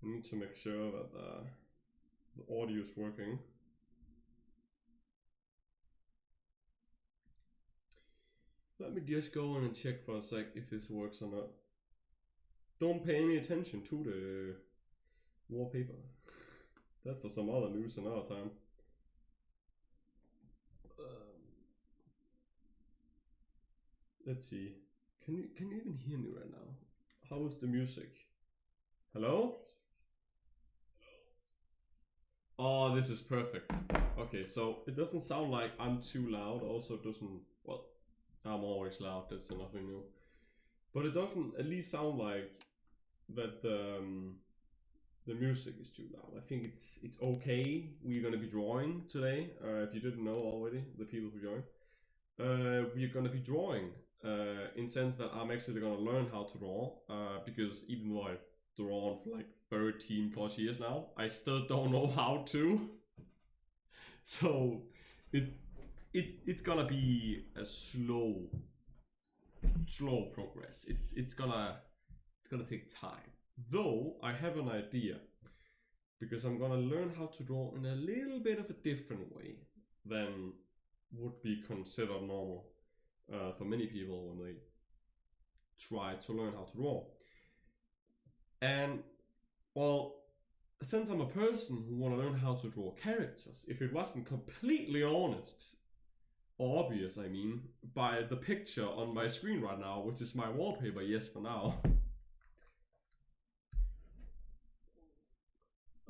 I need to make sure that the audio is working. Let me just go in and check for a sec if this works or not. Don't pay any attention to the wallpaper. That's for some other news another time. Let's see. Can you even hear me right now? How is the music? Hello? Oh, this is perfect. Okay, so it doesn't sound like I'm too loud. Also, it doesn't. Well, I'm always loud. That's nothing new. But it doesn't at least sound like that the music is too loud. I think it's okay. We're gonna be drawing today. If you didn't know already, the people who joined, we're gonna be drawing. In sense that I'm actually gonna learn how to draw. Because even though I've drawn for like 13 plus years now, I still don't know how to. So it's gonna be a slow progress. It's gonna take time. Though I have an idea, because I'm gonna learn how to draw in a little bit of a different way than would be considered normal for many people when they try to learn how to draw. And well, since I'm a person who want to learn how to draw characters, if it wasn't completely honest or obvious, I mean, by the picture on my screen right now, which is my wallpaper, yes, for now.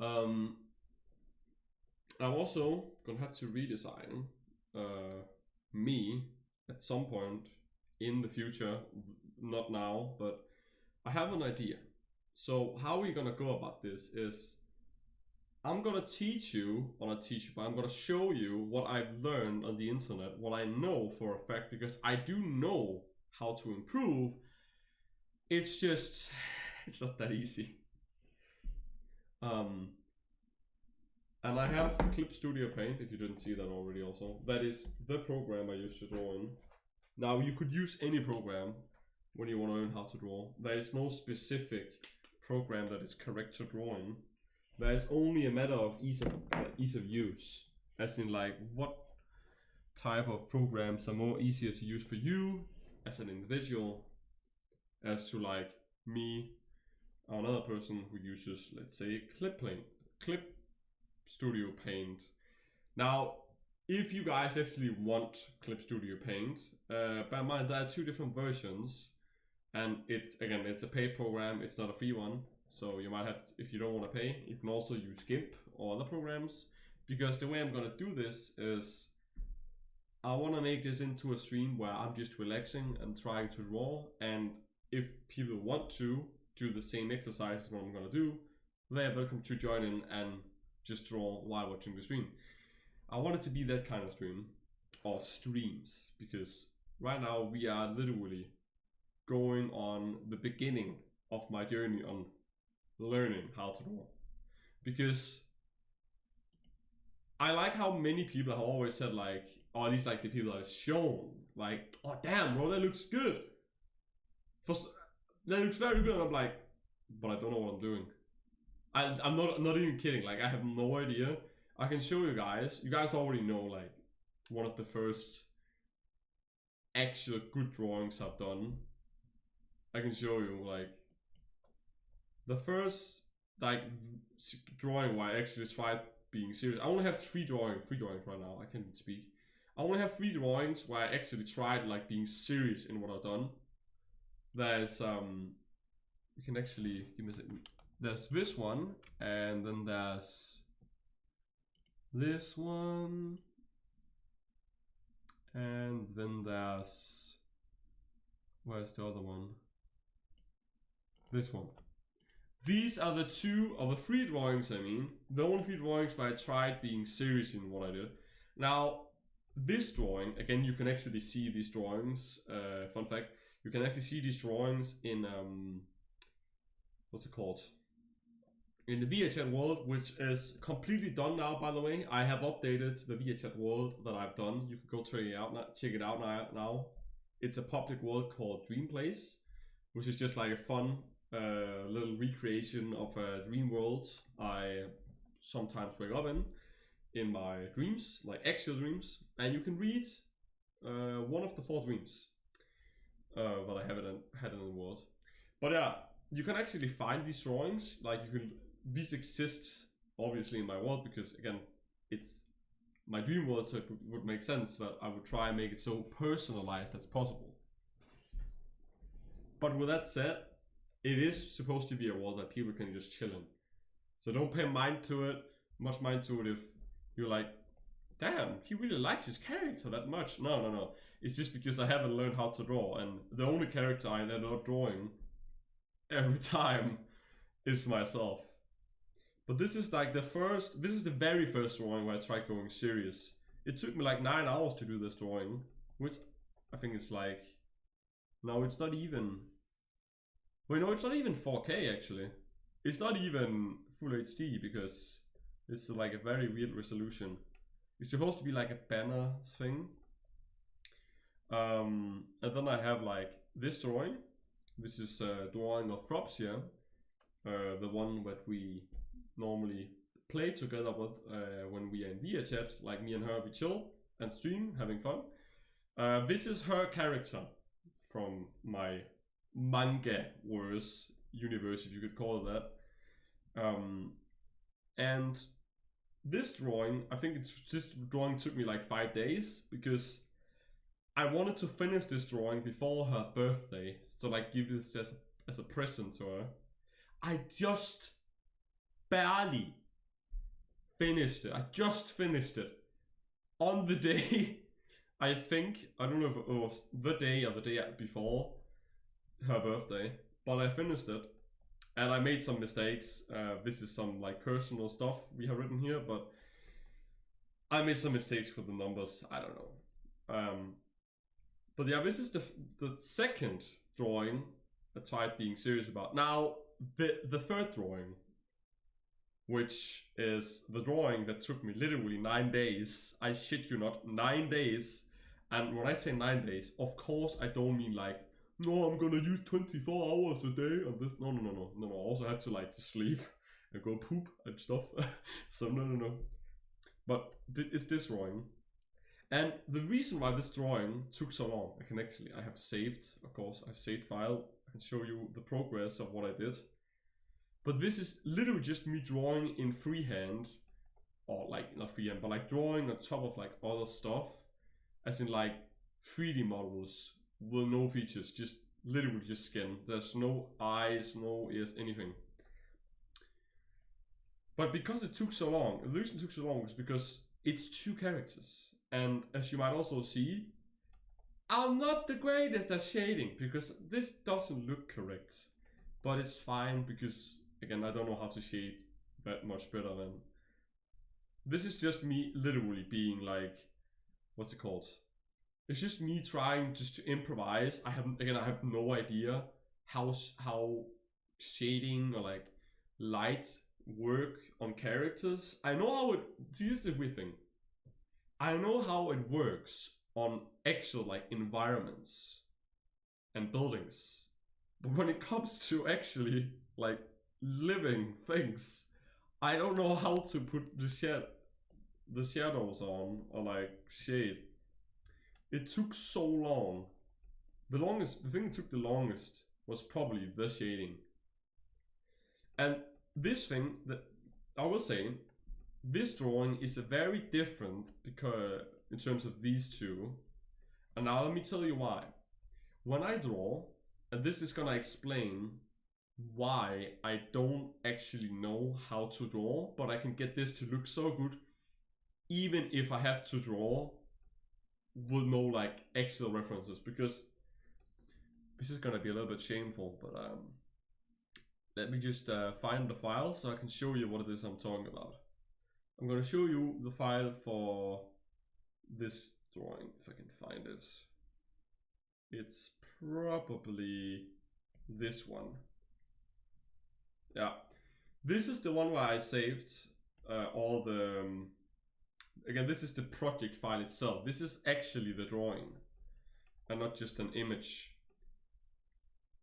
I'm also gonna have to redesign me at some point in the future, not now, but I have an idea. So how we're gonna go about this is I'm gonna teach you, or not teach you, but I'm gonna show you what I've learned on the internet, what I know for a fact, because I do know how to improve. It's just, it's not that easy. And I have Clip Studio Paint, if you didn't see that already also. That is the program I use to draw in. Now you could use any program when you want to learn how to draw. There is no specific program that is correct to draw in. There is only a matter of ease of use. As in like what type of programs are more easier to use for you as an individual, as to like me or another person who uses, let's say, Clip Studio Paint. Now, if you guys actually want Clip Studio Paint, bear in mind there are two different versions, and it's a paid program, it's not a free one. So you might have to, if you don't want to pay, you can also use GIMP or other programs. Because the way I'm gonna do this is I want to make this into a stream where I'm just relaxing and trying to draw, and if people want to do the same exercise as what I'm gonna do, they're welcome to join in and just draw while watching the stream. I want it to be that kind of stream, or streams, because right now we are literally going on the beginning of my journey on learning how to draw. Because I like how many people have always said like, or at least like the people I've shown, like, oh damn bro, that looks good. That looks very good. And I'm like, but I don't know what I'm doing. I'm not even kidding, like I have no idea. I can show you guys. You guys already know like one of the first actual good drawings I've done. I can show you like the first like drawing where I actually tried being serious. I only have three drawings right now. I can't even speak. I only have 3 drawings where I actually tried like being serious in what I've done. There's you can actually give me a second. There's this one, and then there's this one, and then there's, where's the other one? This one. These are the 2 of the 3 drawings, I mean. The only 3 drawings where I tried being serious in what I did. Now, this drawing, again, you can actually see these drawings. Fun fact, you can actually see these drawings in, what's it called? In the VHS world, which is completely done now, by the way. I have updated the VHS world that I've done. You can go check it out now. It's a public world called Dream Place, which is just like a fun little recreation of a dream world I sometimes wake up in my dreams, like actual dreams, and you can read one of the 4 dreams that I had in the world. But yeah, you can actually find these drawings. Like these exist obviously in my world because again, it's my dream world, so it would make sense that I would try and make it so personalized as possible. But with that said, it is supposed to be a world that people can just chill in. So don't pay much mind to it if you're like, damn, he really likes his character that much. No. It's just because I haven't learned how to draw, and the only character I end up drawing every time is myself. But this is like this is the very first drawing where I tried going serious. It took me like 9 hours to do this drawing, which I think is like, no, it's not even, wait, no, it's not even 4K actually. It's not even full HD because it's like a very weird resolution. It's supposed to be like a banner thing. And then I have like this drawing. This is a drawing of Frops here. The one that we normally play together with when we are in VIA chat. Like me and her, we chill and stream, having fun. This is her character from my manga wars universe, if you could call it that. And this drawing, I think this drawing took me like 5 days because I wanted to finish this drawing before her birthday, so like give this as a present to her. I just barely finished it. I just finished it on the day. I think, I don't know if it was the day or the day before her birthday, but I finished it. And I made some mistakes. This is some like personal stuff we have written here, but I made some mistakes with the numbers. I don't know. But yeah, this is the second drawing I tried being serious about. Now, the third drawing, which is the drawing that took me literally 9 days. I shit you not, 9 days. And when I say 9 days, of course I don't mean like, no, I'm gonna use 24 hours a day on this. No. I also have to like to sleep and go poop and stuff. So no. But it's this drawing. And the reason why this drawing took so long, I have saved, of course, I've saved file. I can show you the progress of what I did. But this is literally just me drawing in freehand, or like, not freehand, but like drawing on top of like other stuff, as in like 3D models with no features, just literally just skin. There's no eyes, no ears, anything. But because it took so long, the reason it took so long is because it's 2 characters. And as you might also see, I'm not the greatest at shading because this doesn't look correct. But it's fine because, again, I don't know how to shade that much better than. This is just me literally being like, what's it called? It's just me trying just to improvise. I have no idea how shading or like light work on characters. I know how it. See, this is the weird thing. I know how it works on actual like environments and buildings, but when it comes to actually like living things, I don't know how to put the shadows on or like shade. It took so long. The thing that took the longest was probably the shading. And this thing that I will say, this drawing is a very different because in terms of these 2. And now let me tell you why. When I draw, and this is gonna explain why I don't actually know how to draw, but I can get this to look so good, even if I have to draw with no like actual references, because this is gonna be a little bit shameful, but let me just find the file so I can show you what it is I'm talking about. I'm gonna show you the file for this drawing, if I can find it. It's probably this one. Yeah, this is the one where I saved all the again, this is the project file itself. This is actually the drawing and not just an image.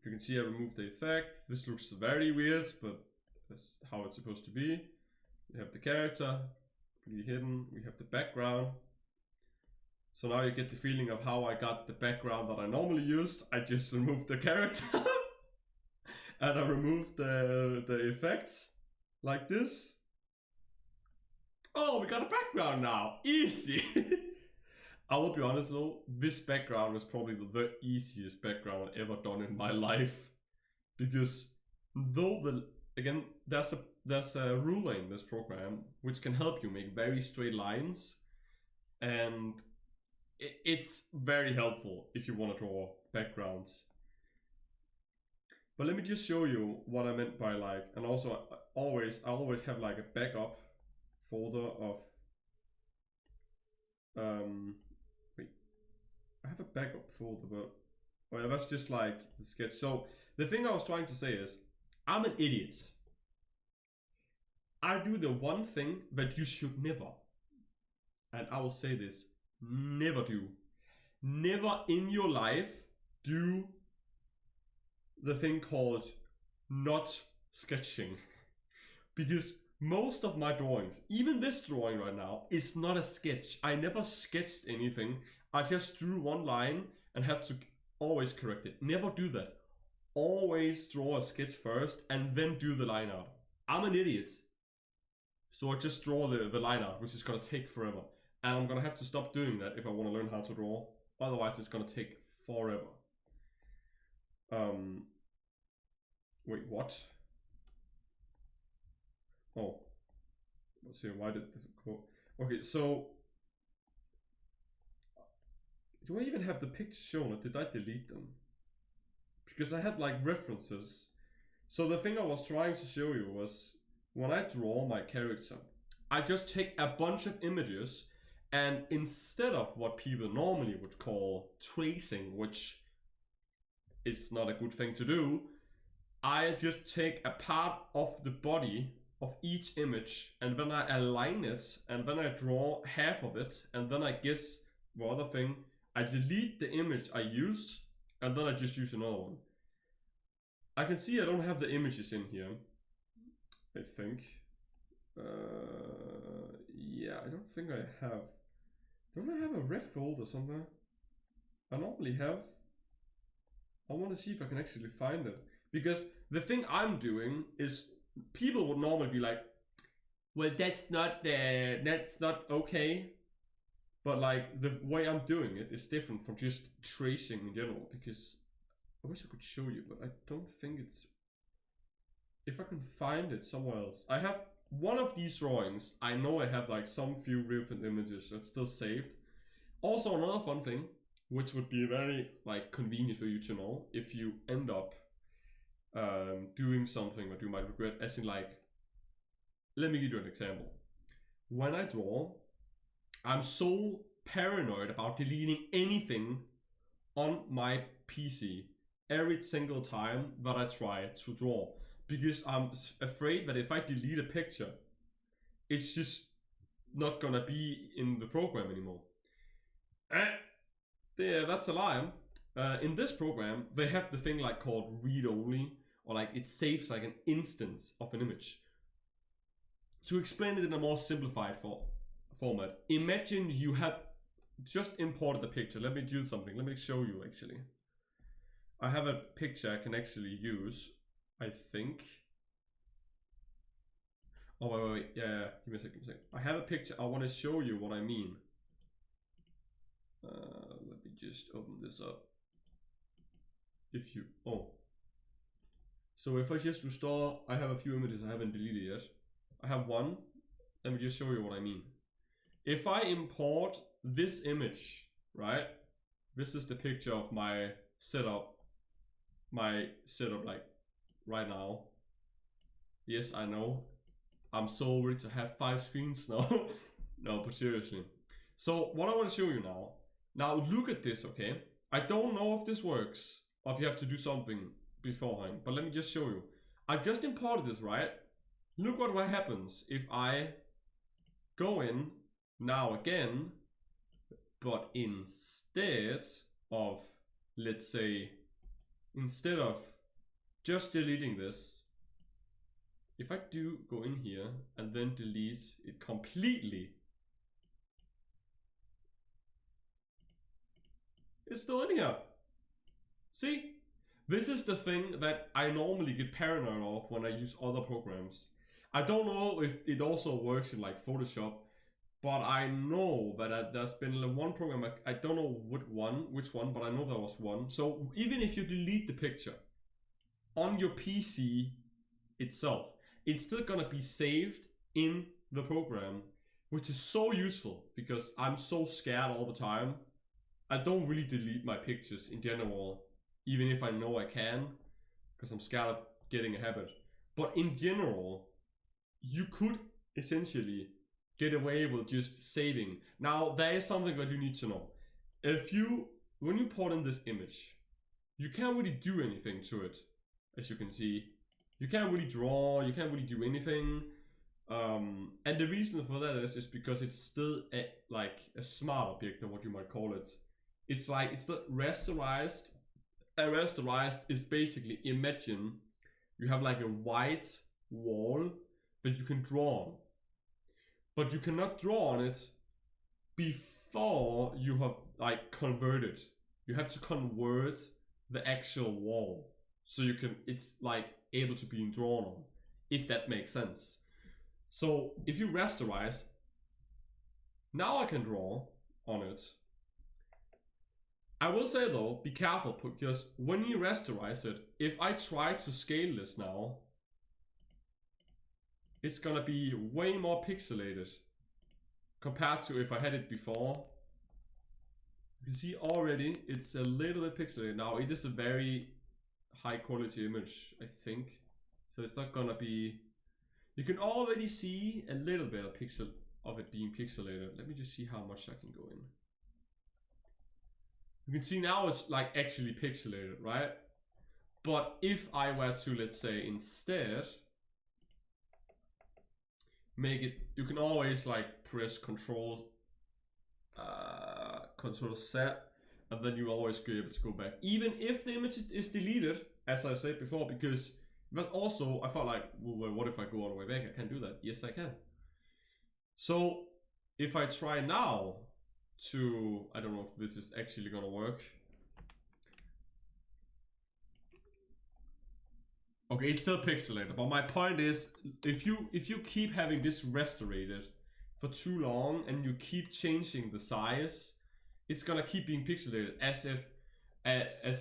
You can see I removed the effect. This looks very weird, but that's how it's supposed to be. We have the character, completely hidden. We have the background. So now you get the feeling of how I got the background that I normally use. I just removed the character and I removed the effects like this. Oh, we got a background now. Easy. I will be honest though, this background was probably the easiest background I've ever done in my life. Because though again, there's a ruler in this program which can help you make very straight lines, and it's very helpful if you want to draw backgrounds. But let me just show you what I meant by like, and also I always have like a backup folder of wait, I have a backup folder, but well, that's just like the sketch. So the thing I was trying to say is, I'm an idiot. I do the one thing that you should never, and I will say this, never do. Never in your life do the thing called not sketching. Because most of my drawings, even this drawing right now, is not a sketch. I never sketched anything. I just drew one line and had to always correct it. Never do that. Always draw a sketch first and then do the line art. I'm an idiot. So I just draw the line art, which is gonna take forever. And I'm gonna have to stop doing that if I wanna learn how to draw. Otherwise it's gonna take forever. Wait, what? Oh. Let's see, why did this quote? Okay, so do I even have the pictures shown or did I delete them? Because I had like references. So the thing I was trying to show you was when I draw my character, I just take a bunch of images, and instead of what people normally would call tracing, which is not a good thing to do, I just take a part of the body of each image and then I align it and then I draw half of it and then I guess the other thing. I delete the image I used and then I just use another one. I can see I don't have the images in here, I think. Yeah, I don't think I have. Don't I have a ref folder somewhere? I normally have. I want to see if I can actually find it. Because the thing I'm doing is, people would normally be like, well, that's not okay. But like the way I'm doing it is different from just tracing in general. Because I wish I could show you, but I don't think it's. If I can find it somewhere else. I have one of these drawings. I know I have like some few different images that's still saved. Also another fun thing, which would be very like convenient for you to know if you end up doing something that you might regret, as in like, let me give you an example. When I draw, I'm so paranoid about deleting anything on my PC every single time that I try to draw, because I'm afraid that if I delete a picture, it's just not gonna be in the program anymore. Yeah, that's a lie. In this program, they have the thing like called read only, or like it saves like an instance of an image. To explain it in a more simplified format, imagine you have just imported a picture. Let me do something. Let me show you actually. I have a picture I can actually use, I think. Oh, wait. Yeah. Give me a second. I have a picture. I want to show you what I mean. Let me just open this up. If you, so if I just restore, I have a few images I haven't deleted yet. I have one. Let me just show you what I mean. If I import this image, right? This is the picture of my setup. My setup like right now. Yes, I know. I'm so ready to have 5 screens now. No, but seriously. So what I want to show you now. Now look at this, okay? I don't know if this works or if you have to do something beforehand, but let me just show you. I just imported this, right? Look what happens if I go in now again, but instead of, let's say, instead of just deleting this, if I do go in here and then delete it completely, it's still in here. See? This is the thing that I normally get paranoid of when I use other programs. I don't know if it also works in like Photoshop, but I know that there's been one program, I don't know which one, but I know there was one. So even if you delete the picture on your PC itself, it's still gonna be saved in the program, which is so useful because I'm so scared all the time. I don't really delete my pictures in general, even if I know I can, because I'm scared of getting a habit. But in general, you could essentially get away with just saving. Now, there is something that you need to know. When you put in this image, you can't really do anything to it, as you can see. You can't really draw, you can't really do anything. And the reason for that is because it's still like a smart object, or what you might call it. It's like, it's not rasterized. And rasterized is basically, imagine you have like a white wall that you can draw on. But you cannot draw on it before you have like converted. You have to convert the actual wall. So you can, it's like able to be drawn on, if that makes sense. So if you rasterize, now I can draw on it. I will say though, be careful, because when you rasterize it, if I try to scale this now, it's gonna be way more pixelated compared to if I had it before. You can see already it's a little bit pixelated now. It is a very high quality image, I think. So it's not gonna be, you can already see a little bit of it being pixelated. Let me just see how much I can go in. You can see now it's like actually pixelated, right? But if I were to, let's say, instead make it, you can always like press Control Z, and then you always be able to go back, even if the image is deleted, as I said before. Because but also I felt like, well, what if I go all the way back? I can't do that. Yes, I can. So if I try now to, I don't know if this is actually gonna work. Okay, it's still pixelated, but my point is, if you keep having this restored for too long and you keep changing the size, it's gonna keep being pixelated, as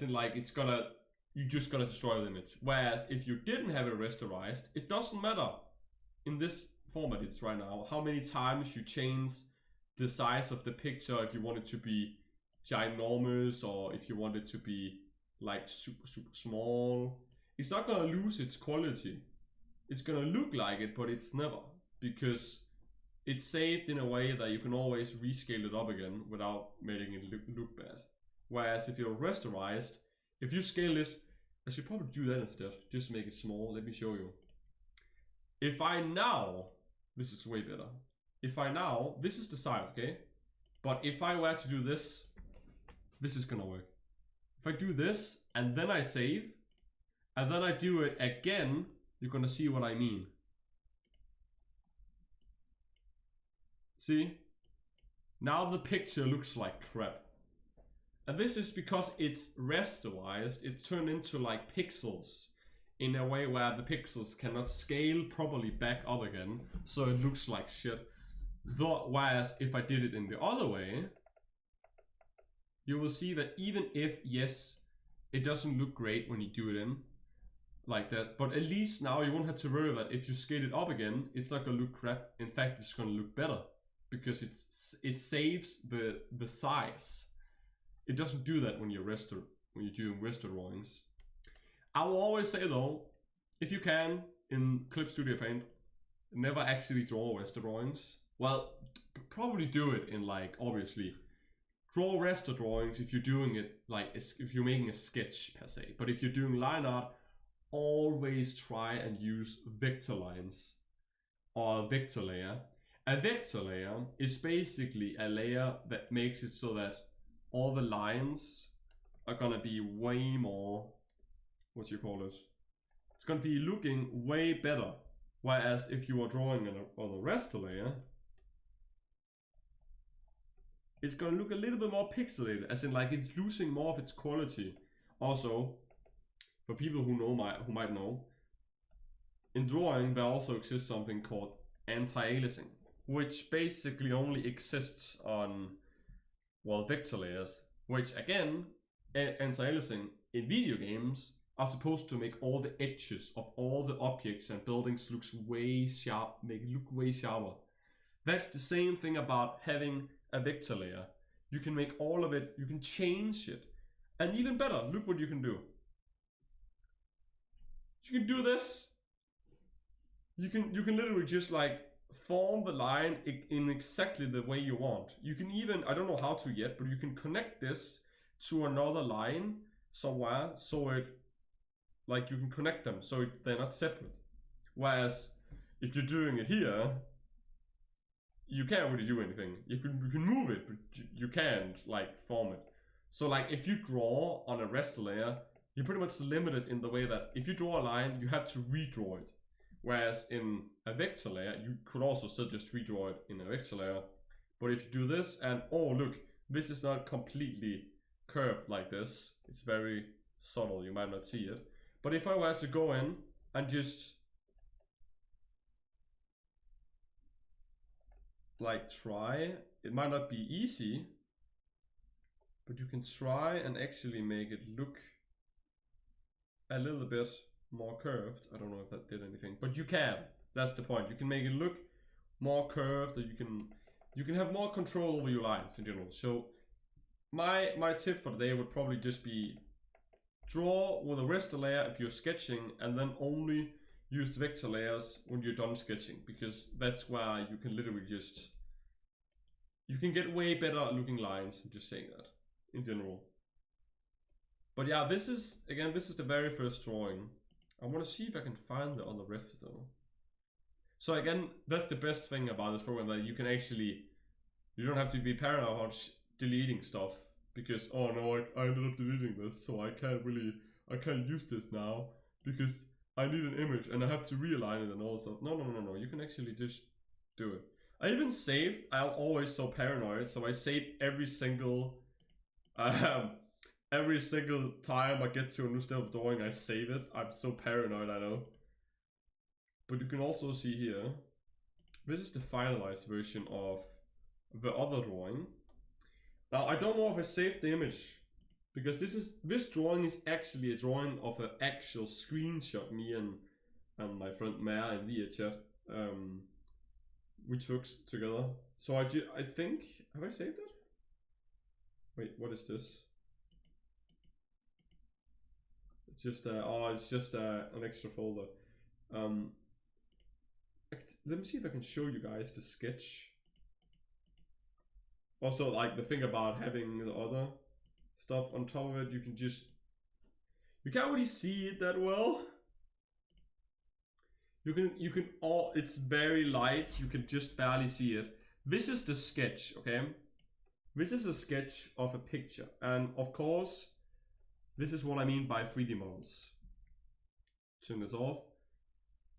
in like you're just gonna destroy the image. Whereas if you didn't have it rasterized, it doesn't matter in this format it's right now how many times you change the size of the picture, if you want it to be ginormous or if you want it to be like super small. It's not gonna lose its quality. It's gonna look like it, but it's never, because it's saved in a way that you can always rescale it up again without making it look bad. Whereas if you're rasterized, if you scale this, I should probably do that instead, just make it small. Let me show you. If I now, this is way better. If I now, this is the size, okay? But if I were to do this, this is gonna work. If I do this and then I save, and then I do it again, you're gonna see what I mean. See? Now the picture looks like crap. And this is because it's rasterized, it's turned into like pixels in a way where the pixels cannot scale properly back up again, so it looks like shit. Whereas if I did it in the other way, you will see that even if, yes, it doesn't look great when you do it in like that, but at least now you won't have to worry that if you scale it up again, it's not gonna look crap. In fact, it's gonna look better because it saves the size. It doesn't do that when you're doing raster drawings. I will always say though, if you can in Clip Studio Paint, never actually draw raster drawings. Well, probably do it in like, obviously, draw raster drawings if you're doing it like if you're making a sketch per se. But if you're doing line art, always try and use vector lines or a vector layer. A vector layer is basically a layer that makes it so that all the lines are gonna be way more what you call it, it's going to be looking way better. Whereas if you are drawing on a raster layer, it's going to look a little bit more pixelated, as in like it's losing more of its quality. Also, for people who might know, in drawing there also exists something called anti-aliasing, which basically only exists on, well, vector layers, which again, anti-aliasing in video games are supposed to make all the edges of all the objects and buildings make it look way sharper. That's the same thing about having a vector layer. You can make all of it, you can change it. And even better, look what you can do. You can do this. You can literally just like form the line in exactly the way you want. You can even, I don't know how to yet, but you can connect this to another line somewhere, so it, like, you can connect them so they're not separate. Whereas if you're doing it here, you can't really do anything. You can move it, but you can't like form it. So like if you draw on a raster layer, you're pretty much limited in the way that if you draw a line, you have to redraw it. Whereas in a vector layer, you could also still just redraw it in a vector layer. But if you do this and, oh look, this is not completely curved like this. It's very subtle, you might not see it. But if I were to go in and just like try, it might not be easy, but you can try and actually make it look a little bit more curved. I don't know if that did anything, but you can. That's the point. You can make it look more curved, or you can have more control over your lines in general. So my tip for today would probably just be draw with a raster layer if you're sketching, and then only use the vector layers when you're done sketching, because that's where you can literally just, you can get way better looking lines. I'm just saying that in general. But yeah, this is the very first drawing. I want to see if I can find it on the ref though. So again, that's the best thing about this program, that you can actually, you don't have to be paranoid about deleting stuff, because, oh no, I ended up deleting this, so I can't use this now because I need an image and I have to realign it and all stuff. No, you can actually just do it. I even save, I'm always so paranoid, so I save every single time I get to a new step of drawing, I save it. I'm so paranoid, I know. But you can also see here, this is the finalized version of the other drawing. Now I don't know if I saved the image, because this drawing is actually a drawing of an actual screenshot me and my friend Mare in VHS we took together. So I think, have I saved it? Wait, what is this? It's just an extra folder. Let me see if I can show you guys the sketch. Also, like the thing about having the other stuff on top of it, you can't really see it that well. You can all, it's very light, you can just barely see it. This is the sketch, okay? This is a sketch of a picture, and of course, this is what I mean by 3D models. Turn this off.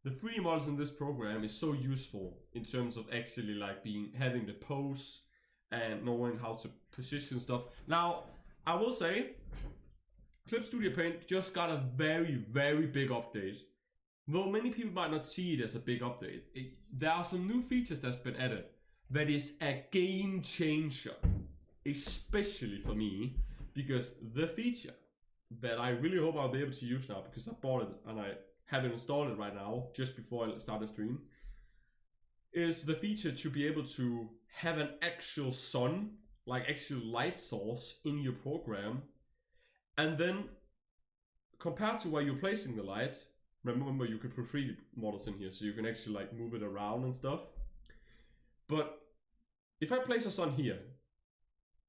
The 3D models in this program is so useful in terms of actually like having the pose and knowing how to position stuff. Now, I will say, Clip Studio Paint just got a very, very big update. Though many people might not see it as a big update, there are some new features that's been added that is a game changer, especially for me, because the feature that I really hope I'll be able to use now, because I bought it and I haven't installed it right now, just before I start the stream, is the feature to be able to have an actual sun, like actual light source in your program, and then compared to where you're placing the light, remember you can put 3D models in here, so you can actually like move it around and stuff. But if I place a sun here,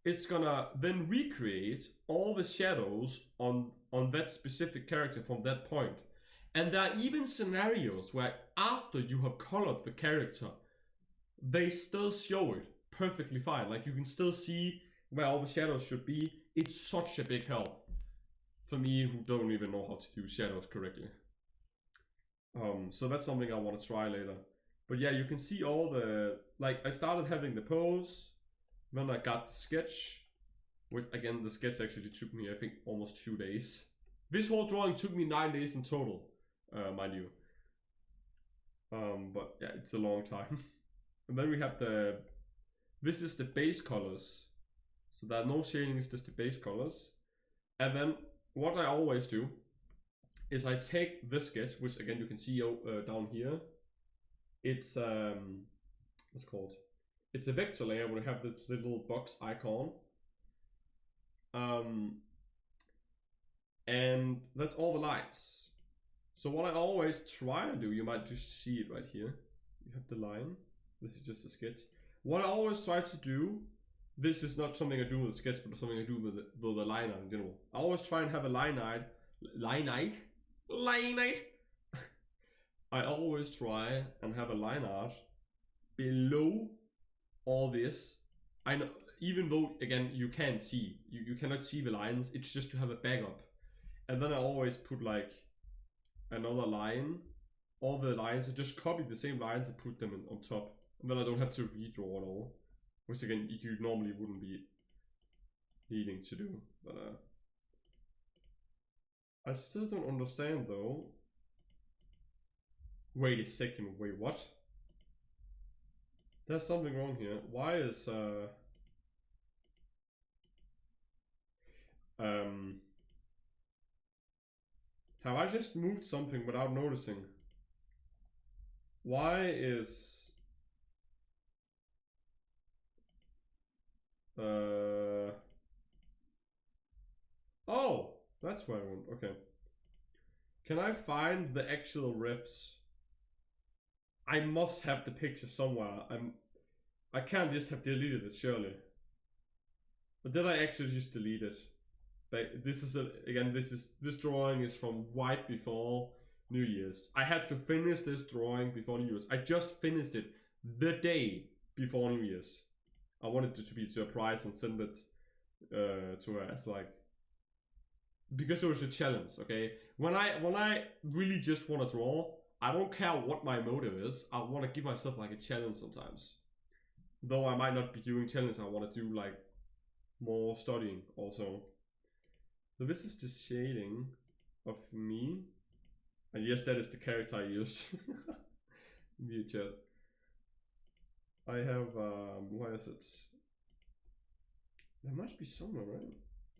it's gonna then recreate all the shadows on that specific character from that point. And there are even scenarios where after you have colored the character, they still show it perfectly fine. Like you can still see where all the shadows should be. It's such a big help for me who don't even know how to do shadows correctly. So that's something I want to try later. But yeah, you can see all the, like, I started having the pose, then I got the sketch, which again, the sketch actually took me, I think, almost 2 days. This whole drawing took me 9 days in total, mind you. But yeah, it's a long time. And then we have this is the base colors. So there are no shading, it's just the base colors. And then what I always do is I take this sketch, which again you can see down here. It's what's it called? It's a vector layer where we have this little box icon. And that's all the lines. So what I always try to do, you might just see it right here. You have the line. This is just a sketch. What I always try to do, this is not something I do with the sketch, but something I do with the line art in general. I always try and have a line art. I always try and have a line art below all this. I know, even though again you can't see, you cannot see the lines. It's just to have a backup. And then I always put like another line. All the lines, I just copy the same lines and put them on top. And then I don't have to redraw at all. Which again, you normally wouldn't be needing to do. But I still don't understand though. Wait a second, wait, what? There's something wrong here. Why is have I just moved something without noticing? Why is oh, that's why I went. Okay. Can I find the actual riffs? I must have the picture somewhere. I can't just have deleted it, surely. But did I actually just delete it? But this is this drawing is from right before New Year's. I had to finish this drawing before New Year's. I just finished it the day before New Year's. I wanted it to be a surprise and send it to her as like, because it was a challenge. Okay, when I really just want to draw, I don't care what my motive is. I want to give myself like a challenge sometimes. Though I might not be doing challenges, I want to do like more studying also. So this is the shading of me. And yes, that is the character I used. Via chat. I have, why is it? There must be somewhere, right?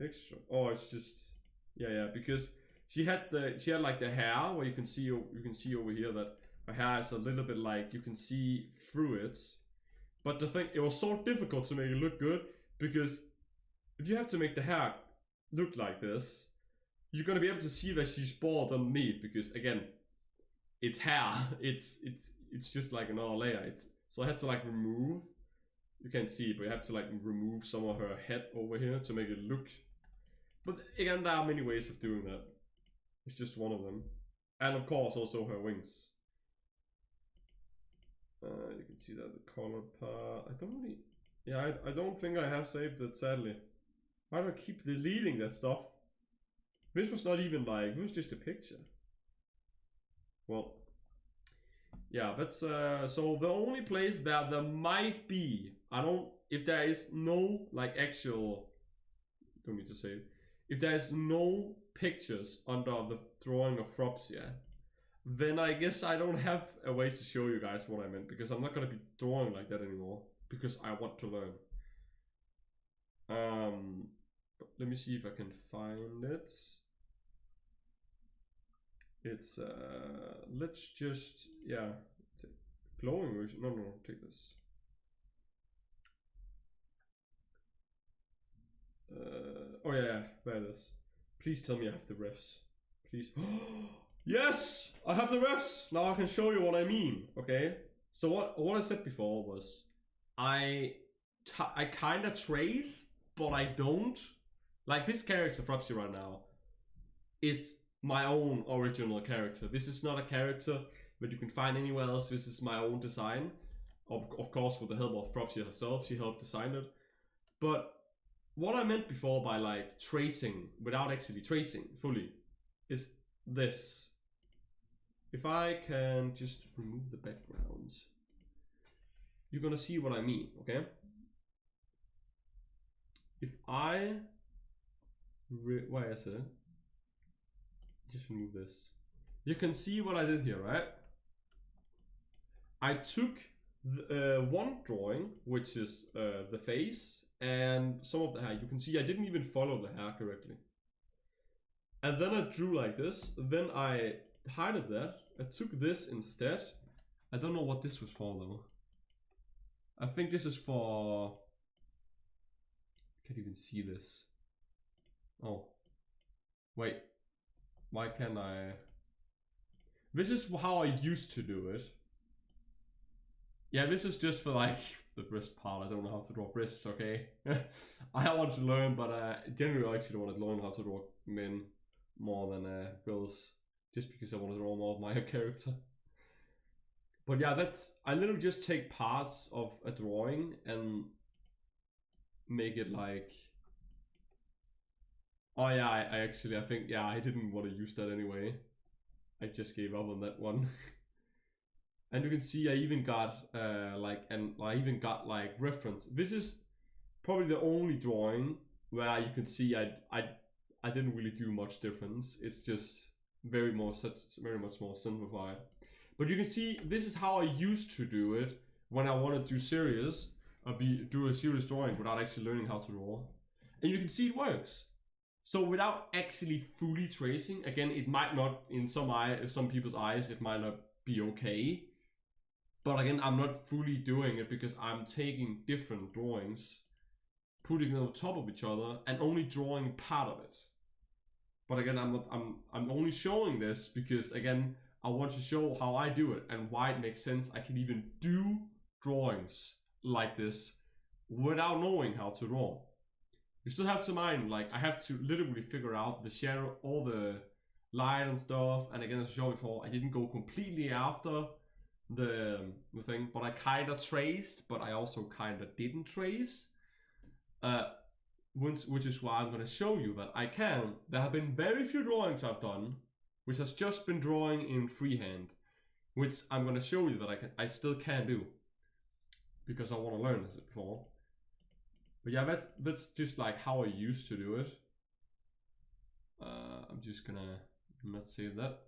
Extra. Oh, it's just, yeah, because she had like the hair where you can see over here that her hair is a little bit like, you can see through it. But the thing, it was so difficult to make it look good because if you have to make the hair look like this, you're gonna be able to see that she's bald underneath because again, it's hair. It's just like another layer. So I had to like remove. You can't see, but you have to like remove some of her head over here to make it look. But again, there are many ways of doing that. It's just one of them, and of course also her wings. You can see that the color part. I don't really. Yeah, I don't think I have saved it, sadly. Why do I keep deleting that stuff? This was not even like, it was just a picture. Well, yeah, that's so the only place that there might be, if there is no like actual, don't need to say it, if there is no pictures under the drawing of Fropsia, then I guess I don't have a way to show you guys what I meant, because I'm not gonna be drawing like that anymore, because I want to learn. Let me see if I can find it. It's let's just, yeah, glowing version. No, take this. Oh yeah, there it is. Please tell me I have the refs. Please. Yes, I have the refs. Now I can show you what I mean. Okay. So what I said before was I kind of trace, but I don't. Like this character Fropsy right now is my own original character. This is not a character that you can find anywhere else. This is my own design. Of course, with the help of Fropsy herself, she helped design it. But what I meant before by like tracing without actually tracing fully is this. If I can just remove the backgrounds, you're gonna see what I mean, okay? If I, where is it? Just remove this. You can see what I did here, right? I took one drawing, which is the face and some of the hair. You can see I didn't even follow the hair correctly. And then I drew like this. Then I hid that. I took this instead. I don't know what this was for though. I think this is for... I can't even see this. Oh. Wait. Why can't I... This is how I used to do it. Yeah, this is just for like the breast part. I don't know how to draw breasts, okay? I want to learn, but generally I actually want to learn how to draw men more than girls. Just because I want to draw more of my character. But yeah, that's... I literally just take parts of a drawing and make it like... Oh yeah, I think, yeah, I didn't want to use that anyway. I just gave up on that one. And you can see I even got like reference. This is probably the only drawing where you can see I didn't really do much difference. It's just very much more simplified. But you can see this is how I used to do it when I want to do serious or do a serious drawing without actually learning how to draw. And you can see it works. So without actually fully tracing, again, it might not, in some people's eyes, it might not be okay. But again, I'm not fully doing it because I'm taking different drawings, putting them on top of each other, and only drawing part of it. But again, I'm only showing this because again, I want to show how I do it and why it makes sense. I can even do drawings like this without knowing how to draw. You still have to mind, like I have to literally figure out the shadow, all the light and stuff. And again, as I showed before, I didn't go completely after the thing, but I kinda traced, but I also kinda didn't trace. Which is why I'm gonna show you that I can. There have been very few drawings I've done, which has just been drawing in freehand, which I'm gonna show you that I still can do, because I want to learn this before. But yeah, that's just like how I used to do it. I'm just gonna not save that.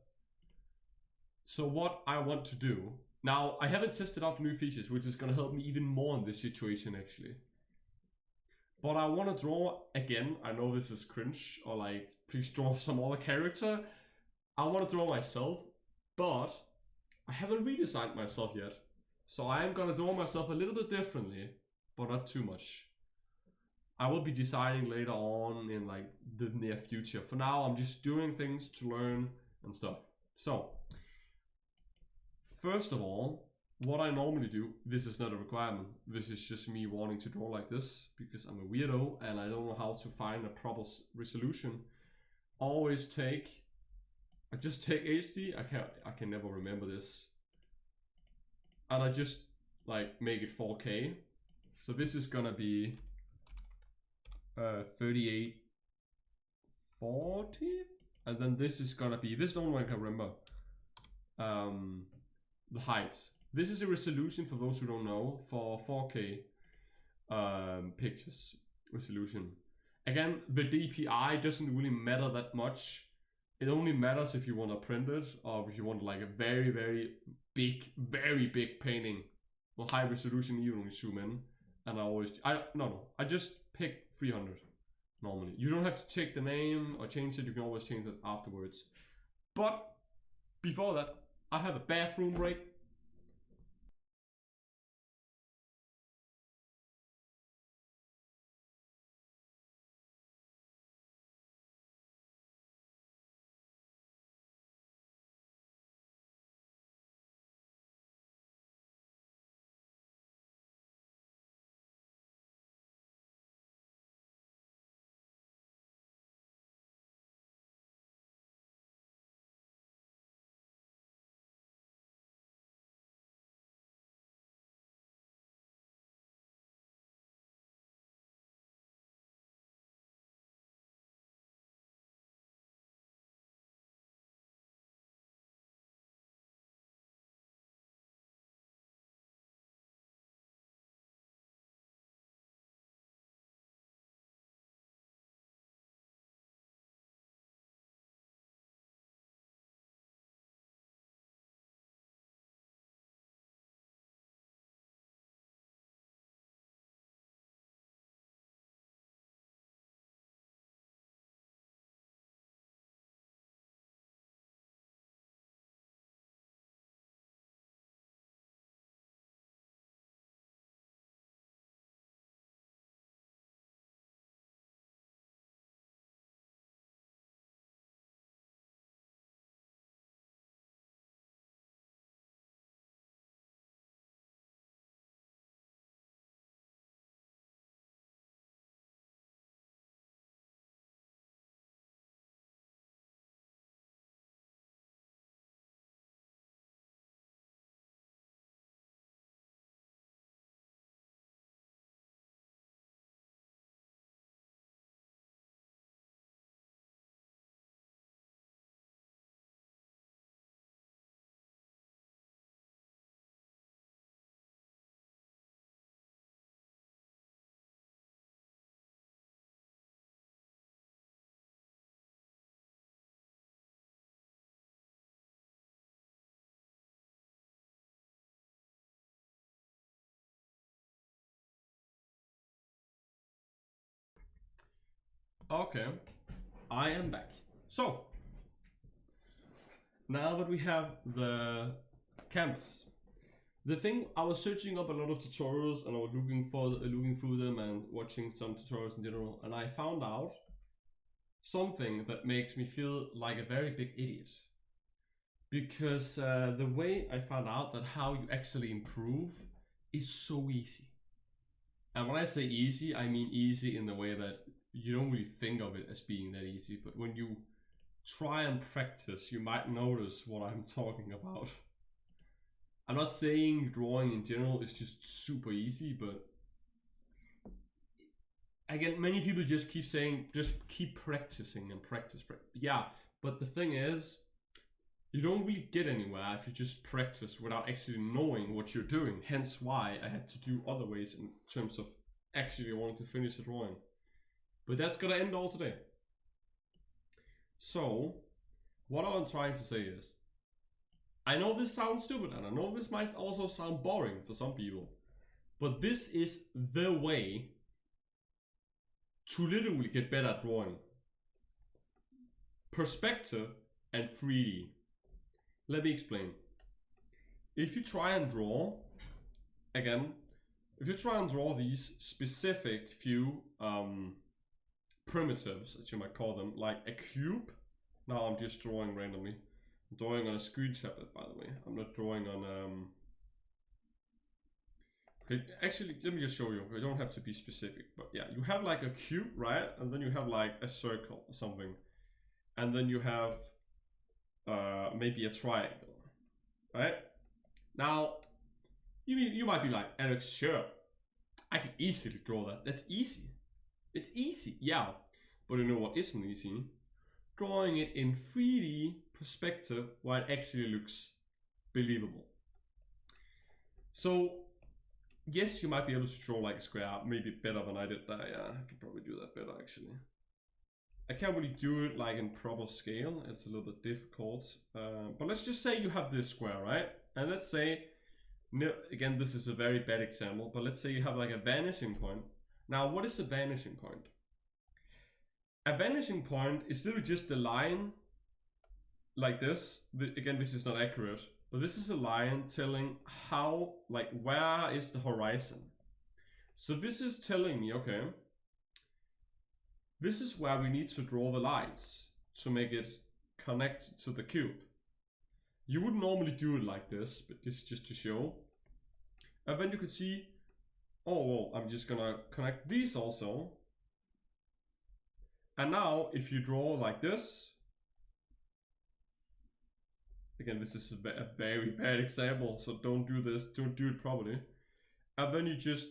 So what I want to do now, I haven't tested out new features, which is gonna help me even more in this situation actually. But I want to draw again. I know this is cringe, or like, please draw some other character. I want to draw myself, but I haven't redesigned myself yet. So I am gonna draw myself a little bit differently, but not too much. I will be deciding later on in like the near future. For now, I'm just doing things to learn and stuff. So, first of all, what I normally do, this is not a requirement. This is just me wanting to draw like this because I'm a weirdo and I don't know how to find a proper resolution. I just take HD. I can never remember this. And I just like make it 4K. So this is gonna be 3840, and then this is gonna be, this is the only one I can remember. The height. This is the resolution, for those who don't know, for 4K pictures resolution. Again, the DPI doesn't really matter that much. It only matters if you want to print it, or if you want like a very, very big painting. Well, high resolution, even when you zoom in. And I just pick 300 normally. You don't have to check the name or change it. You can always change it afterwards. But before that, I have a bathroom break. Okay, I am back. So, now that we have the canvas, the thing, I was searching up a lot of tutorials and I was looking through them and watching some tutorials in general, and I found out something that makes me feel like a very big idiot. Because the way I found out that how you actually improve is so easy. And when I say easy, I mean easy in the way that you don't really think of it as being that easy, but when you try and practice, you might notice what I'm talking about. I'm not saying drawing in general is just super easy, but again, many people just keep saying, just keep practicing and practice. Yeah, but the thing is, you don't really get anywhere if you just practice without actually knowing what you're doing. Hence why I had to do other ways in terms of actually wanting to finish the drawing. But that's gonna end all today. So, what I'm trying to say is, I know this sounds stupid and I know this might also sound boring for some people, but this is the way to literally get better at drawing. Perspective and 3D. Let me explain. If you try and draw, again, if you try and draw these specific few primitives, as you might call them, like a cube. Now I'm just drawing randomly. I'm drawing on a screen tablet, by the way. I'm not drawing on okay, actually, let me just show you. You don't have to be specific, but yeah, you have like a cube, right? And then you have like a circle or something. And then you have maybe a triangle, right? Now, you might be like, Anrex, sure, I can easily draw that. That's easy. It's easy, yeah. But you know what isn't easy? Drawing it in 3D perspective while it actually looks believable. So, yes, you might be able to draw like a square, maybe better than I did. I could probably do that better actually. I can't really do it like in proper scale. It's a little bit difficult. But let's just say you have this square, right? And let's say, again, this is a very bad example, but let's say you have like a vanishing point. Now, what is a vanishing point? A vanishing point is literally just a line like this. Again, this is not accurate, but this is a line telling how, like, where is the horizon? So this is telling me, okay, this is where we need to draw the lines to make it connect to the cube. You would normally do it like this, but this is just to show. And then you could see, oh, well, I'm just gonna connect these also. And now, if you draw like this, again, this is a very bad example, so don't do this, don't do it properly. And then you just,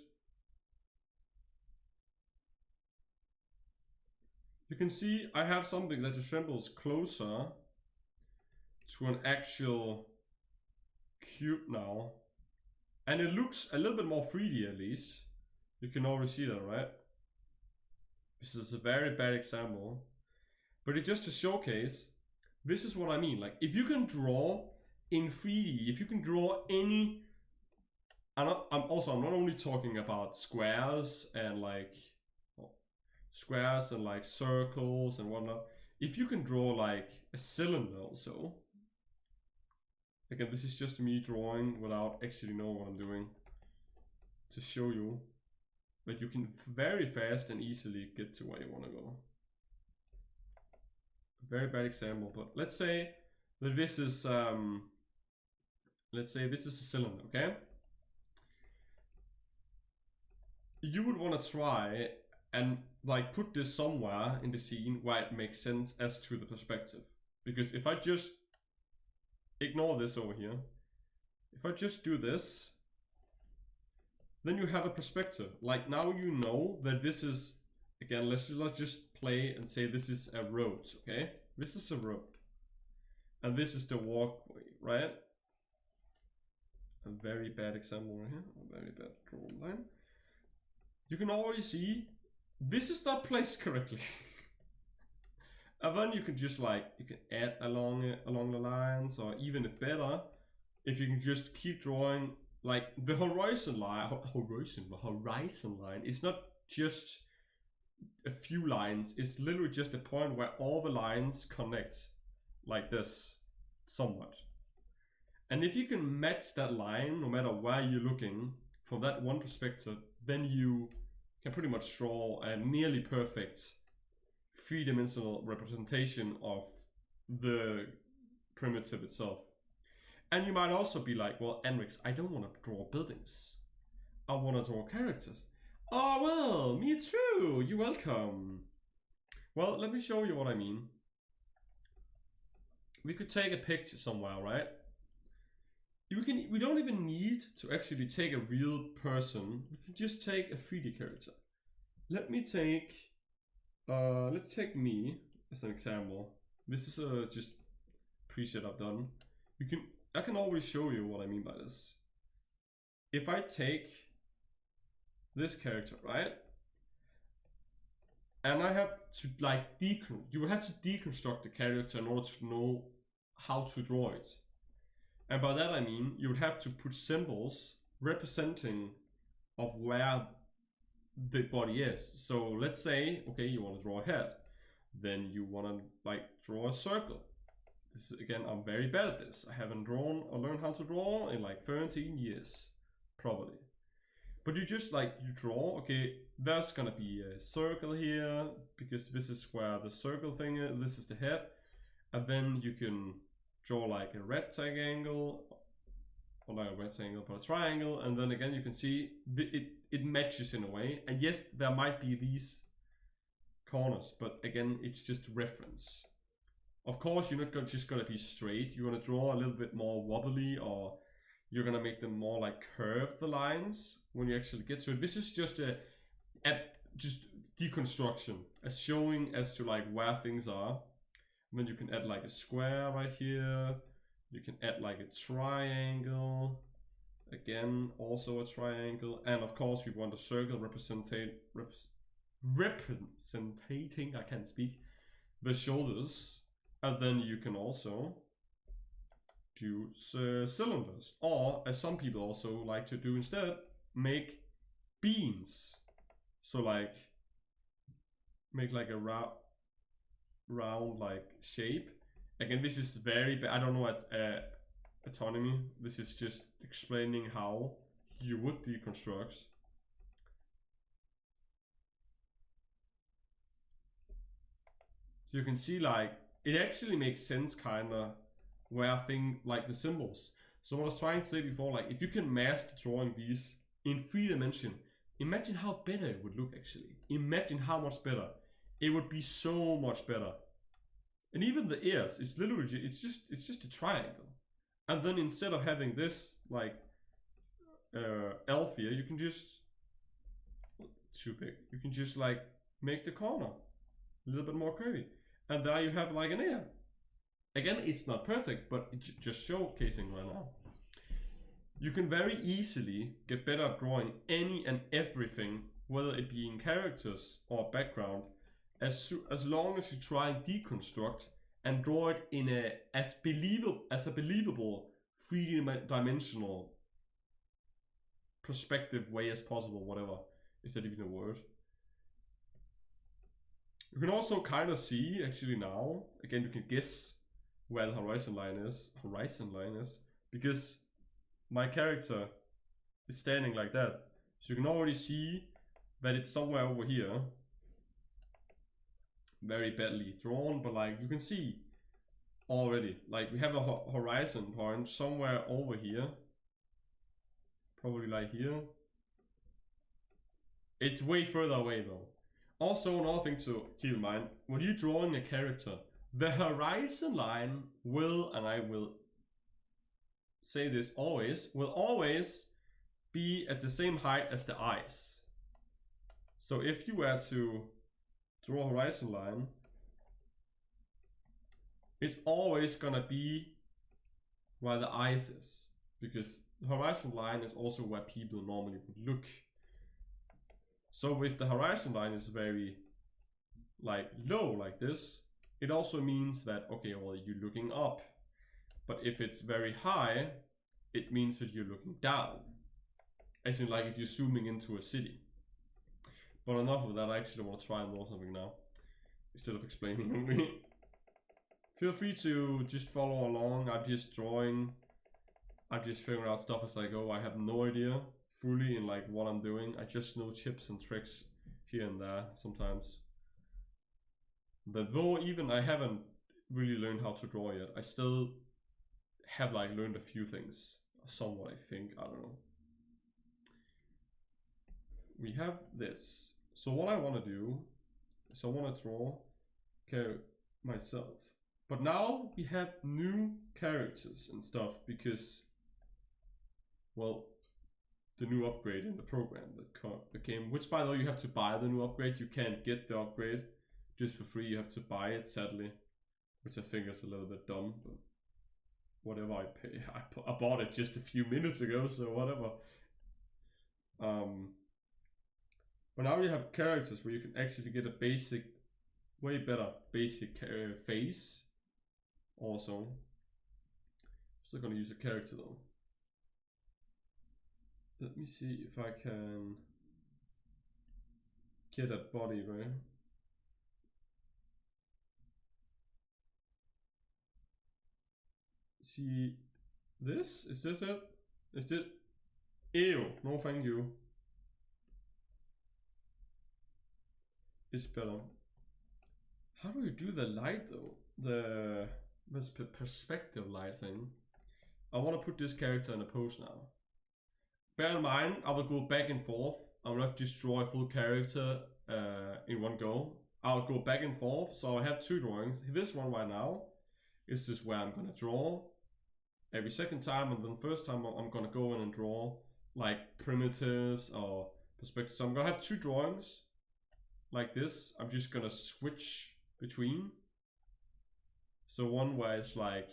you can see I have something that resembles closer to an actual cube now. And it looks a little bit more 3D at least. You can already see that, right? This is a very bad example. But it's just to showcase, this is what I mean. Like, if you can draw in 3D, if you can draw any... I'm not only talking about squares and like circles and whatnot. If you can draw like a cylinder also. Again, this is just me drawing without actually knowing what I'm doing. To show you that you can very fast and easily get to where you want to go. Very bad example, but let's say that this is a cylinder, okay? You would want to try and like put this somewhere in the scene where it makes sense as to the perspective. Because if I just ignore this over here, if I just do this, then you have a perspective. Like, now you know that this is, again, let's just play and say this is a road, okay? This is a road. And this is the walkway, right? A very bad example right here, a very bad drawing line. You can already see this is not placed correctly. And then you can just like, you can add along the lines, or even better, if you can just keep drawing like the horizon line. The horizon line is not just a few lines. It's literally just a point where all the lines connect like this somewhat. And if you can match that line, no matter where you're looking, from that one perspective, then you can pretty much draw a nearly perfect three-dimensional representation of the primitive itself. And you might also be like, well, Anrex, I don't want to draw buildings. I want to draw characters. Oh, well, me too. You're welcome. Well, let me show you what I mean. We could take a picture somewhere, right? We don't even need to actually take a real person. We can just take a 3D character. Let me take, let's take me as an example. This is just preset I've done. I can always show you what I mean by this. If I take this character, right? And I have to like you would have to deconstruct the character in order to know how to draw it. And by that I mean you would have to put symbols representing of where the body is. So let's say, okay, you want to draw a head. Then you want to like draw a circle. This is, again, I'm very bad at this. I haven't drawn or learned how to draw in like 13 years, probably. But you just like, you draw, okay, there's gonna be a circle here, because this is where the circle thing is, this is the head. And then you can draw like a rectangle, or not a rectangle, but a triangle. And then again, you can see it matches in a way. And yes, there might be these corners, but again, it's just reference. Of course, you're not just gonna be straight. You're gonna draw a little bit more wobbly, or you're gonna make them more like curved, the lines, when you actually get to it. This is just a just deconstruction, as showing as to like where things are. And then you can add like a square right here. You can add like a triangle. Again, also a triangle. And of course, we want a circle representing, I can't speak, the shoulders. And then you can also do cylinders, or as some people also like to do instead, make beans. So like make like a round like shape. Again, this is very bad. I don't know what autonomy. This is just explaining how you would deconstruct. So you can see like it actually makes sense kinda where things like the symbols. So what I was trying to say before, like if you can master drawing these in 3 dimension, imagine how better it would look actually. Imagine how much better. It would be so much better. And even the ears, it's literally, it's just a triangle. And then instead of having this like elf here, you can just, too big. You can just like make the corner a little bit more curvy. And there you have like an ear. Again, it's not perfect, but it's just showcasing right now. You can very easily get better at drawing any and everything, whether it be in characters or background, as long as you try and deconstruct and draw it in a believable 3D-dimensional perspective way as possible, whatever. Is that even a word? You can also kind of see, actually now, again, you can guess where the horizon line is, because my character is standing like that. So you can already see that it's somewhere over here. Very badly drawn, but like you can see already, like we have a horizon point somewhere over here. Probably like here. It's way further away though. Also, another thing to keep in mind, when you're drawing a character, the horizon line will, and I will say this always, will always be at the same height as the eyes. So if you were to draw a horizon line, it's always gonna be where the eyes is, because the horizon line is also where people normally would look. So if the horizon line is very like low like this, it also means that, okay, well, you're looking up. But if it's very high, it means that you're looking down. As in like if you're zooming into a city. But enough of that, I actually want to try and draw something now. Instead of explaining only. Feel free to just follow along. I'm just drawing. I'm just figuring out stuff as I go. I have no idea fully in like what I'm doing. I just know tips and tricks here and there sometimes. But though even I haven't really learned how to draw yet, I still have like learned a few things. Somewhat, I think. I don't know. We have this. So what I want to do is I want to draw myself. But now we have new characters and stuff because, well, the new upgrade in the program that came, which by the way you have to buy the new upgrade. You can't get the upgrade just for free. You have to buy it, sadly, which I think is a little bit dumb, but whatever. I pay. I bought it just a few minutes ago, so whatever. But now you have characters where you can actually get a basic, way better basic face. Also, still gonna use a character though. Let me see if I can get a body, right? See this? Is this it? Is it? Ew, no thank you. It's better. How do you do the light though? The perspective light thing. I want to put this character in a pose now. Bear in mind, I will go back and forth. I will not just draw a full character in one go. I'll go back and forth, so I have two drawings. This one right now is just where I'm gonna draw every second time, and then first time I'm gonna go in and draw like primitives or perspectives. So I'm gonna have two drawings like this. I'm just gonna switch between. So one where it's like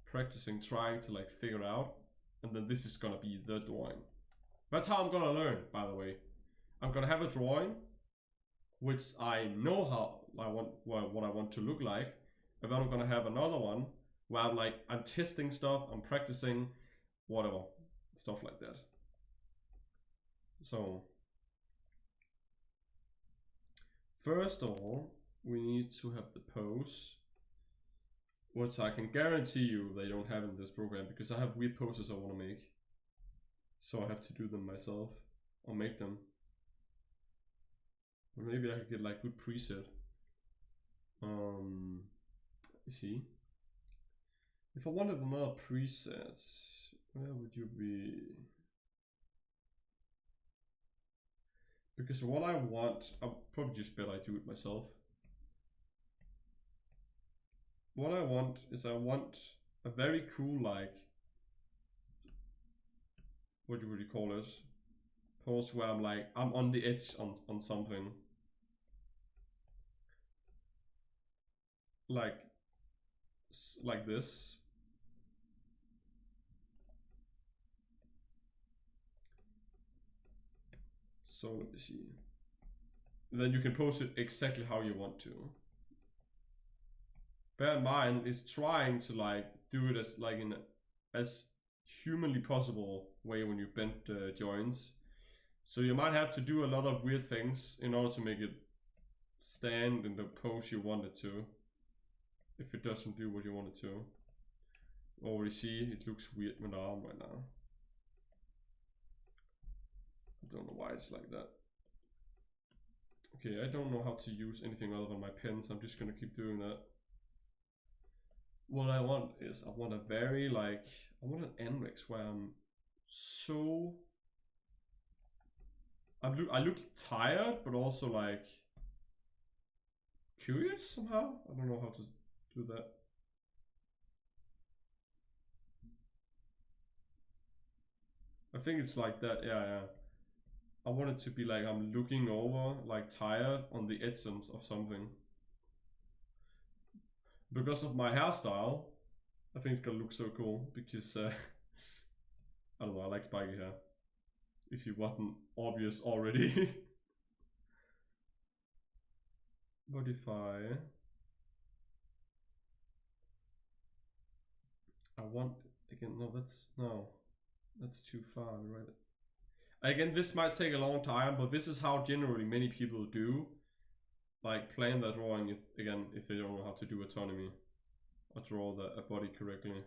practicing, trying to like figure out, and then this is gonna be the drawing. That's how I'm gonna learn, by the way. I'm gonna have a drawing which I know how I want, what I want to look like, and then I'm gonna have another one where I'm testing stuff, I'm practicing, whatever, stuff like that. So first of all, we need to have the pose, which I can guarantee you they don't have in this program because I have weird poses I want to make. So I have to do them myself or make them. Or maybe I could get like good preset. You see, if I wanted another preset, where would you be? Because what I want, I'll probably just bet I do it myself. What I want is I want a very cool, like, what would you call it? Pose where I'm on the edge on something. Like this. So let me see. Then you can pose it exactly how you want to. Bear in mind, it's trying to like do it as like in as humanly possible way when you bend the joints. So you might have to do a lot of weird things in order to make it stand in the pose you want it to. If it doesn't do what you want it to. Already see, it looks weird with the arm right now. I don't know why it's like that. Okay, I don't know how to use anything other than my pen, so I'm just gonna keep doing that. What I want is, I want a very like, I want an Anrex where I'm so, I look tired, but also like curious somehow. I don't know how to do that. I think it's like that, yeah. I want it to be like I'm looking over, like tired on the edge of something. Because of my hairstyle, I think it's gonna look so cool because I don't know, I like spiky hair. If it wasn't obvious already. Modify. I want again. No, that's too far, right? Again, this might take a long time, but this is how generally many people do, like plan their drawing if they don't know how to do autonomy or draw a body correctly.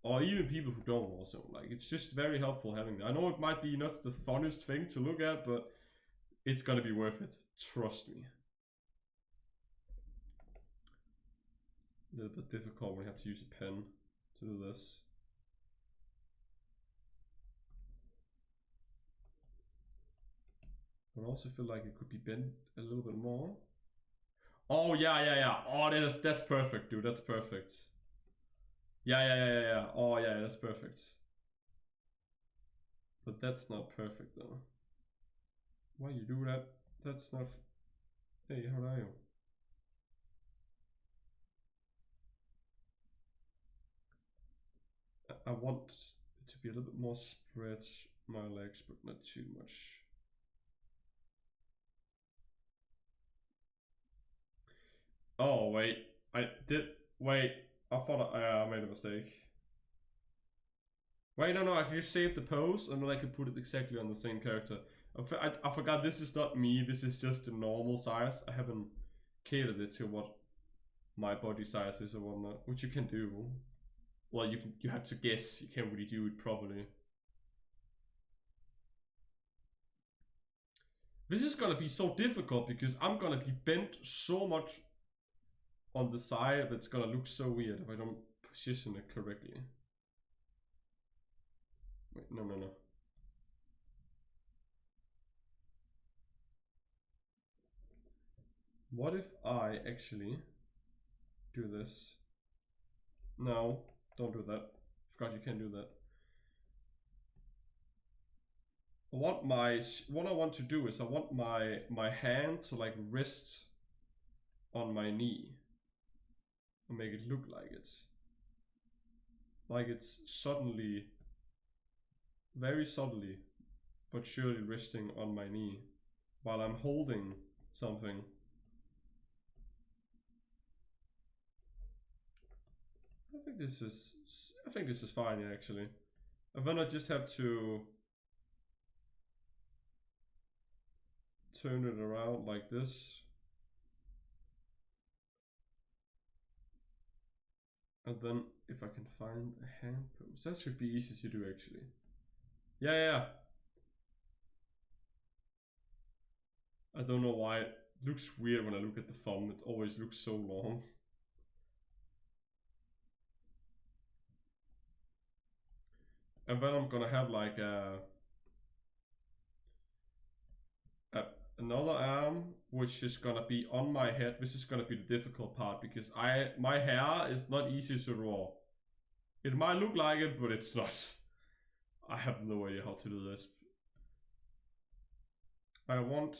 Or even people who don't also. Like, it's just very helpful having that. I know it might be not the funnest thing to look at, but it's gonna be worth it. Trust me. A little bit difficult when you have to use a pen to do this. But I also feel like it could be bent a little bit more. Oh, yeah. Oh, that's perfect, dude. That's perfect. Yeah. Oh, yeah, that's perfect. But that's not perfect, though. Why you do that? That's not... Hey, how are you? I want it to be a little bit more spread, my legs, but not too much. Oh, wait. Wait. I thought I made a mistake. Wait, no, I can just save the pose and then I can put it exactly on the same character. I forgot this is not me, this is just the normal size. I haven't catered it to what my body size is or whatnot, which you can do. Well, you have to guess, you can't really do it properly. This is gonna be so difficult because I'm gonna be bent so much on the side that it's gonna look so weird if I don't position it correctly. Wait, no. What if I actually do this? No, don't do that. Forgot you can't do that. What I want to do is I want my hand to like rest on my knee and make it look like it's suddenly, very subtly, but surely resting on my knee while I'm holding something. I think this is fine, yeah, actually. And then I just have to turn it around like this. And then if I can find a hand pose, that should be easy to do actually. Yeah. I don't know why it looks weird when I look at the thumb. It always looks so long. And then I'm gonna have like another arm which is gonna be on my head. This is gonna be the difficult part because my hair is not easy to draw. It might look like it, but it's not. I have no idea how to do this. I want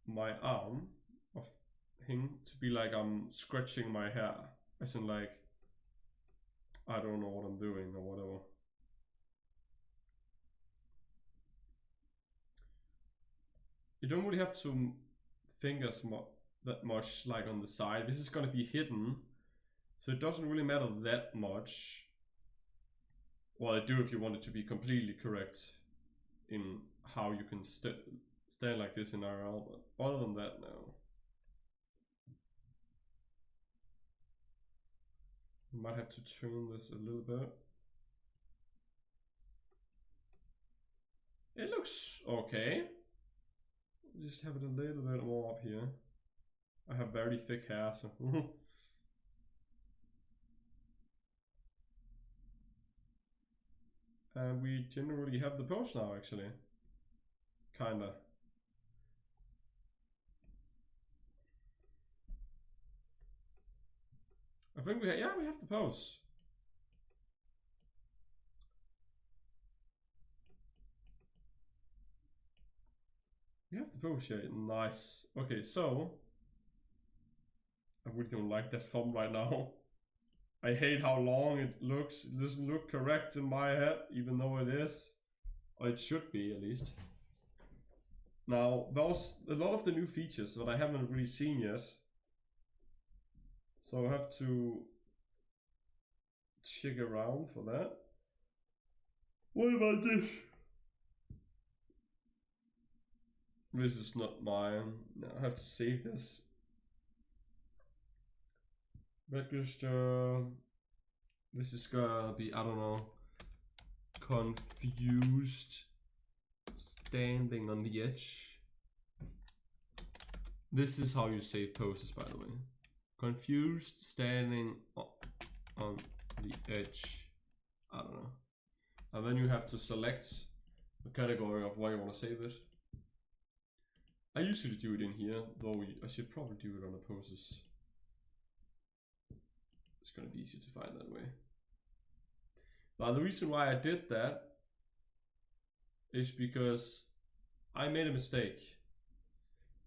my arm of him to be like I'm scratching my hair, as in like I don't know what I'm doing or whatever. You don't really have to fingers that much like on the side. This is gonna be hidden, so it doesn't really matter that much. Well, I do if you want it to be completely correct in how you can stand like this in IRL, but other than that, no. You might have to turn this a little bit. It looks okay. Just have it a little bit more up here. I have very thick hair, so and we generally have the pose now, actually. Kinda. I think we have the pose. We have the pose, yeah, nice. Okay, so I really don't like that thumb right now. I hate how long it looks. It doesn't look correct in my head, even though it is. Or it should be, at least. Now, there's a lot of the new features that I haven't really seen yet. So I have to check around for that. What about this? This is not mine. No, I have to save this. Register. This is gonna be, I don't know, confused standing on the edge. This is how you save poses, by the way. Confused standing on the edge. I don't know. And then you have to select the category of where you want to save it. I usually do it in here, though I should probably do it on the poses. It's gonna be easier to find that way. Now the reason why I did that is because I made a mistake.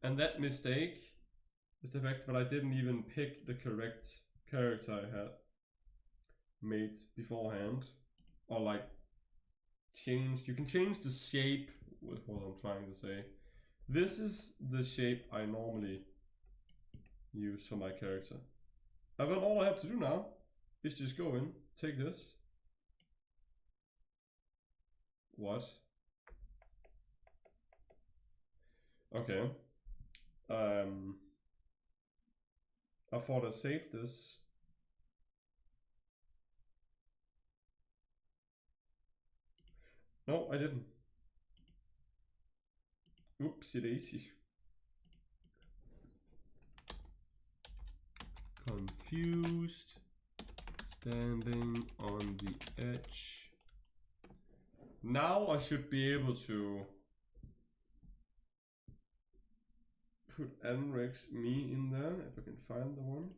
And that mistake is the fact that I didn't even pick the correct character I had made beforehand. Or like changed. You can change the shape with what I'm trying to say. This is the shape I normally use for my character. And then all I have to do now is just go in, take this. What? Okay. I thought I saved this. No, I didn't. Oopsie daisy. Confused. Standing on the edge. Now I should be able to put Anrex me in there, if I can find the one.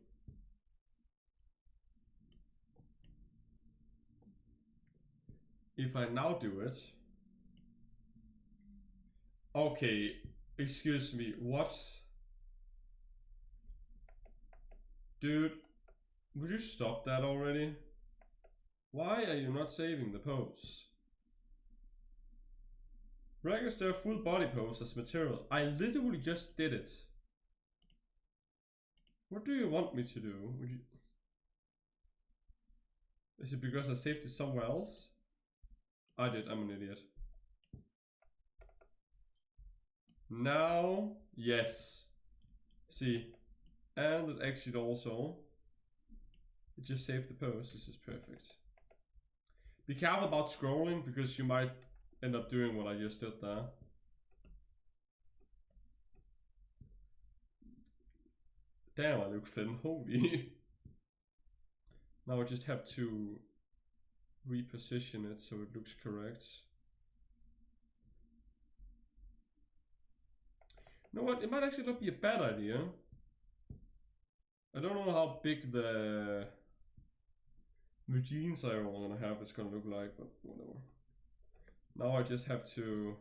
If I now do it. Okay, excuse me, what? Dude, would you stop that already? Why are you not saving the pose? Register full body pose as material. I literally just did it. What do you want me to do? Would you... Is it because I saved it somewhere else? I did, I'm an idiot. Now, yes. See, and it actually also, it just saved the pose. This is perfect. Be careful about scrolling because you might end up doing what I just did there. Damn, I look thin, holy. Now I just have to reposition it so it looks correct. You know what, it might actually not be a bad idea. I don't know how big the jeans I'm gonna have is gonna look like, but whatever. Now I just have to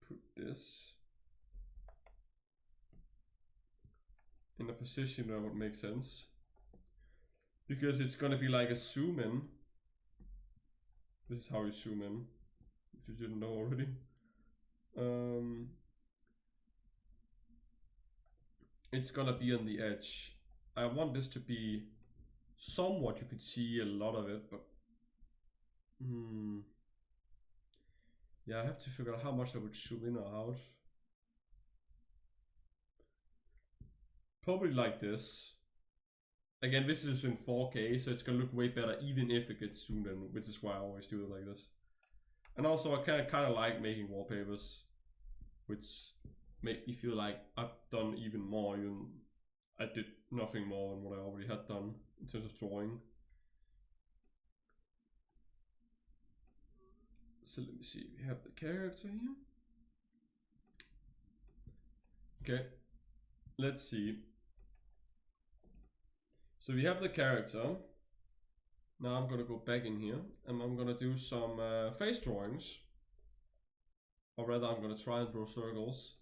put this in a position that would make sense. Because it's gonna be like a zoom in. This is how you zoom in, if you didn't know already. It's gonna be on the edge. I want this to be somewhat, you could see a lot of it, but yeah, I have to figure out how much I would zoom in or out. Probably like this. Again, this is in 4K, so it's gonna look way better even if it gets zoomed in, which is why I always do it like this. And also I kind of like making wallpapers, which make me feel like I've done even more, even I did nothing more than what I already had done in terms of drawing. So let me see, we have the character here. Okay, let's see. So we have the character. Now I'm gonna go back in here and I'm gonna do some face drawings. Or rather, I'm gonna try and draw circles.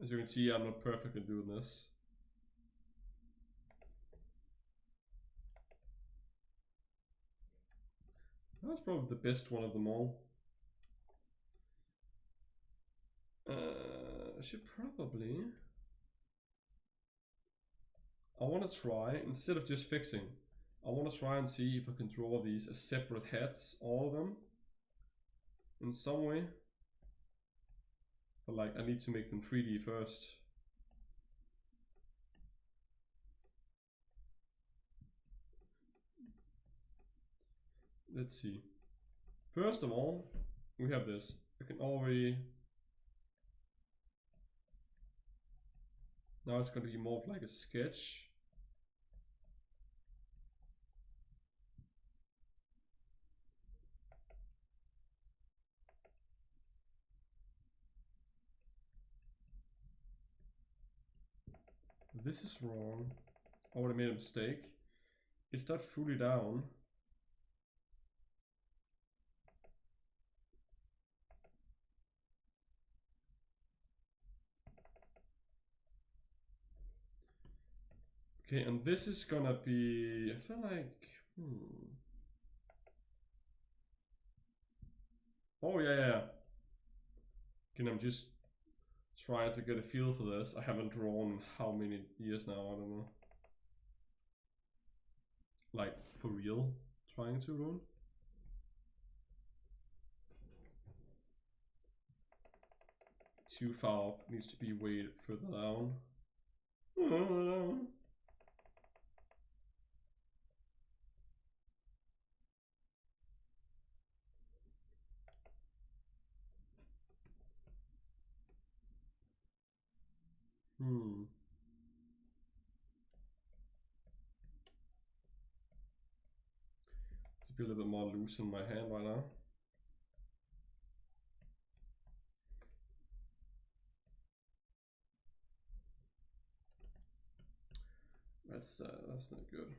As you can see, I'm not perfect at doing this. That's probably the best one of them all. I should probably... I want to try, instead of just fixing, I want to try and see if I can draw these as separate heads, all of them, in some way. But like, I need to make them 3D first. Let's see. First of all, we have this. I can already... Now it's going to be more of like a sketch. This is wrong. I already made a mistake. It's not fully down. Okay, and this is gonna be, I feel like, Oh yeah. Okay, I'm just trying to get a feel for this. I haven't drawn how many years now, I don't know. Like, for real, trying to run. Too far up, needs to be way further down. To be a little bit more loose in my hand right now. That's not good.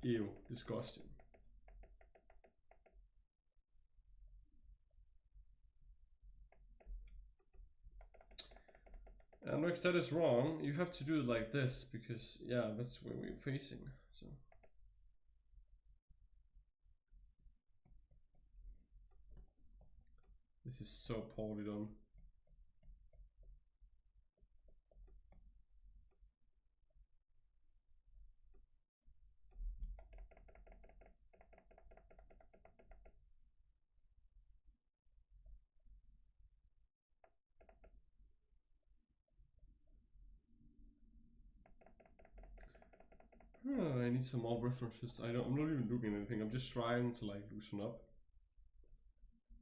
Ew, disgusting. Anrex, that is wrong. You have to do it like this because, yeah, that's where we're facing. So this is so poorly done. I need some more references. I'm not even looking at anything. I'm just trying to like loosen up,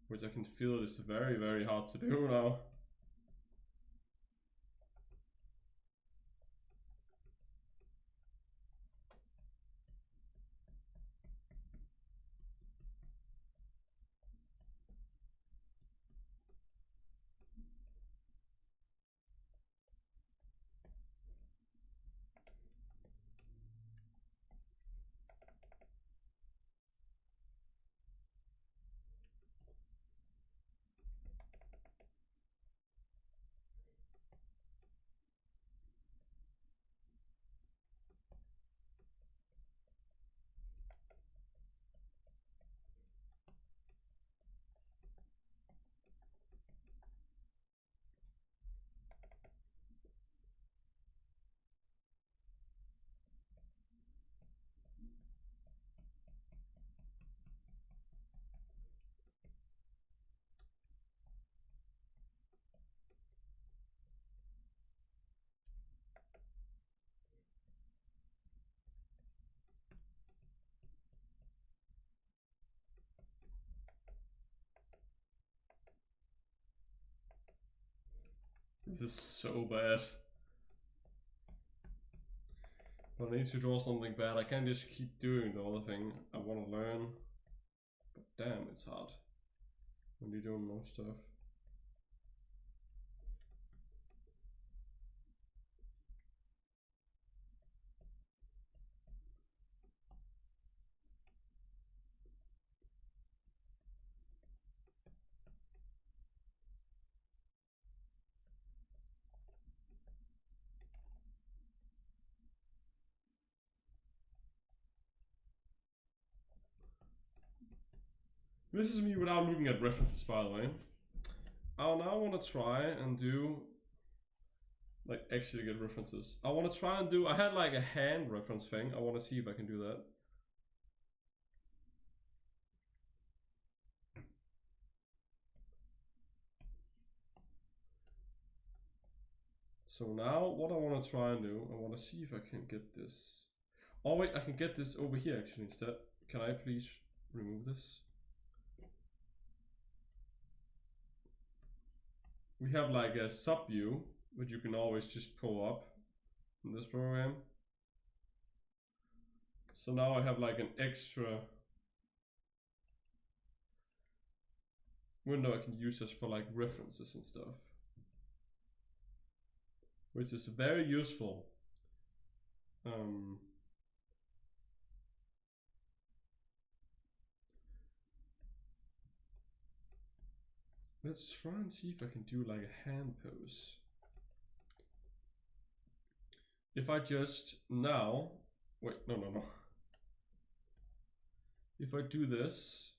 which I can feel is very, very hard to do now. This is so bad. But I need to draw something bad. I can't just keep doing the other thing I want to learn. But damn, it's hard when you don't know stuff. This is me without looking at references, by the way. I now want to try and do, like, actually get references. I want to try and do, I had like a hand reference thing. I want to see if I can do that. So now what I want to try and do, I want to see if I can get this. Oh wait, I can get this over here actually instead. Can I please remove this? We have like a sub view, but you can always just pull up in this program. So now I have like an extra window I can use as for like references and stuff, which is very useful. Let's try and see if I can do like a hand pose. If I just now, wait, no. If I do this,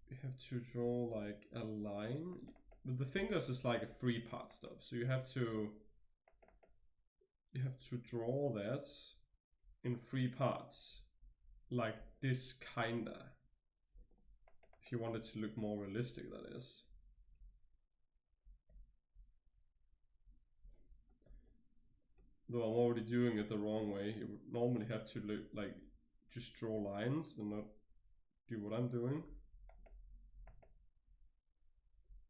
you have to draw like a line. But the fingers is like a 3-part stuff, so you have to draw that in 3 parts, like this kinda. If you want it to look more realistic, that is. Though I'm already doing it the wrong way. You would normally have to look like just draw lines and not do what I'm doing.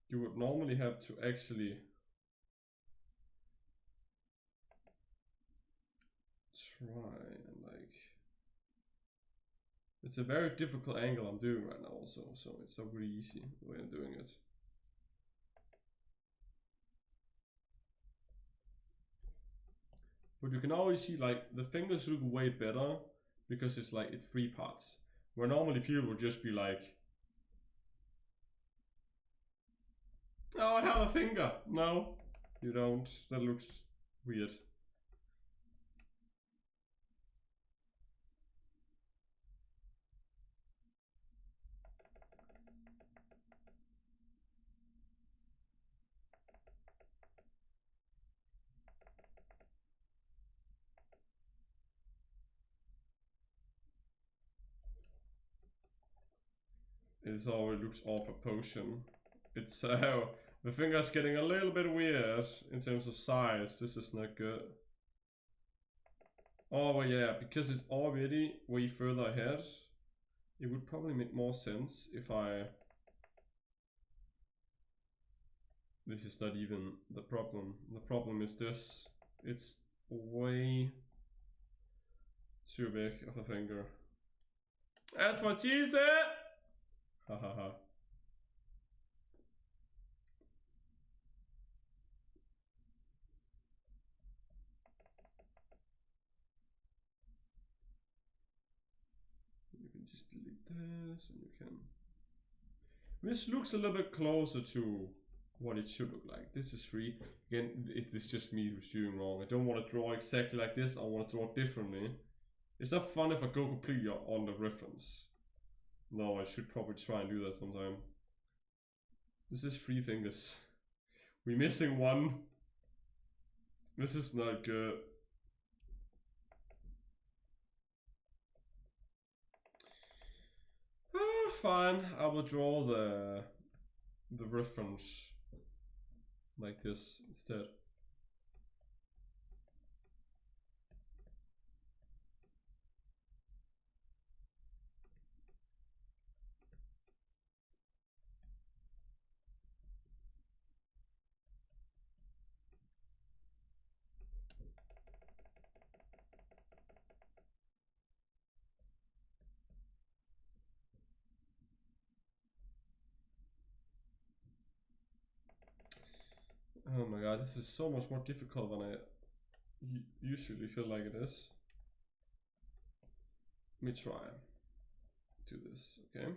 You would normally have to actually try and like, it's a very difficult angle I'm doing right now also, so it's not really easy the way I'm doing it. But you can always see like the fingers look way better because it's like it's 3 parts. Where normally people would just be like, oh, I have a finger. No, you don't. That looks weird. It already looks all proportion. It's the finger's getting a little bit weird in terms of size. This is not good. Oh, well, yeah, because it's already way further ahead, it would probably make more sense if I... This is not even the problem. The problem is this. It's way too big of a finger. That's what she said! Hahaha. You can just delete this and you can... This looks a little bit closer to what it should look like. This is free. Again, it is just me who's doing wrong. I don't want to draw exactly like this. I want to draw differently. It's not fun if I go completely on the reference. No, I should probably try and do that sometime. This is 3 fingers. We're missing one. This is not good. Fine, I will draw the reference like this instead. Oh my god, this is so much more difficult than I usually feel like it is. Let me try. Do this, okay?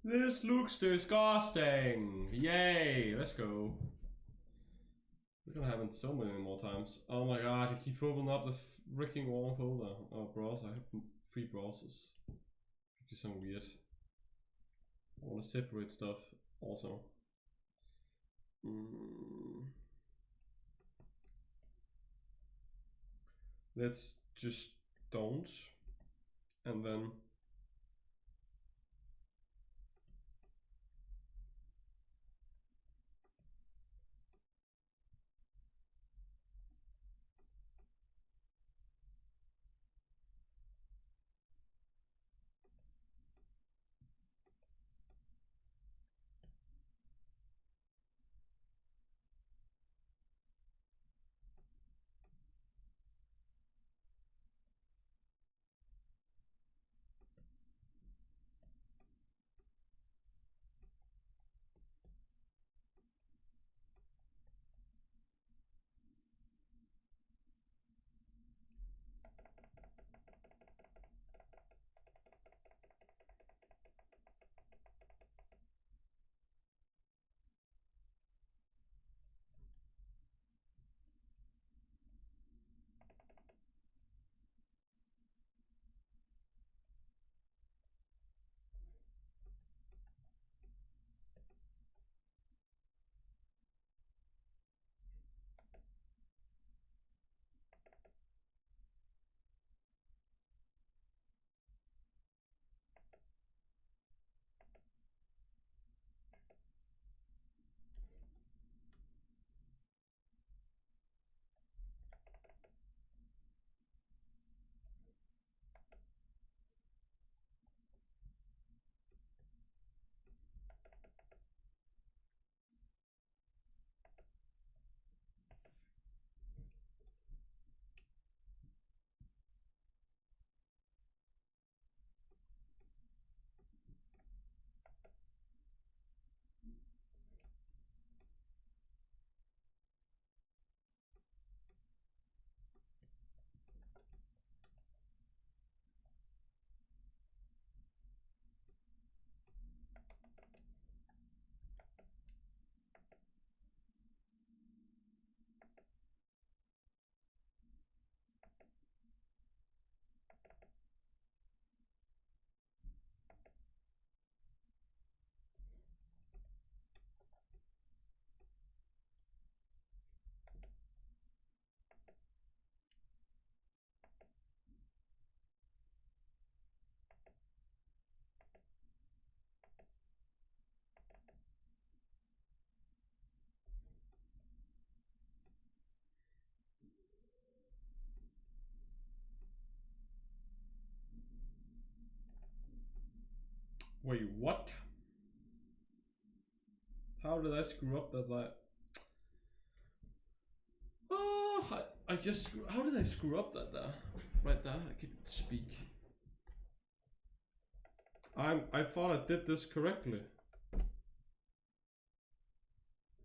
This looks disgusting. Yay, let's go. We're gonna have it so many more times. Oh my god, you keep opening up the freaking wrong folder. Oh, browser. I have 3 browsers. Which is so weird. I want to separate stuff also. Let's just don't. And then Wait, what? How did I screw up that? Oh, I just how did I screw up that there? Right there, I can speak. I thought I did this correctly.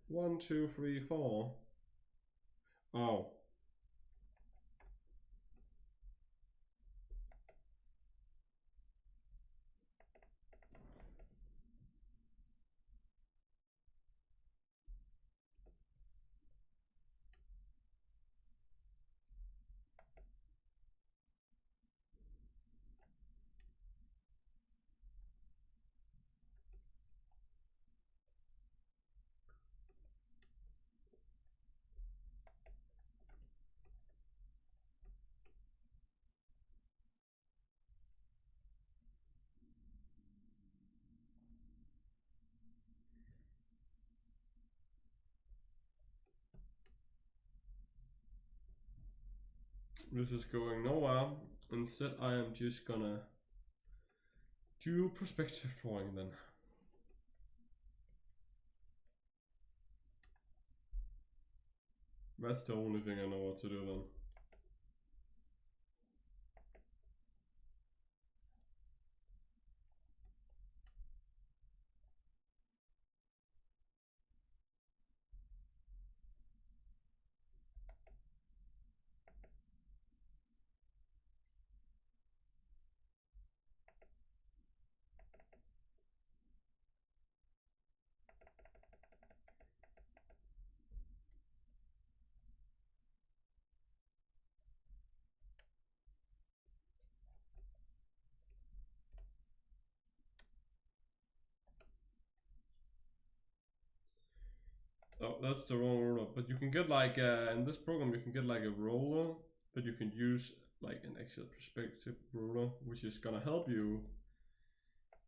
1, 2, 3, 4. Oh. This is going nowhere. Instead, I am just gonna do perspective drawing then. That's the only thing I know what to do then. Oh, that's the wrong ruler. But you can get like in this program you can get like a ruler that you can use like an actual perspective ruler, which is gonna help you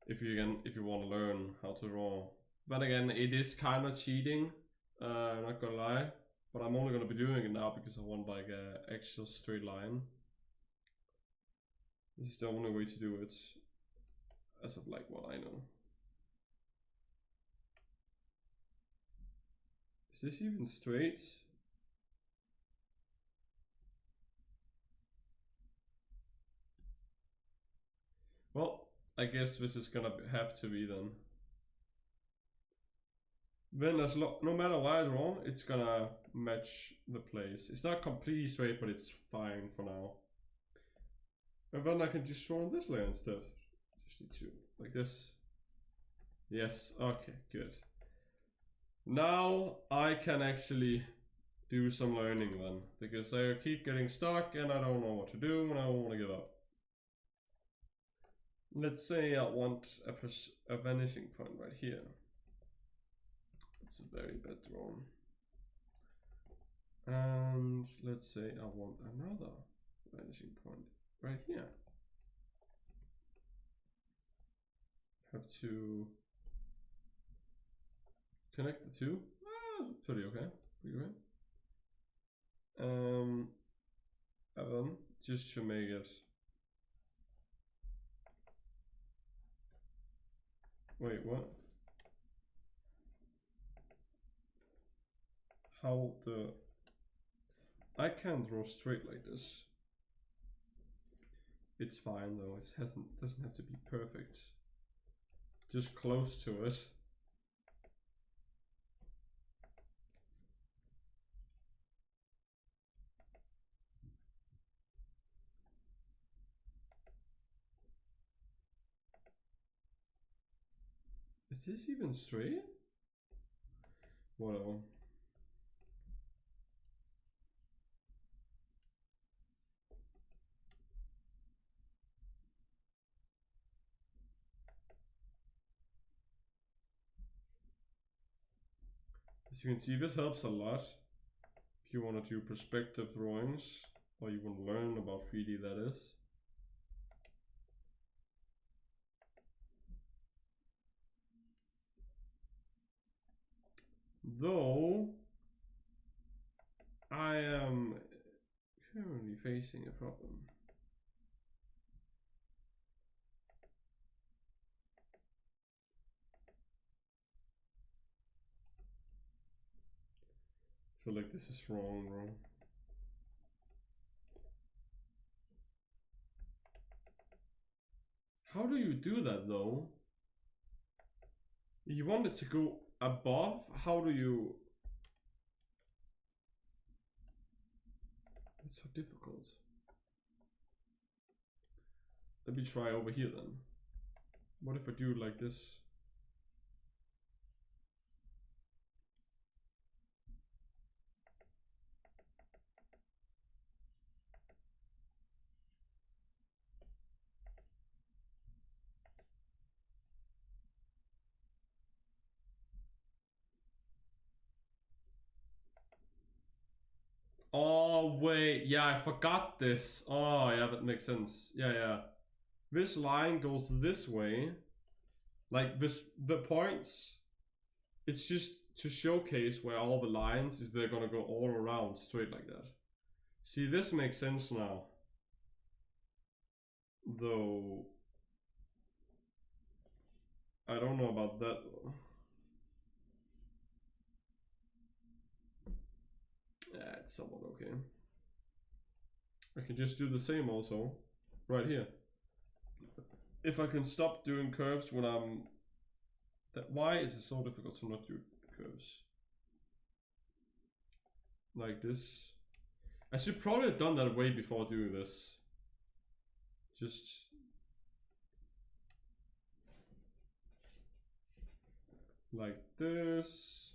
if you want to learn how to draw. But again, it is kind of cheating. Not gonna lie, but I'm only gonna be doing it now because I want like a actual straight line. This is the only way to do it, as of like what I know. Is this even straight? Well, I guess this is gonna have to be then. Then no matter what I draw, it's gonna match the place. It's not completely straight, but it's fine for now. And then I can just draw on this layer instead. Just need to, like this. Yes, okay, good. Now I can actually do some learning then, because I keep getting stuck and I don't know what to do and I want to give up. Let's say I want a vanishing point right here. It's a very bad drawing. And let's say I want another vanishing point right here. Have to connect the two. Pretty okay. Pretty good. And then just to make it. Wait, what? How the? I can't draw straight like this. It's fine though. It doesn't have to be perfect. Just close to it. Is this even straight? Whatever. As you can see, this helps a lot if you want to do perspective drawings or you want to learn about 3D, that is. Though I am currently facing a problem. feel like this is wrong, bro. How do you do that though? You want it to go above? How do you... It's so difficult. Let me try over here then. What if I do it like this? Oh wait, yeah, I forgot this. Oh yeah, that makes sense. Yeah. This line goes this way. Like this, the points, it's just to showcase where all the lines is, they're gonna go all around straight like that. See, this makes sense now. Though, I don't know about that though. Yeah, it's somewhat okay. I can just do the same also, right here. If I can stop doing curves when I'm... Why is it so difficult to not do curves? Like this. I should probably have done that way before doing this. Just... like this.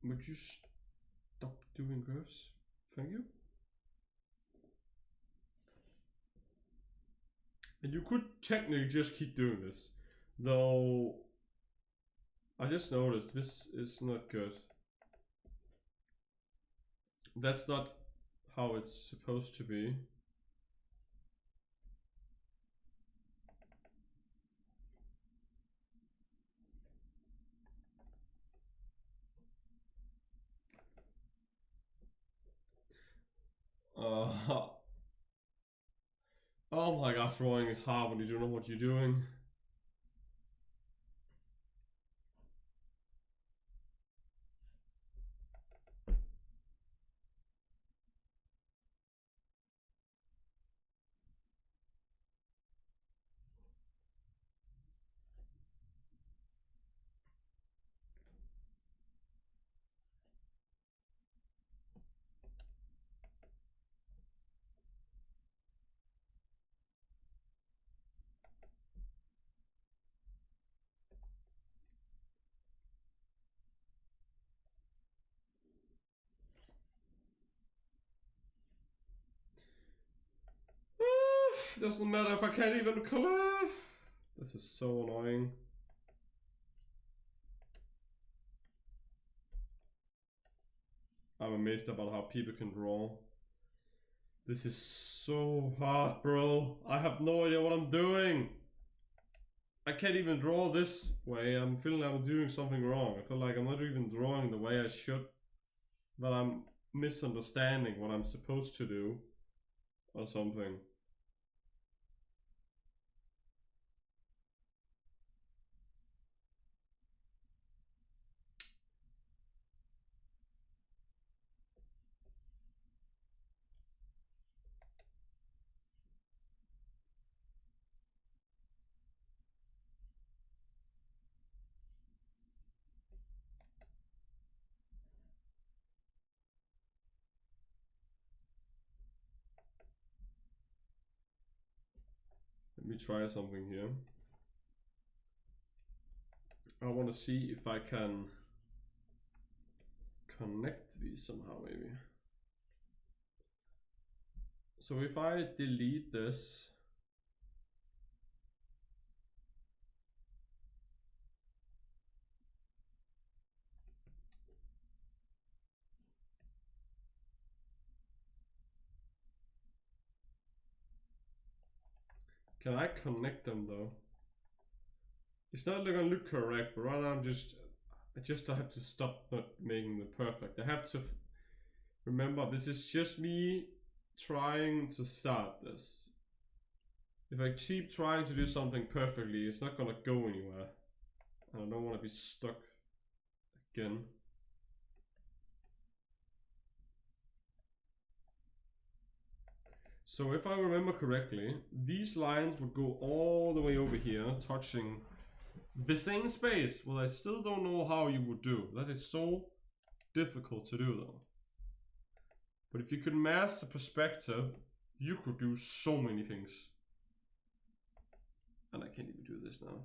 Would you stop doing curves? Thank you. And you could technically just keep doing this. Though, I just noticed this is not good. That's not how it's supposed to be. Oh my gosh, drawing is hard when you don't know what you're doing. Doesn't matter if I can't even color. This is so annoying. I'm amazed about how people can draw. This is so hard, bro. I have no idea what I'm doing. I can't even draw this way. I'm feeling like I'm doing something wrong. I feel like I'm not even drawing the way I should. That I'm misunderstanding what I'm supposed to do. Or something. Let me try something here. I want to see if I can connect these somehow, maybe. So if I delete this, can I connect them though? It's not gonna look correct, but right now I just have to stop not making them perfect. I have to remember this is just me trying to start this. If I keep trying to do something perfectly, it's not gonna go anywhere. I don't want to be stuck again. So if I remember correctly, these lines would go all the way over here, touching the same space. Well, I still don't know how you would do. That is so difficult to do though. But if you could master perspective, you could do so many things. And I can't even do this now.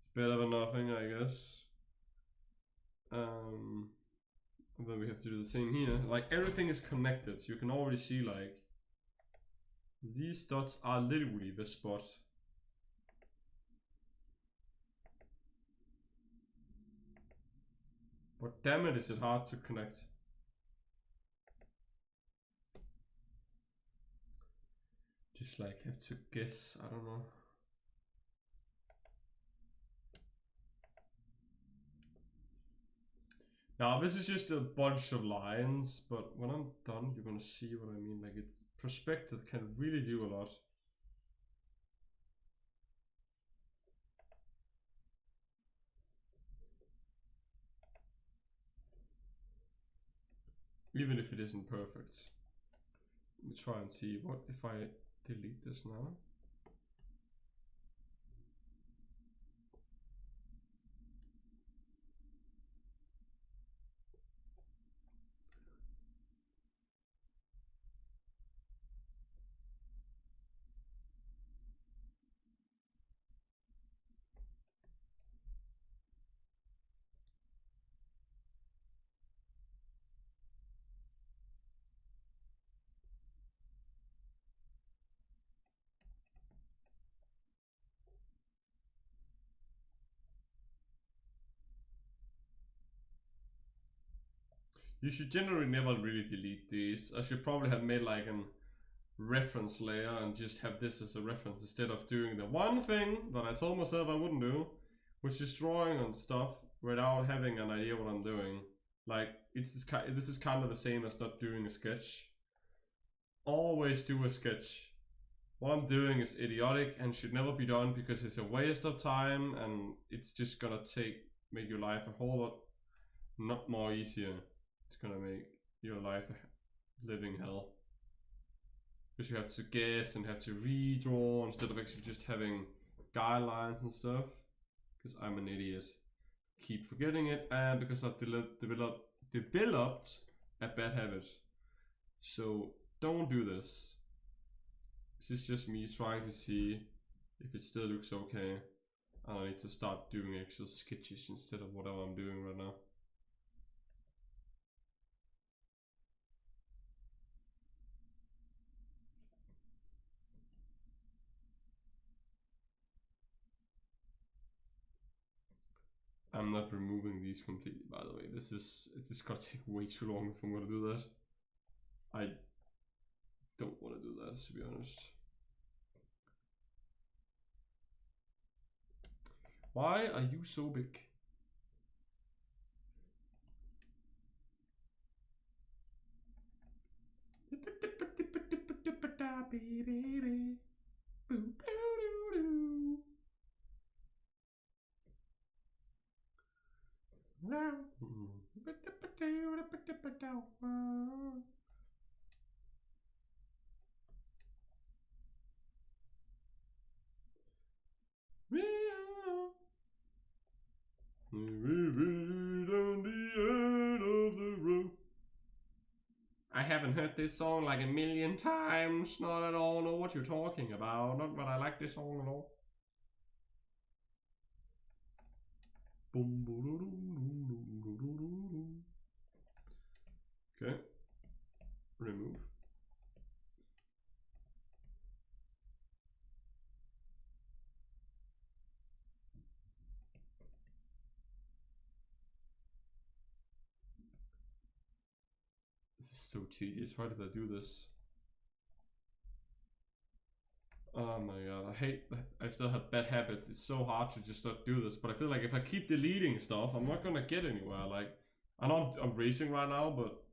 It's better than nothing, I guess. And then we have to do the same here. Like everything is connected, so you can already see like these dots are literally the spot. But damn it, is it hard to connect. Just like have to guess, I don't know. Now this is just a bunch of lines, but when I'm done, you're gonna see what I mean. Like it's perspective can really do a lot. Even if it isn't perfect. Let me try and see what if I delete this now. You should generally never really delete these. I should probably have made like a reference layer and just have this as a reference instead of doing the one thing that I told myself I wouldn't do, which is drawing on stuff without having an idea what I'm doing. Like this is kind of the same as not doing a sketch. Always do a sketch. What I'm doing is idiotic and should never be done because it's a waste of time and it's just gonna make your life a whole lot not more easier. It's gonna make your life a living hell. Because you have to guess and have to redraw instead of actually just having guidelines and stuff. Because I'm an idiot. Keep forgetting it, and because I've developed a bad habit. So don't do this. This is just me trying to see if it still looks okay. And I need to start doing actual sketches instead of whatever I'm doing right now. I'm not removing these completely, by the way. It's just gonna take way too long if I'm gonna do that. I don't want to do that, to be honest. Why are you so big? I haven't heard this song like a million times. Not at all know what you're talking about. Not that I like this song at all. Okay. Remove. This is so tedious. Why did I do this? Oh my god, I hate that. I still have bad habits. It's so hard to just not do this, but I feel like if I keep deleting stuff, I'm not gonna get anywhere. Like, I know I'm racing right now, but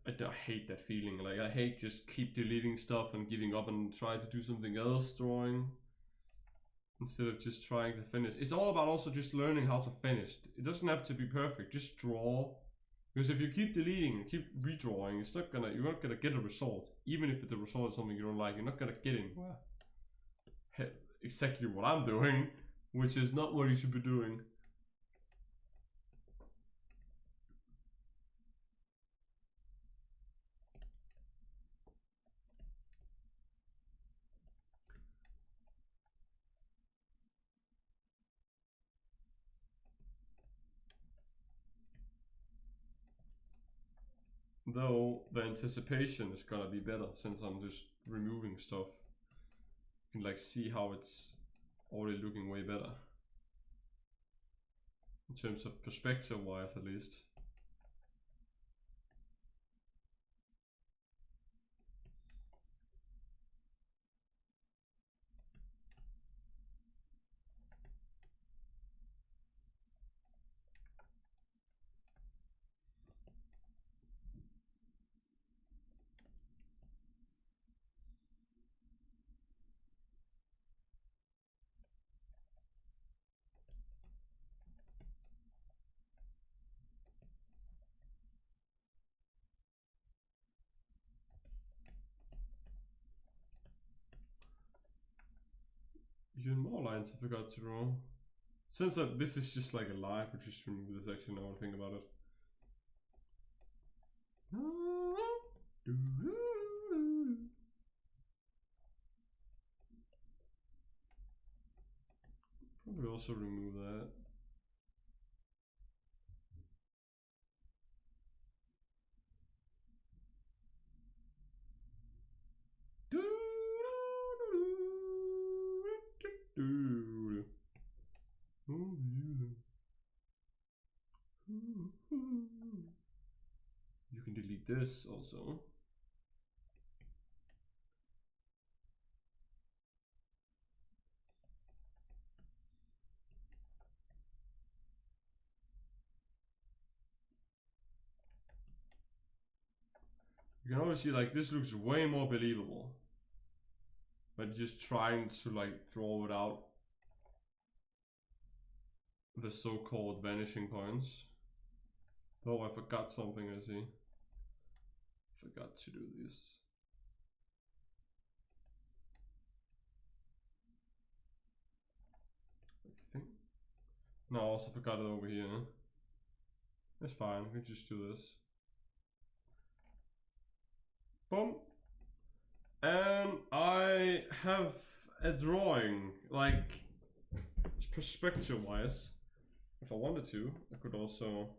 I hate that feeling. Like, I hate just keep deleting stuff and giving up and try to do something else drawing instead of just trying to finish. It's all about also just learning how to finish. It doesn't have to be perfect. Just draw. Because if you keep deleting and keep redrawing, you're not gonna get a result. Even if the result is something you don't like, you're not gonna get anywhere. Exactly what I'm doing, which is not what you should be doing. Though the anticipation is gonna be better since I'm just removing stuff. You can like see how it's already looking way better. In terms of perspective wise at least. Even more lines I forgot to draw. Since this is just like a lie, I could just remove this actually now I think about it. Probably also remove that. You can delete this also. You can always see like this looks way more believable. But just trying to like draw it out the so-called vanishing points. Oh, I forgot something, I see. Forgot to do this. I think. No, I also forgot it over here. It's fine, we can just do this. Boom. And I have a drawing, like perspective wise. If I wanted to, I could also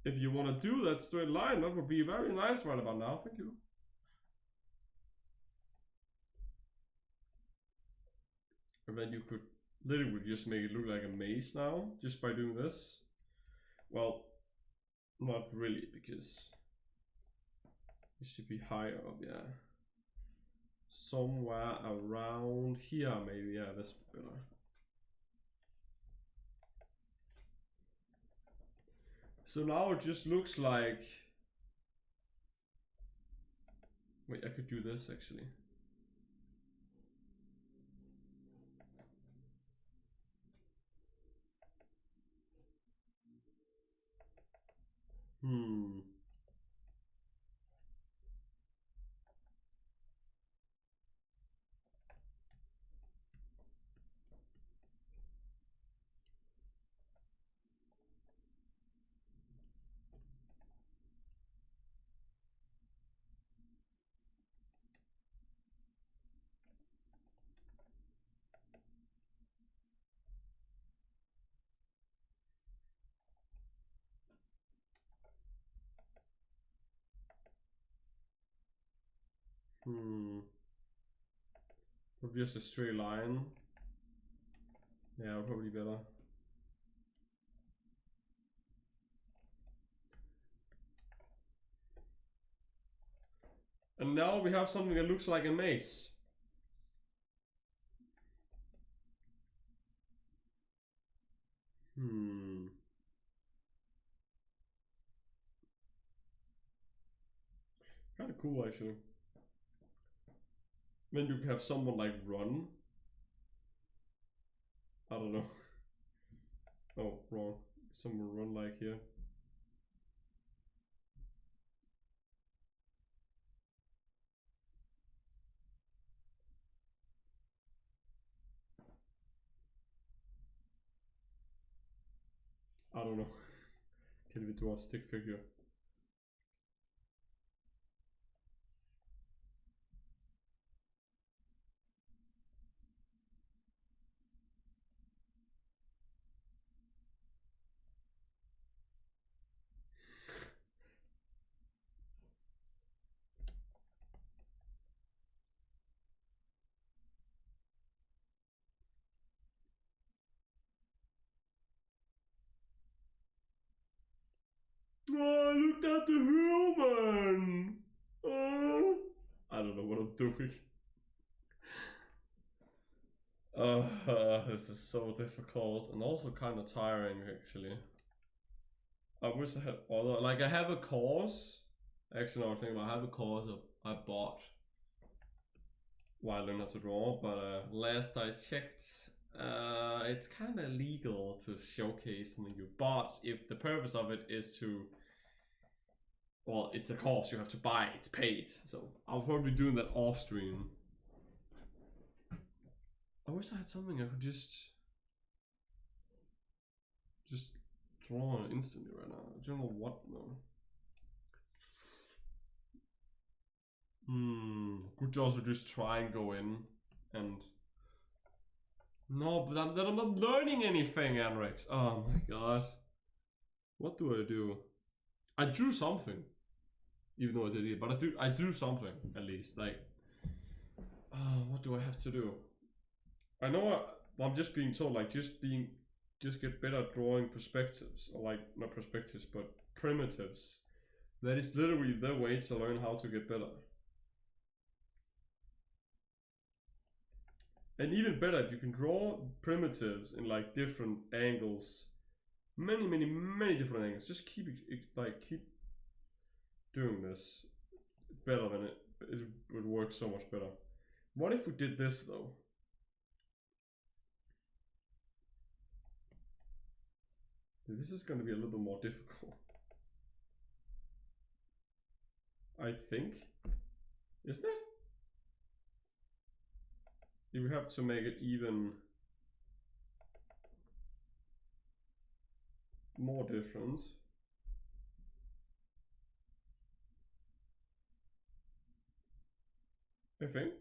if you want to do that straight line, that would be very nice right about now. Thank you. And then you could literally just make it look like a maze now, just by doing this. Well, not really, because it should be higher up, yeah. Somewhere around here, maybe, yeah, that's better. So now it just looks like... Wait, I could do this actually. Or just a straight line. Yeah, probably better. And now we have something that looks like a maze. Kind of cool actually. Then you can have someone like run. I don't know. Oh, wrong. Someone run like here. I don't know. Can we draw a stick figure? Oh, look at the human! Oh. I don't know what I'm doing. This is so difficult and also kind of tiring actually. I wish I had other, like I have a course. Actually, no, I have a course I bought while I learned how to draw, but last I checked, it's kind of illegal to showcase something you bought if the purpose of it is to, well, it's a course you have to buy, it's paid. So I'll probably be doing that off stream. I wish I had something I could just draw instantly right now. I don't know what though. Could you also just try and go in and... No, but I'm not learning anything, Anrex. Oh my god. What do I do? I drew something. Even though I did it, but I do something at least. Like, what do I have to do? I know I'm just being told, like, just get better at drawing perspectives, or like not perspectives, but primitives. That is literally the way to learn how to get better. And even better, if you can draw primitives in like different angles, many different angles. Just keep doing this better than it would work so much better. What if we did this though? This is going to be a little more difficult. I think. Isn't it? You have to make it even more different. I think.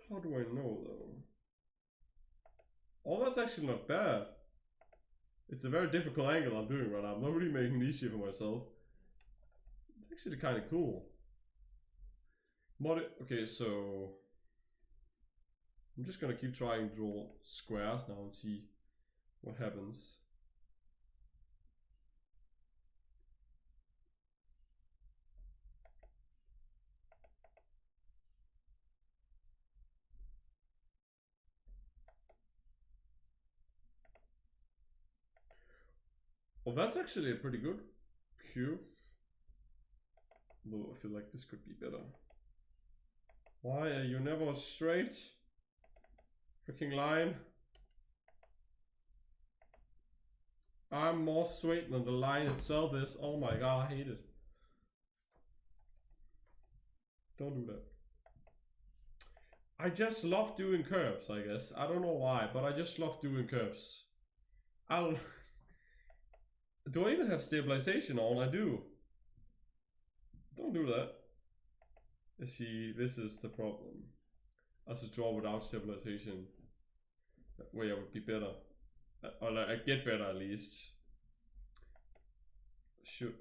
How do I know though? Oh, that's actually not bad. It's a very difficult angle I'm doing right now. I'm not really making it easier for myself. It's actually kind of cool. Okay, so I'm just gonna keep trying to draw squares now and see what happens. Well, that's actually a pretty good cue. Though I feel like this could be better. Why are you never straight? Freaking line. I'm more straight than the line itself is. Oh my god, I hate it. Don't do that. I just love doing curves, I guess. I don't know why, but I just love doing curves. I don't... Do I even have stabilization on? I do. Don't do that. You see, this is the problem. I should draw without stabilization. That way I would be better. Or like, I get better at least. Should.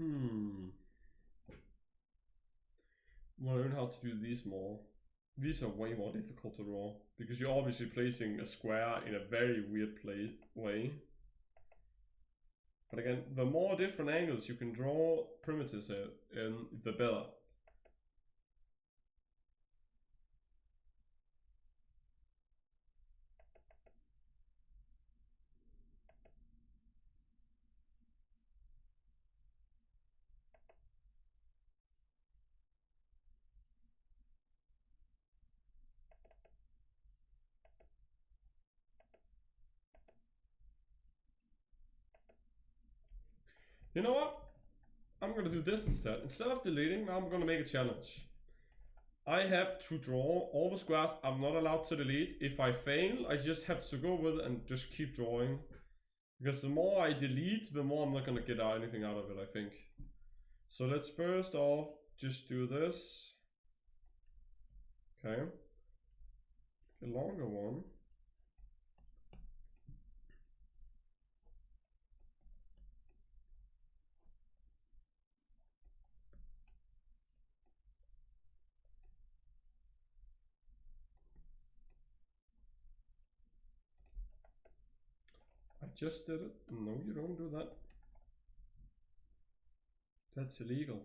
Want to learn how to do these more. These are way more difficult to draw because you're obviously placing a square in a very weird way. But again, the more different angles you can draw primitives in, the better. You know what? I'm gonna do this instead. Instead of deleting, I'm gonna make a challenge. I have to draw all the squares I'm not allowed to delete. If I fail, I just have to go with it and just keep drawing. Because the more I delete, the more I'm not gonna get anything out of it, I think. So let's first off just do this. Okay. A longer one. I just did it. No, you don't do that. That's illegal.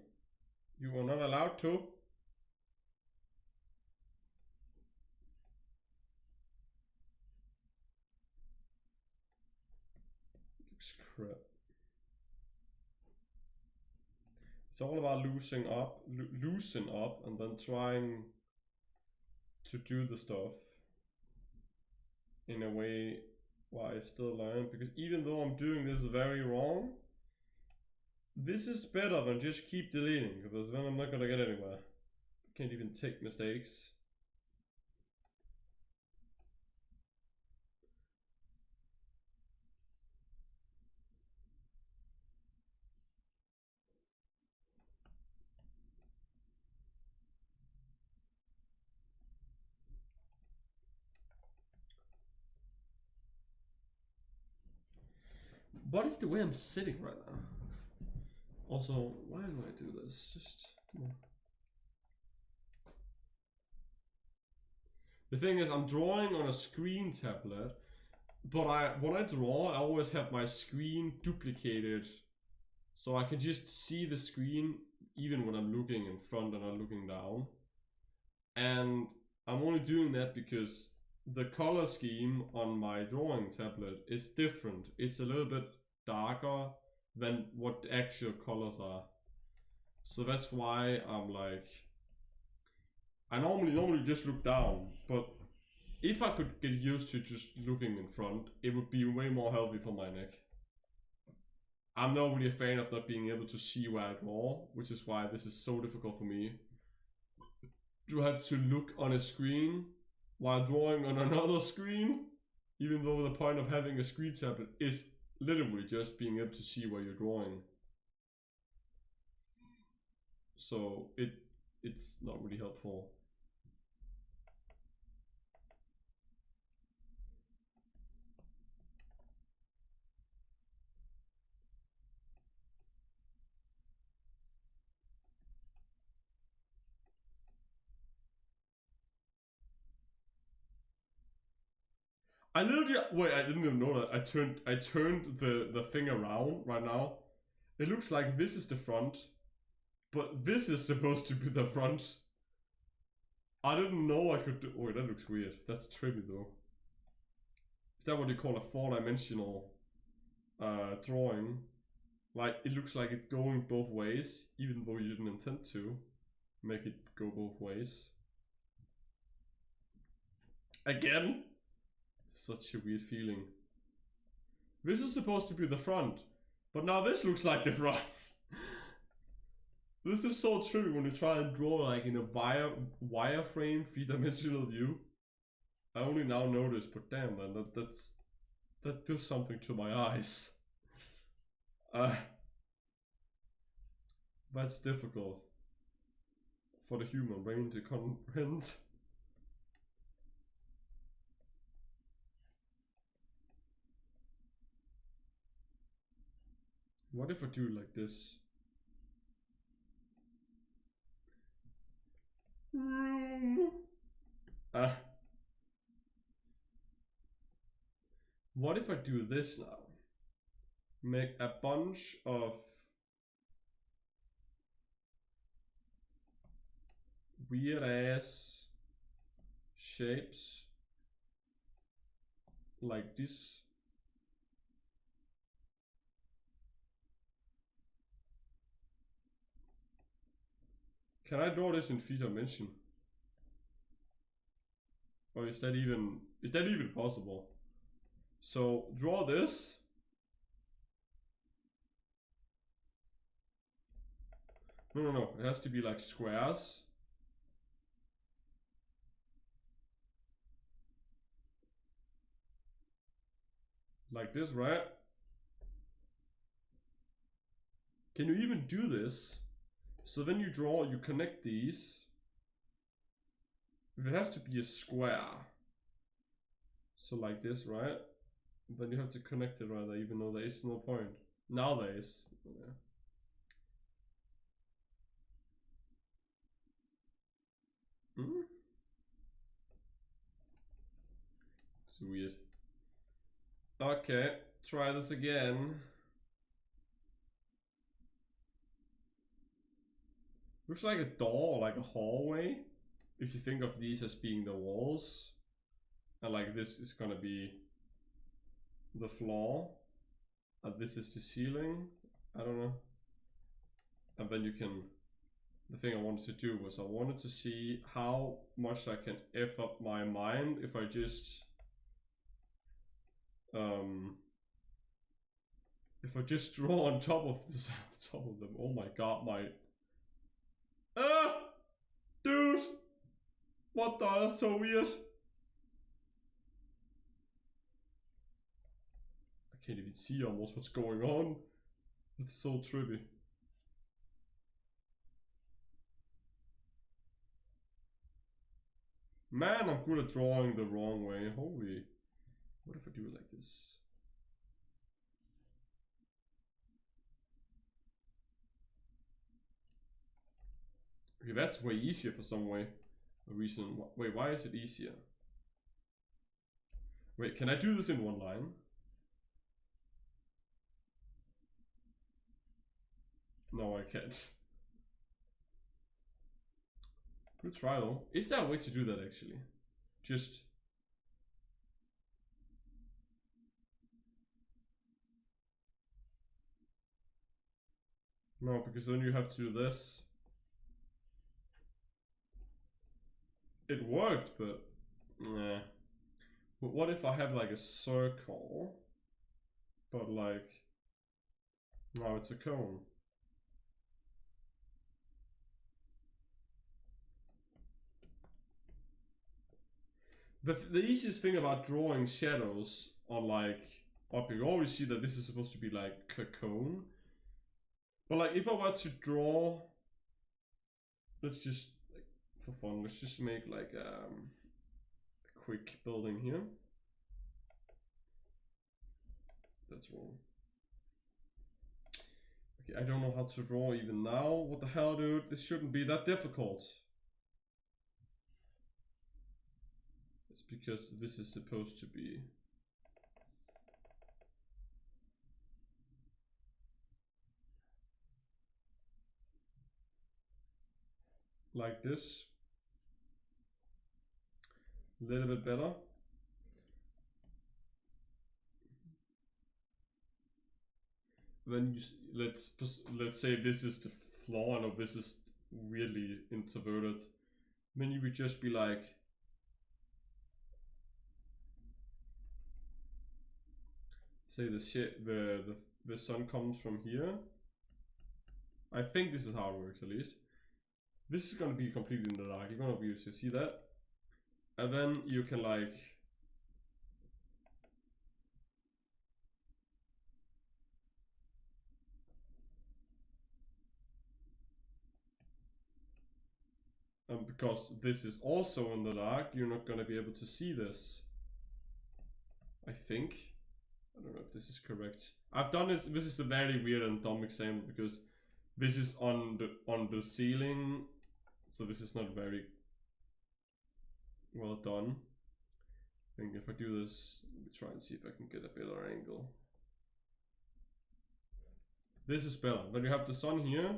You are not allowed to. Looks crap. It's all about loosen up, and then trying to do the stuff in a way where I still learn. Because even though I'm doing this very wrong, this is better than just keep deleting, because then I'm not gonna get anywhere. Can't even take mistakes. What is the way I'm sitting right now? Also, why do I do this? Just come on. The thing is, I'm drawing on a screen tablet, but when I draw, I always have my screen duplicated, so I can just see the screen even when I'm looking in front and I'm looking down. And I'm only doing that because the color scheme on my drawing tablet is different. It's a little bit darker than what the actual colors are. So that's why I'm like, I normally just look down, but if I could get used to just looking in front, it would be way more healthy for my neck. I'm not really a fan of not being able to see where I draw, which is why this is so difficult for me. To have to look on a screen while drawing on another screen, even though the point of having a screen tablet is literally just being able to see where you're drawing. So it's not really helpful. I literally wait. I didn't even know that. I turned the thing around right now. It looks like this is the front, but this is supposed to be the front. I didn't know I could do. Oh, that looks weird. That's trippy though. Is that what you call a four-dimensional drawing? Like it looks like it's going both ways, even though you didn't intend to make it go both ways. Again? Such a weird feeling. This is supposed to be the front, but now this looks like the front. This is so tricky when you try and draw like in a wireframe 3-dimensional view. I only now noticed, but damn man, that does something to my eyes. That's difficult for the human brain to comprehend. What if I do like this? What if I do this now? Make a bunch of weird ass shapes like this. Can I draw this in 3 dimension? Or is that even possible? So draw this. No. It has to be like squares. Like this, right? Can you even do this? So then you draw, you connect these. If it has to be a square. So like this, right? Then you have to connect it rather, even though there is no point. Now there is. Yeah. It's weird. Okay, try this again. Looks like a door, like a hallway. If you think of these as being the walls. And like this is gonna be the floor. And this is the ceiling. I don't know. And then you can... The thing I wanted to do was I wanted to see how much I can F up my mind if I just... if I just draw on top of this, top of them. Oh my god, my... Dude! What the? That's so weird. I can't even see almost what's going on. It's so trippy. Man, I'm good at drawing the wrong way. Holy. What if I do it like this? Okay, that's way easier for some reason. Wait, why is it easier? Wait, can I do this in one line? No, I can't. Good try though. Is there a way to do that actually? Just... No, because then you have to do this. It worked, but... Nah. But what if I have like a circle? But like... No, it's a cone. The easiest thing about drawing shadows on like object, you always see that this is supposed to be like a cone. But like if I were to draw, let's just, like, for fun, let's just make like a quick building here. That's wrong. Okay, I don't know how to draw even now. What the hell, dude? This shouldn't be that difficult. It's because this is supposed to be... like this. A little bit better. Then you, let's say this is the floor, and this is weirdly introverted. Then you would just be like, say the sun comes from here. I think this is how it works at least. This is gonna be completely in the dark. You're gonna be able to see that, and then you can like. And because this is also in the dark, you're not gonna be able to see this. I think. I don't know if this is correct. I've done this. This is a very weird and dumb example because this is on the ceiling, so this is not very well done. I think if I do this, let me try and see if I can get a better angle. This is better. When you have the sun here,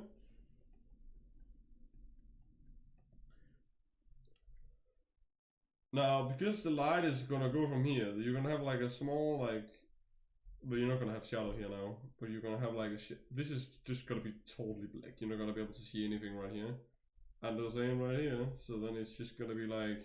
now because the light is gonna go from here, you're gonna have like a small like, but you're not gonna have shadow here now. But you're gonna have like a this is just gonna be totally black. You're not gonna be able to see anything right here, and the same right here. So then it's just gonna be like.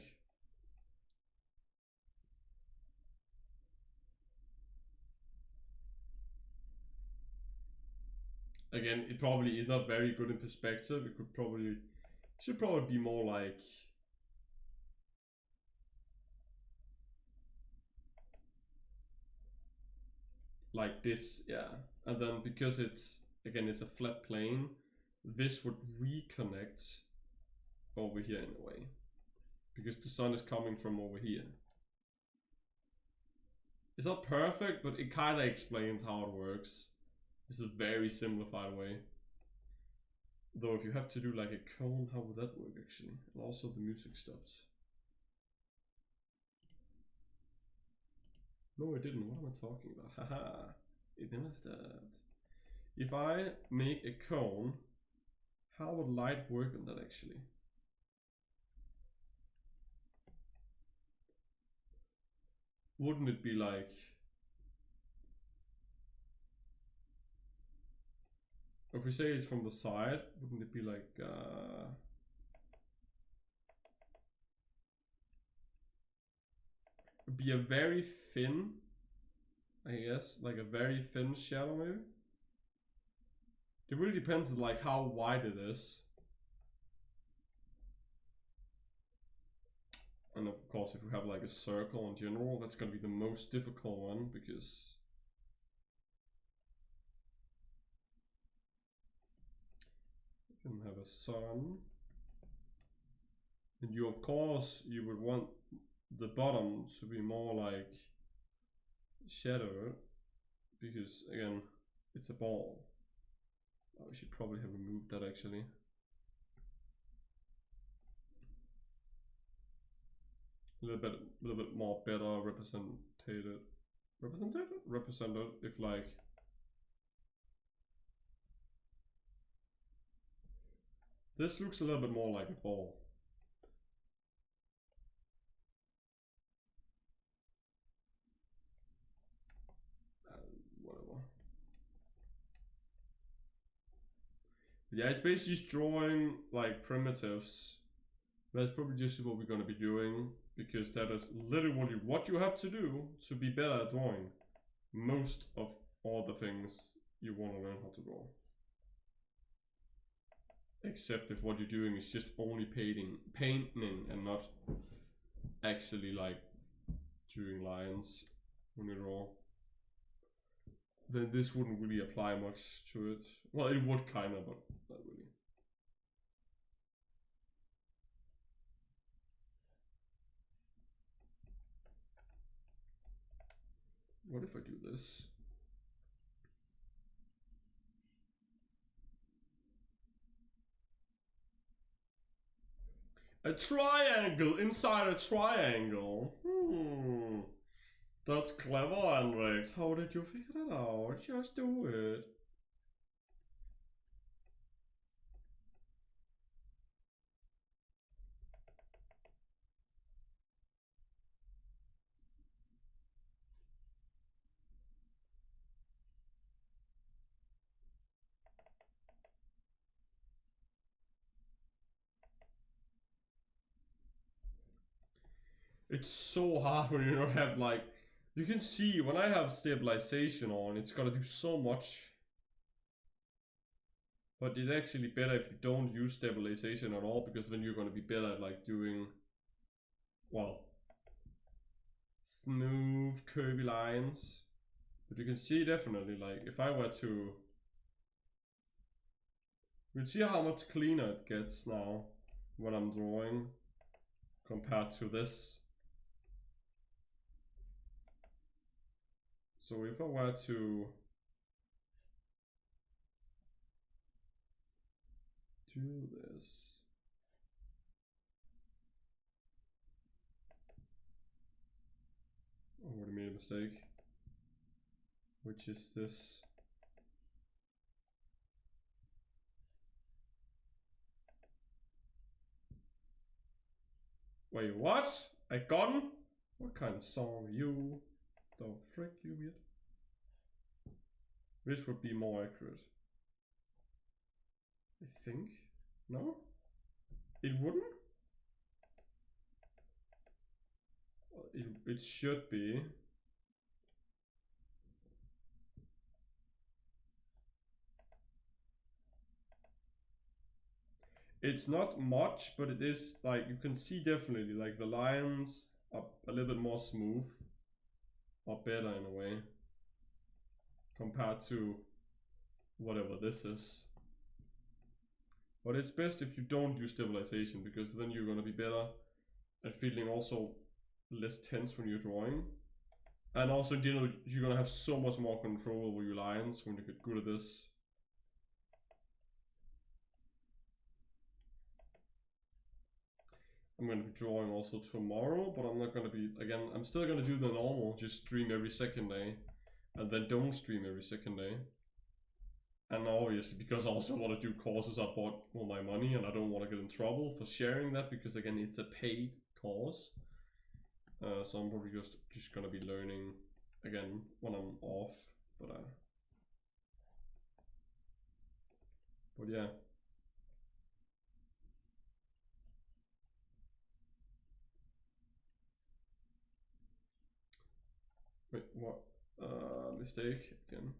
Again, it probably is not very good in perspective. It should probably be more like this, yeah. And then because it's a flat plane, this would reconnect over here in a way, because the sun is coming from over here. It's not perfect, but it kind of explains how it works. This is a very simplified way. Though if you have to do like a cone, how would that work actually? And also the music stops. No, it didn't. What am I talking about? Haha, it never stopped. If I make a cone, how would light work on that actually? Wouldn't it be like... If we say it's from the side, wouldn't it be like... It'd be a very thin, I guess, like a very thin shadow maybe? It really depends on like how wide it is. And of course if we have like a circle in general, that's gonna be the most difficult one, because you can have a sun. And you of course you would want the bottom to be more like shadow, because again it's a ball. Oh, we should probably have removed that actually. A little bit more better represented if like this looks a little bit more like a ball. Whatever. Yeah, it's basically just drawing like primitives. That's probably just what we're gonna be doing, because that is literally what you have to do to be better at drawing most of all the things you want to learn how to draw. Except if what you're doing is just only painting and not actually like doing lines when you draw. Then this wouldn't really apply much to it. Well, it would kind of, but not really. What if I do this? A triangle inside a triangle. That's clever, Anrex. How did you figure that out? Just do it. It's so hard when you don't have like... You can see when I have stabilization on, it's gonna do so much. But it's actually better if you don't use stabilization at all, because then you're gonna be better at like doing... Well... smooth, curvy lines. But you can see definitely, like, if I were to... You can see how much cleaner it gets now when I'm drawing compared to this. So if I were to do this, mistake, which is this. Wait, what? A gun? What kind of song are you? The frick, you weird. This would be more accurate. I think. No? It wouldn't? It should be. It's not much, but it is, like, you can see definitely, like, the lines are a little bit more smooth. Or better in a way. Compared to whatever this is. But it's best if you don't use stabilization, because then you're gonna be better at feeling also less tense when you're drawing. And also in general, you're gonna have so much more control over your lines when you get good at this. I'm gonna be drawing also tomorrow, but I'm not gonna be, again, I'm still gonna do the normal, just stream every second day. And then don't stream every second day. And obviously, because I also want to do courses, I bought all my money and I don't want to get in trouble for sharing that, because again, it's a paid course. So I'm probably just gonna be learning again when I'm off, but yeah. Wait, what? Mistake again.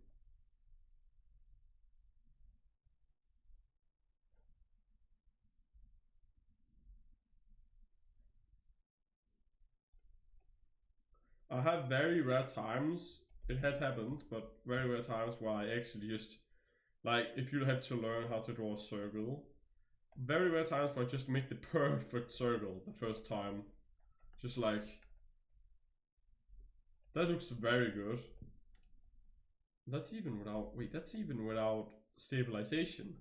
I have very rare times, it had happened, but very rare times where I actually just, like, if you had to learn how to draw a circle, very rare times where I just make the perfect circle the first time. Just like, that looks very good. That's even without, wait, that's even without stabilization.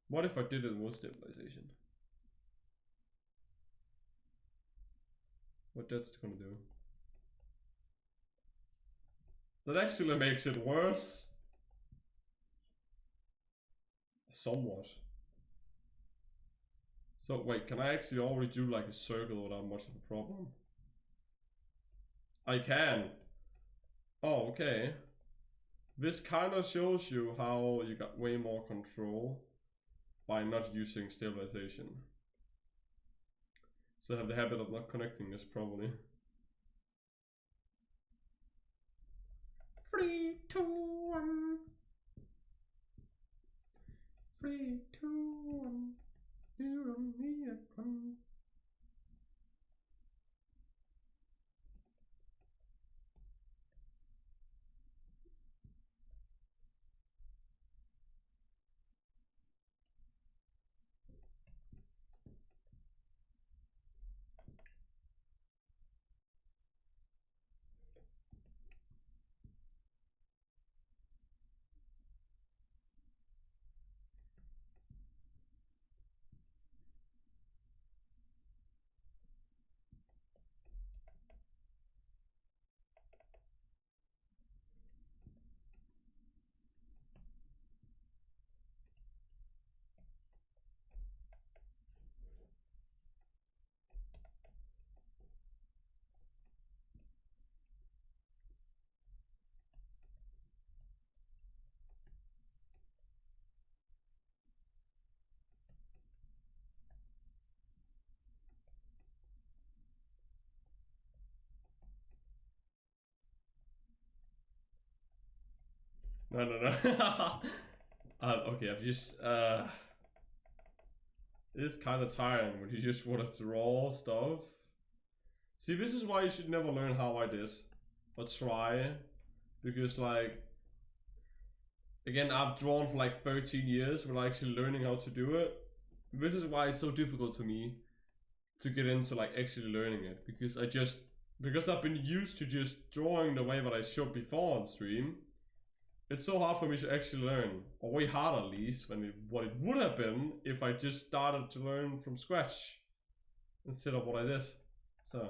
What if I did it with stabilization? What that's gonna do? That actually makes it worse. Somewhat. So wait, can I actually already do like a circle without much of a problem? I can. Oh, okay. This kind of shows you how you got way more control by not using stabilization. So I have the habit of not connecting this probably. 3, 2, 1. 3, 2, 1. You and me at one. No. Okay, I've just it's kind of tiring when you just want to draw stuff. See, this is why you should never learn how I did, or try, because like, again, I've drawn for like 13 years without actually learning how to do it. This is why it's so difficult to me to get into like actually learning it, because I've been used to just drawing the way that I showed before on stream. It's so hard for me to actually learn, or way harder at least, than what it would have been if I just started to learn from scratch instead of what I did. So,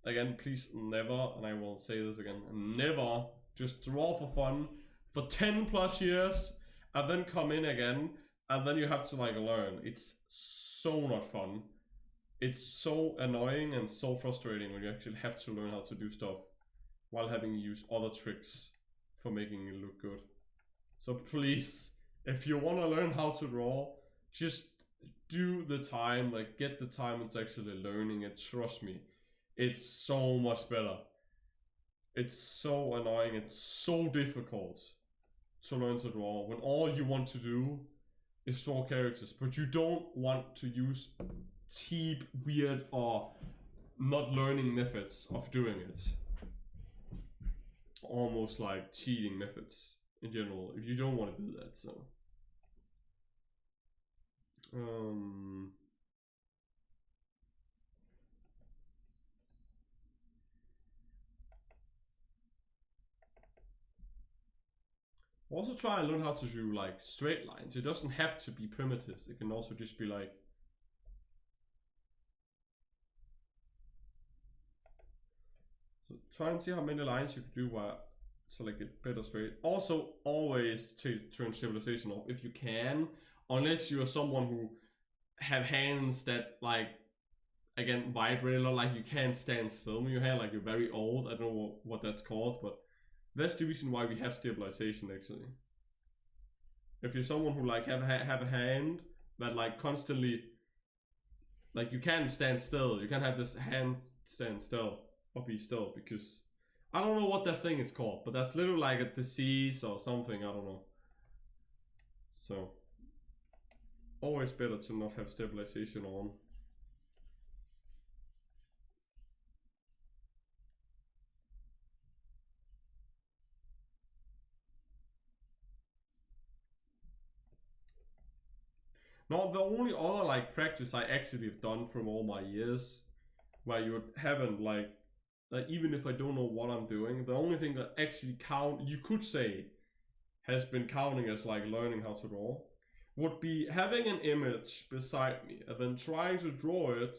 again, please never, and I will say this again, never just draw for fun for 10 plus years and then come in again and then you have to like learn. It's so not fun. It's so annoying and so frustrating when you actually have to learn how to do stuff while having to use other tricks for making it look good. So please, if you want to learn how to draw, just do the time, like get the time into actually learning it. Trust me, it's so much better. It's so annoying, it's so difficult to learn to draw when all you want to do is draw characters, but you don't want to use cheap, weird, or not learning methods of doing it. Almost like cheating methods in general, if you don't want to do that, so. Also try and learn how to do like straight lines. It doesn't have to be primitives. It can also just be like so try and see how many lines you can do so like get better straight. Also always turn stabilization off if you can, unless you're someone who have hands that like again vibrate a lot, like you can't stand still in your hand, like you're very old. I don't know what that's called, but that's the reason why we have stabilization actually. If you're someone who like have a hand that like constantly, like you can't stand still, you can't have this hand stand still or be still, because I don't know what that thing is called, but that's literally like a disease or something, I don't know. So always better to not have stabilization on. No, the only other like practice I actually have done from all my years, where you haven't like even if I don't know what I'm doing, the only thing that actually you could say has been counting as like learning how to draw, would be having an image beside me and then trying to draw it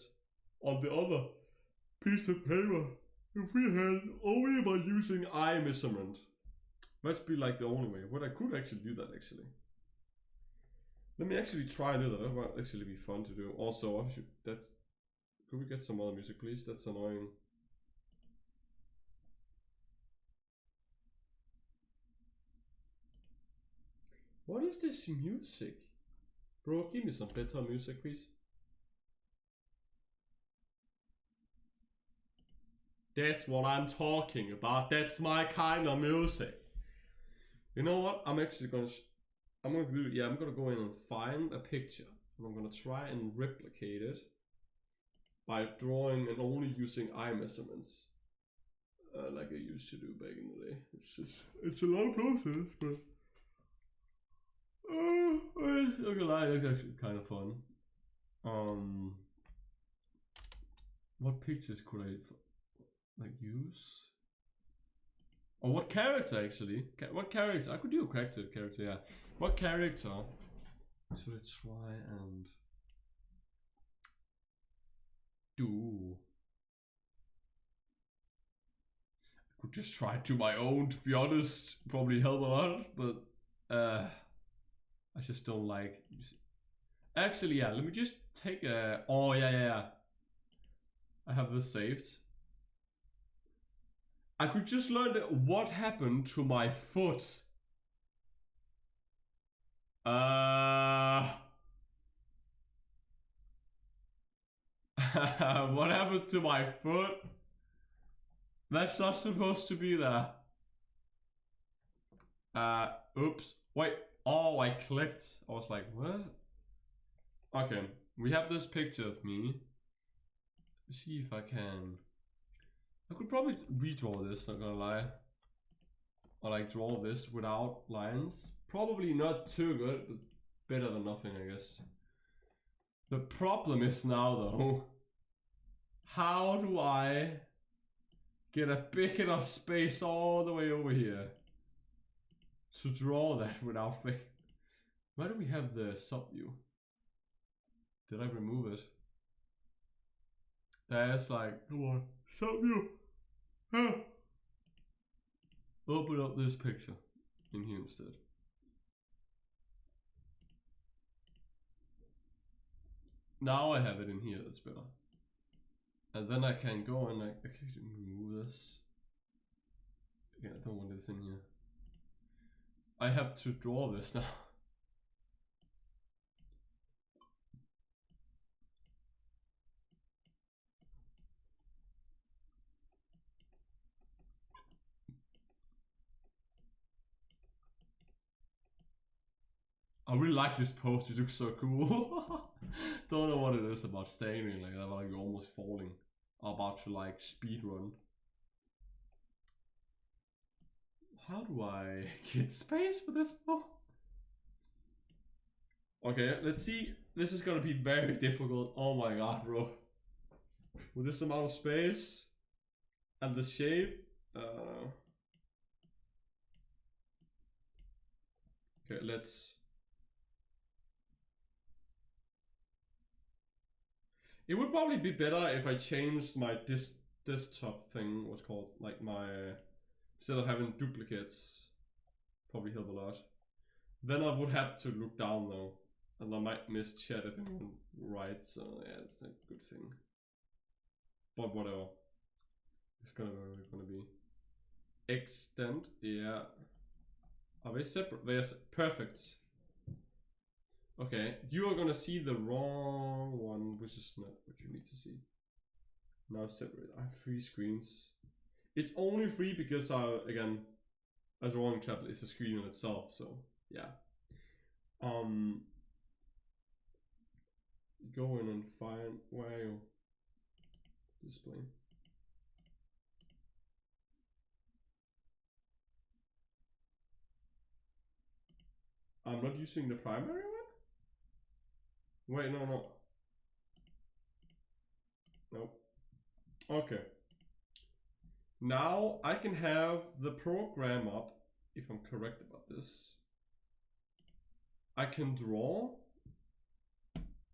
on the other piece of paper in freehand only by using eye measurement. That'd be like the only way. But I could actually do that actually. Let me actually try and do that. That might actually be fun to do. Also, could we get some other music, please? That's annoying. What is this music? Bro, give me some better music, please. That's what I'm talking about. That's my kind of music. You know what? I'm actually gonna I'm gonna go in and find a picture, and I'm gonna try and replicate it by drawing and only using eye measurements, like I used to do back in the day. It's a long process, but I'm not gonna lie, it's actually kind of fun. What pictures could I like use? Or what character actually? What character? I could do a character, yeah. What character should I try and do? I could just try to do my own, to be honest. Probably help a lot, but I just don't like. Actually, yeah, let me just take a. Oh, yeah. I have this saved. I could just learn what happened to my foot. What happened to my foot? That's not supposed to be there. Oops. Wait. Oh, I clicked. I was like, what? Okay. We have this picture of me. Let's see if I can. I could probably redraw this, not gonna lie. Or like draw this without lines. Probably not too good, but better than nothing, I guess. The problem is now though, how do I get a big enough space all the way over here to draw that without fake? Why do we have the sub view? Did I remove it? There's like, come on. Stop you. Open up this picture in here instead. Now I have it in here, that's better. And then I can go and like actually remove this. Yeah, I don't want this in here. I have to draw this now. I really like this post, it looks so cool. Don't know what it is about standing like that, like you're almost falling. About to like speed run. How do I get space for this? Oh. Okay, let's see. This is gonna be very difficult. Oh my god, bro. With this amount of space and the shape. Okay, let's. It would probably be better if I changed my desktop thing, what's called, like my, instead of having duplicates, probably help a lot. Then I would have to look down though, and I might miss chat if anyone writes, so yeah, it's a good thing. But whatever. It's gonna be. Extend, yeah. Are they separate? They're perfect. Okay, you are gonna see the wrong one, which is not what you need to see. Now separate. I have 3 screens. It's only 3 because again, a drawing tablet is a screen in itself. So yeah. Go in and find where you display. I'm not using the primary one? Wait, no. Nope. Okay. Now I can have the program up, if I'm correct about this. I can draw.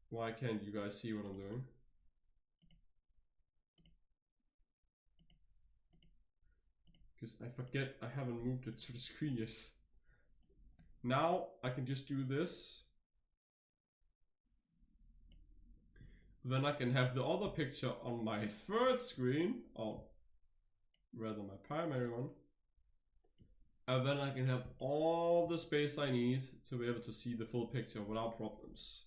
Why can't you guys see what I'm doing? Because I forget I haven't moved it to the screen yet. Now I can just do this. Then I can have the other picture on my third screen, or rather my primary one. And then I can have all the space I need to be able to see the full picture without problems.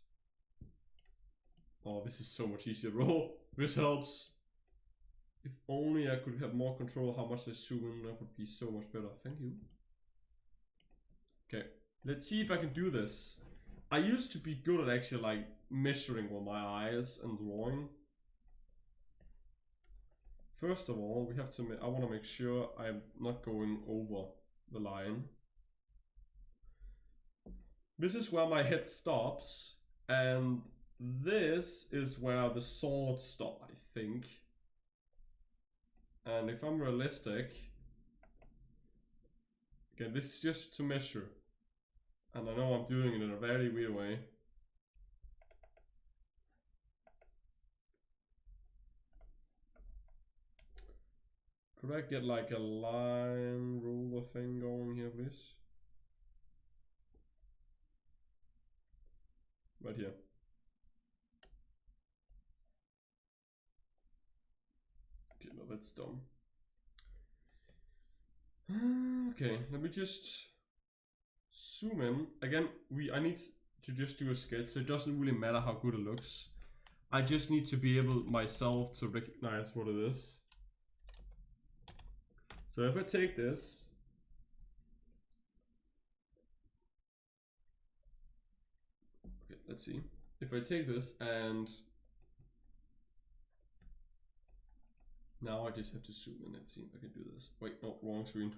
Oh, this is so much easier, bro. This helps. If only I could have more control how much I zoom in, that would be so much better. Thank you. Okay, let's see if I can do this. I used to be good at actually like measuring with my eyes and drawing. First of all, we have to. I want to make sure I'm not going over the line. This is where my head stops, and this is where the sword stops, I think. And if I'm realistic, okay, this is just to measure. And I know I'm doing it in a very weird way. Could I get like a line ruler thing going here, please? Right here. Okay, no, that's dumb. Okay, let me just zoom in. Again, I need to just do a sketch, so it doesn't really matter how good it looks. I just need to be able myself to recognize what it is. So if I take this, okay, let's see. If I take this and now I just have to zoom in and see if I can do this. Wait, no, wrong screen.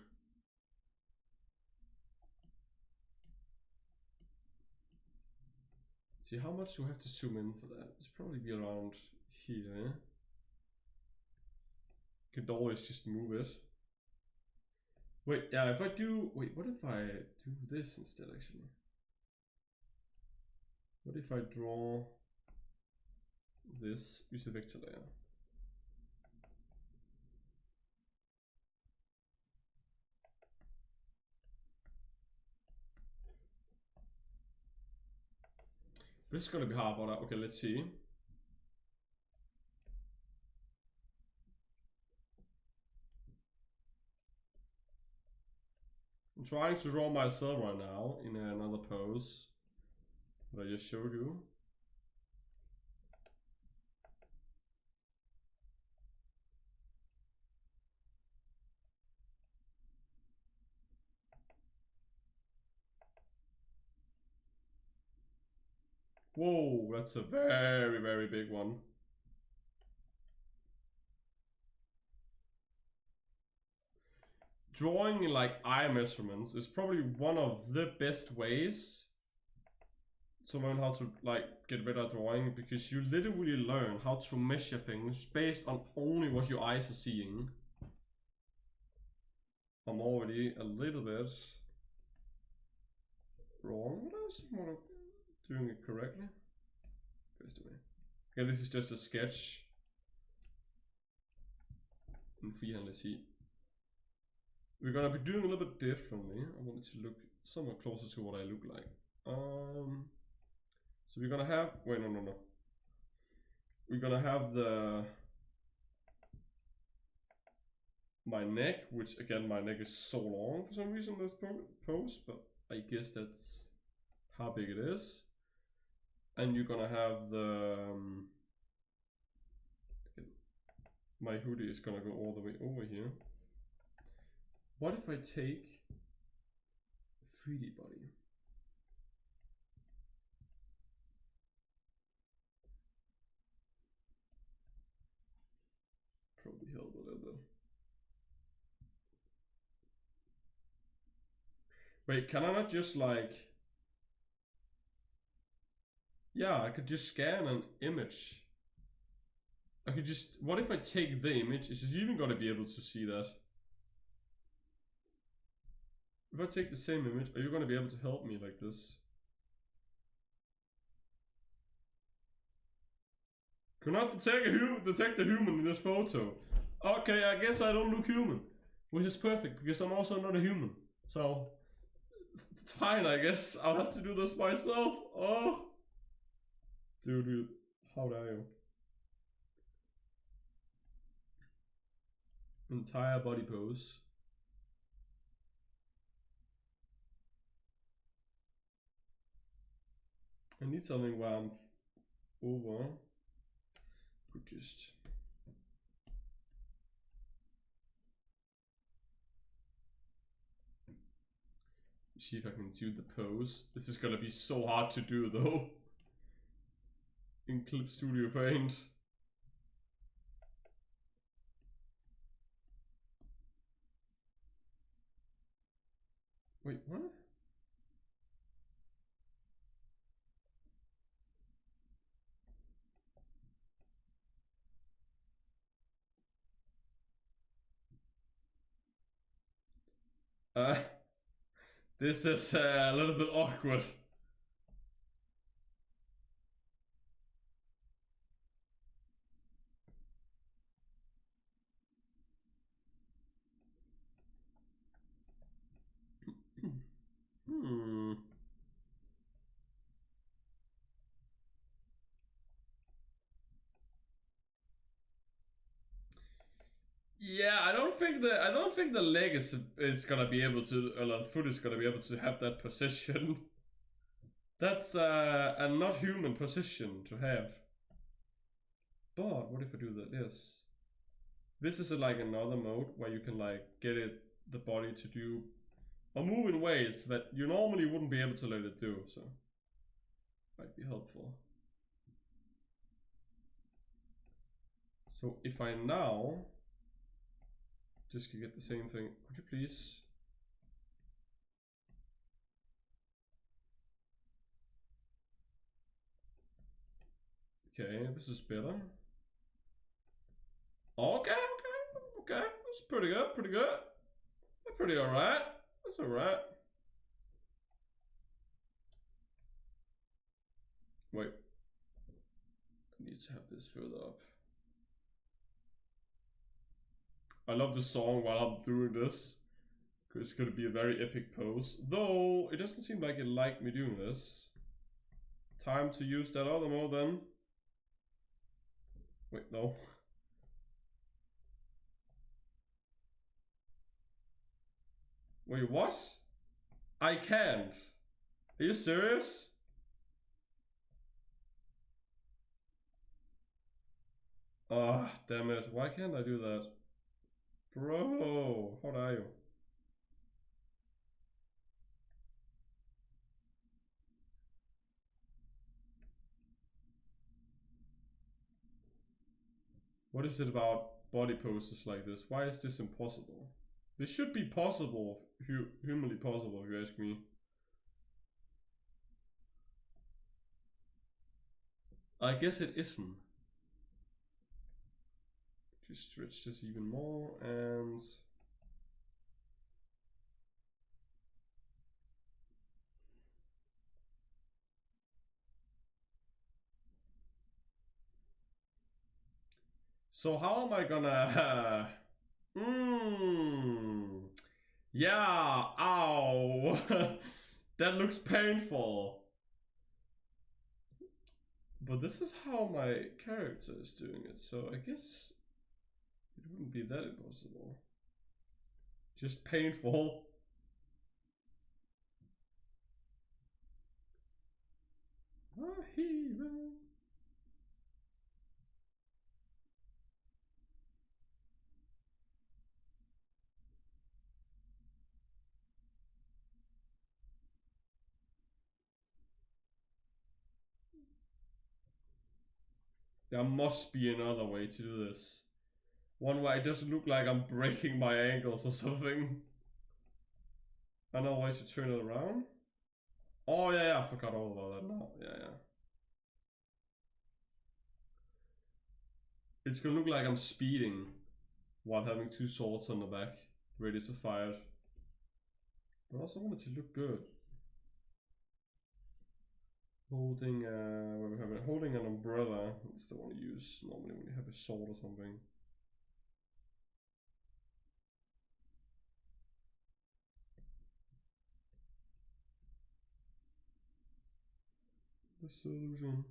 See, how much do I have to zoom in for that? It's probably be around here. Could always just move it. Wait, yeah, if I do, wait, what if I do this instead actually? What if I draw this, use a vector layer? This is gonna be hard, but okay, let's see. I'm trying to draw myself right now in another pose that I just showed you. Whoa, that's a very, very big one. Drawing in like eye measurements is probably one of the best ways to learn how to like get better at drawing, because you literally learn how to measure things based on only what your eyes are seeing. I'm already a little bit wrong, but I was doing it correctly. First away. Okay, this is just a sketch in freehand. Let's see. We're gonna be doing a little bit differently. I want it to look somewhat closer to what I look like. So we're gonna have, wait, no. We're gonna have my neck, which again, my neck is so long for some reason in this pose, but I guess that's how big it is. And you're gonna have my hoodie is gonna go all the way over here. What if I take 3D body? Probably help a little bit. Wait, can I not just like... Yeah, I could just scan an image. I could just... What if I take the image? Is it even gonna be able to see that? If I take the same image, are you gonna be able to help me like this? Cannot detect a human in this photo. Okay, I guess I don't look human. Which is perfect, because I'm also not a human. So, it's fine, I guess. I'll have to do this myself. Oh! Dude, how dare you? Entire body pose. I need something where I'm over. Could just... See if I can do the pose. This is gonna be so hard to do though. In Clip Studio Paint. Wait, what? This is a little bit awkward. Yeah, I don't think the leg is gonna be able to, or the foot is gonna be able to have that position. That's a not human position to have. But what if I do this? This is like another mode where you can like get the body to do or move in ways that you normally wouldn't be able to let it do, so might be helpful. So if I now just can get the same thing, could you please? Okay, this is better. Okay. That's pretty good, That's pretty alright. That's alright. Wait. I need to have this further up. I love the song while I'm doing this, because it's gonna be a very epic pose. Though, it doesn't seem like it liked me doing this. Time to use that other mode then. Wait, no. Wait, what? I can't. Are you serious? Oh, damn it. Why can't I do that? Bro, how are you? What is it about body poses like this? Why is this impossible? This should be possible, humanly possible, if you ask me. I guess it isn't. Just stretch this even more and... So how am I gonna... Yeah, ow! That looks painful. But this is how my character is doing it, so I guess it wouldn't be that impossible. Just painful. There must be another way to do this. One way it doesn't look like I'm breaking my ankles or something. Another way to turn it around. Oh yeah, I forgot all about that now. Yeah. It's gonna look like I'm speeding while having two swords on the back, ready to fire. But I also want it to look good. Holding when we have it, holding an umbrella. That's the one you use normally when you have a sword or something. The solution.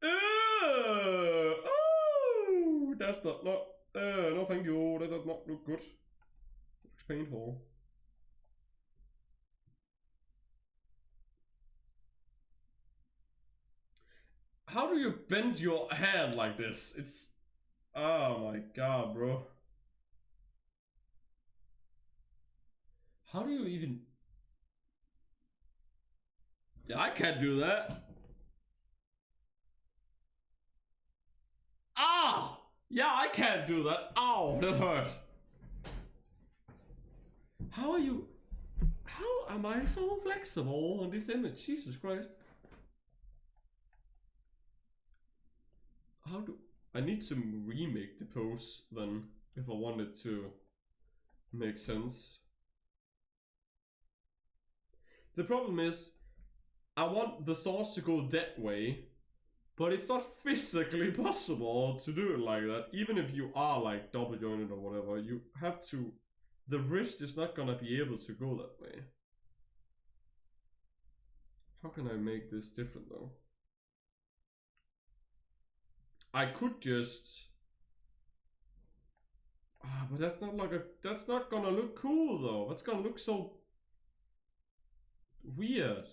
Oh, that's not no thank you. That does not look good. It looks painful. How do you bend your hand like this? It's... Oh my god, bro. How do you even... Yeah, I can't do that. Ah! Yeah, I can't do that. Ow, that hurt. How are you... How am I so flexible on this image? Jesus Christ. How do... I need to remake the pose then, if I want it to make sense. The problem is, I want the sauce to go that way, but it's not physically possible to do it like that. Even if you are like double jointed or whatever, you have to... The wrist is not gonna be able to go that way. How can I make this different though? I could just... but that's not like a... That's not gonna look cool though. That's gonna look so... weird.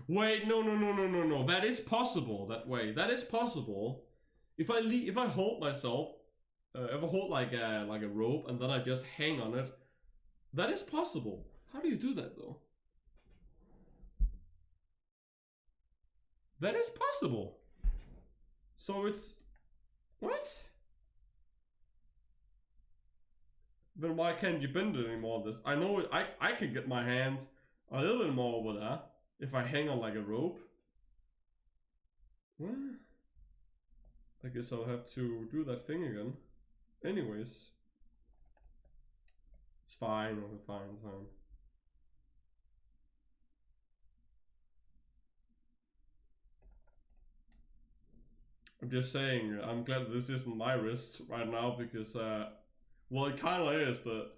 Wait, no. That is possible that way. That is possible. If I hold myself, if I hold like a rope and then I just hang on it, that is possible. How do you do that though? That is possible. So it's... What? Then why can't you bend it anymore? This I know I can get my hand a little bit more over there if I hang on like a rope. What? I guess I'll have to do that thing again. Anyways. It's fine, it's fine. I'm just saying, I'm glad this isn't my wrist right now because, well, it kinda is, but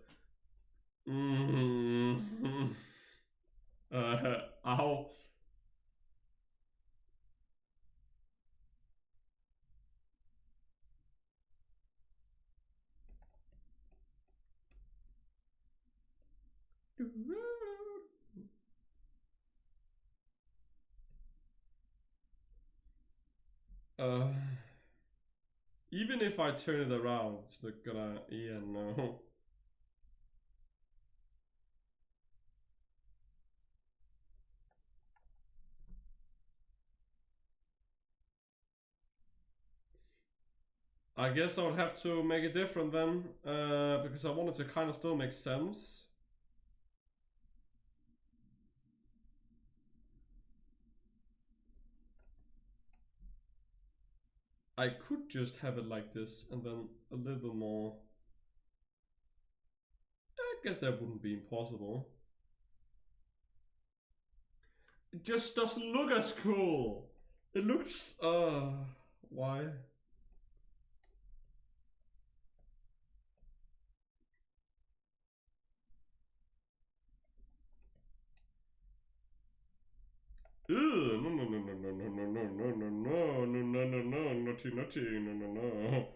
Ow. Even if I turn it around, it's not gonna. Yeah, no. I guess I would have to make it different then, because I want it to kind of still make sense. I could just have it like this and then a little more. I guess that wouldn't be impossible. It just doesn't look as cool. It looks, why? Ew, no, no, no, no, no, no, no, no, no, no, no, no, no, no, naughty, naughty, no, no, no.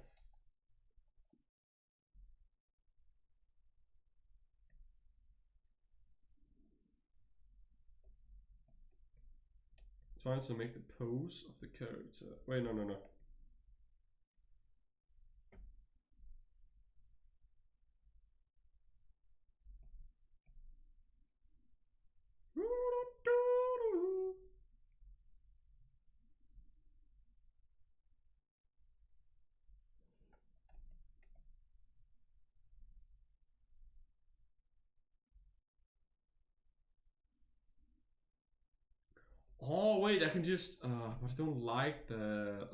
Trying to make the pose of the character. Wait, no, no, no. Oh, wait, I can just, but I don't like that.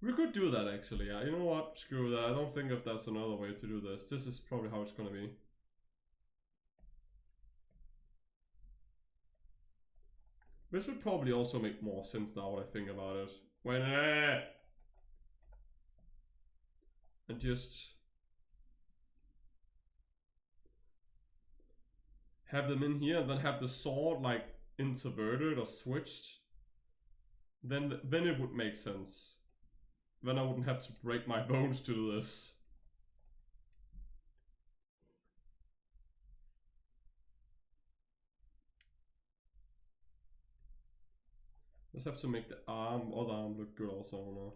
We could do that actually, yeah. You know what? Screw that. I don't think if that's another way to do this. This is probably how it's gonna be. This would probably also make more sense now when I think about it. Wait, and just have them in here and then have the sword like inverted or switched. Then it would make sense. Then I wouldn't have to break my bones to do this. Just have to make the other arm look good also now.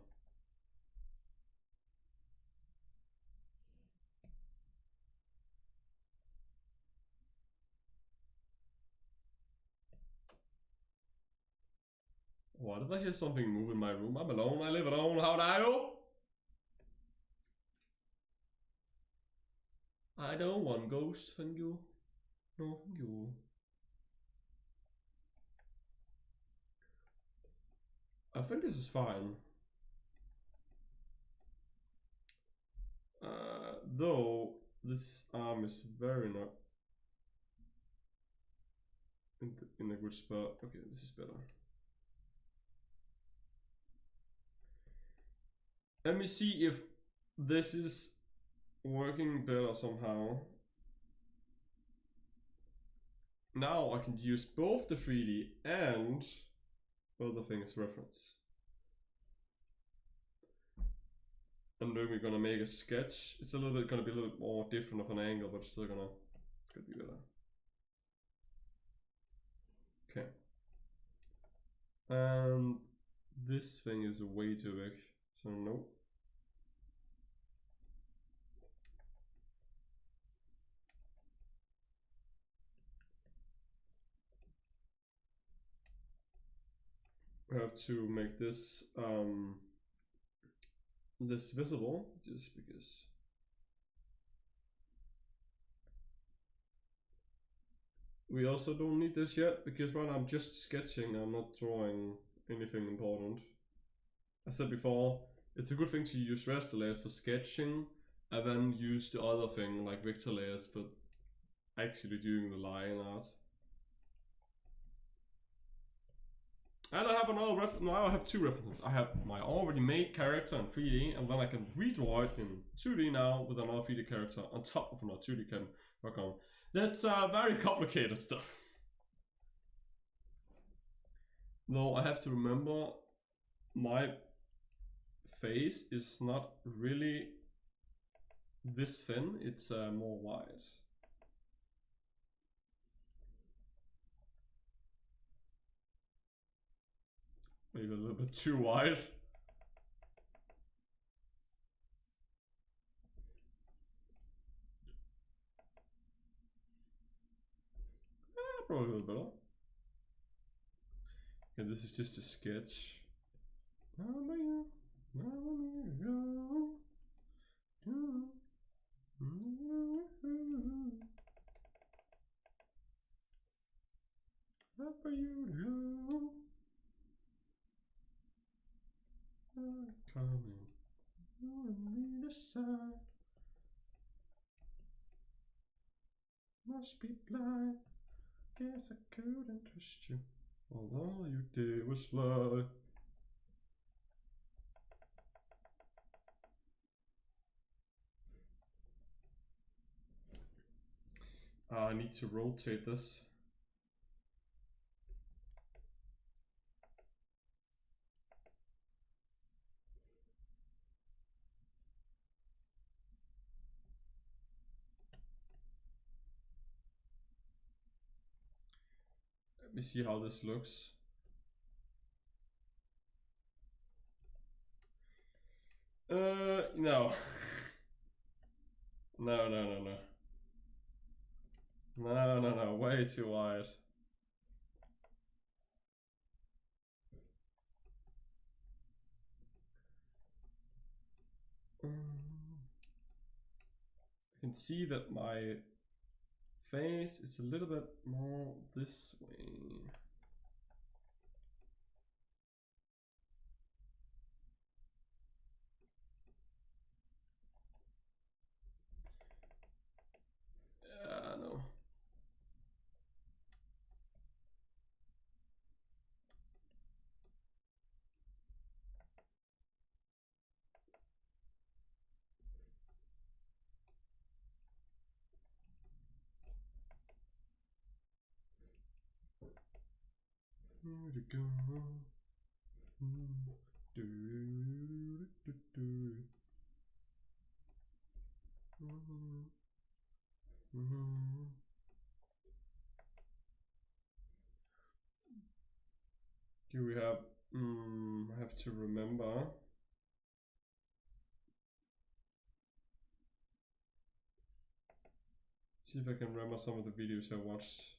Why did I hear something move in my room? I'm alone, I live alone, how dare you? I don't want ghosts, thank you. No, thank you. I think this is fine. Though this arm is very not in a good spot. Okay, this is better. Let me see if this is working better somehow. Now I can use both the 3D and other thing as reference. And then we're gonna make a sketch. It's a little bit gonna be a little bit more different of an angle, but still gonna be better. Okay. And this thing is way too big, so no. We have to make this this visible, just because. We also don't need this yet, because right now I'm just sketching, I'm not drawing anything important. I said before, it's a good thing to use raster layers for sketching, and then use the other thing, like vector layers, for actually doing the line art. And I have another reference. Now I have two references. I have my already made character in 3D, and then I can redraw it in 2D now with another 3D character on top of another 2D can work on. That's very complicated stuff. Though I have to remember, my face is not really this thin, it's more wide. Maybe a little bit too wide. Probably a little better. Okay, this is just a sketch. Coming on the side. Must be blind. Guess I couldn't trust you. All you did was lie. I need to rotate this. Let me see how this looks. No. No, way too wide. I can see that my face is a little bit more this way. No. Where to go? Do we have? I have to remember. See if I can remember some of the videos I watched.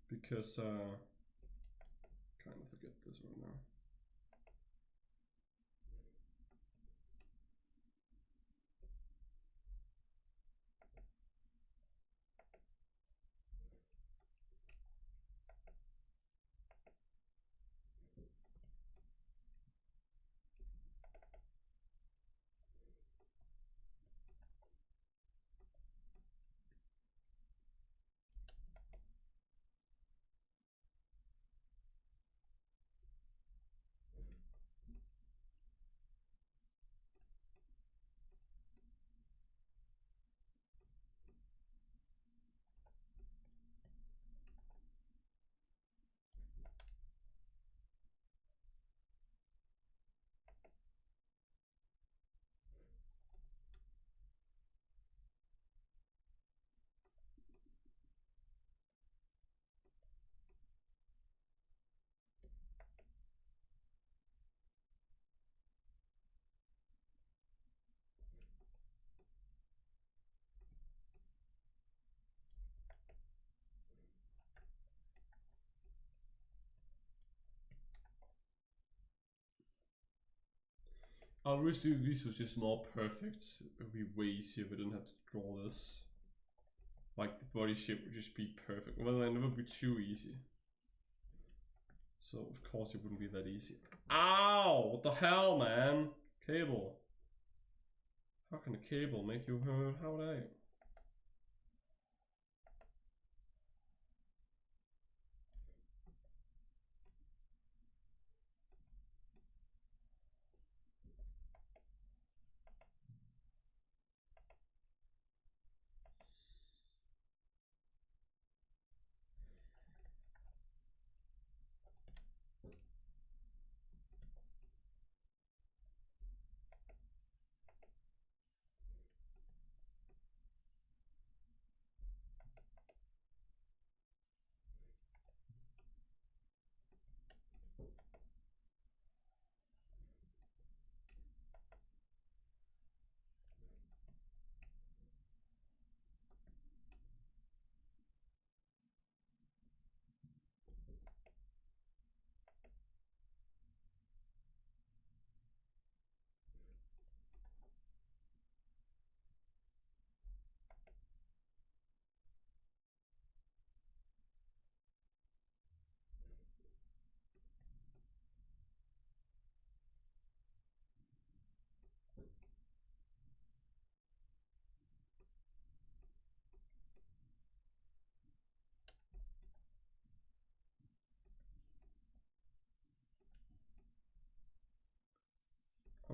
Because kind of forget this right now. I wish this was just more perfect. It would be way easier if I didn't have to draw this. Like the body shape would just be perfect. Well, then it would be too easy. So of course it wouldn't be that easy. Ow! What the hell, man? Cable. How can a cable make you hurt? How would I?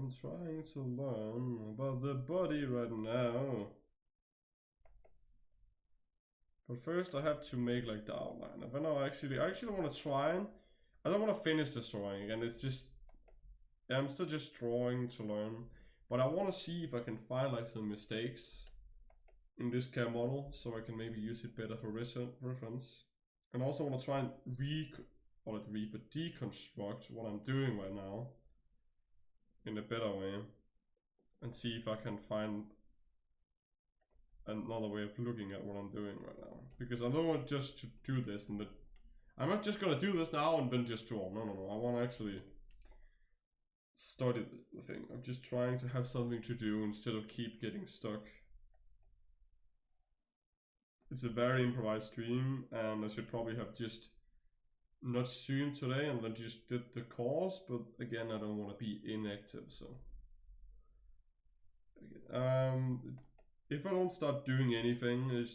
I'm trying to learn about the body right now. But first I have to make like the outline. But no, I actually want to try and I don't want to finish this drawing again. It's just I'm still just drawing to learn. But I want to see if I can find like some mistakes in this CAD model so I can maybe use it better for reference. And also want to try and deconstruct what I'm doing right now in a better way and see if I can find another way of looking at what I'm doing right now. Because I don't want just to do this and I'm not just gonna do this now and then just draw. No. I want to actually study the thing. I'm just trying to have something to do instead of keep getting stuck. It's a very improvised stream and I should probably have just not streamed today and then just did the course, but again I don't want to be inactive, so if I don't start doing anything, I'm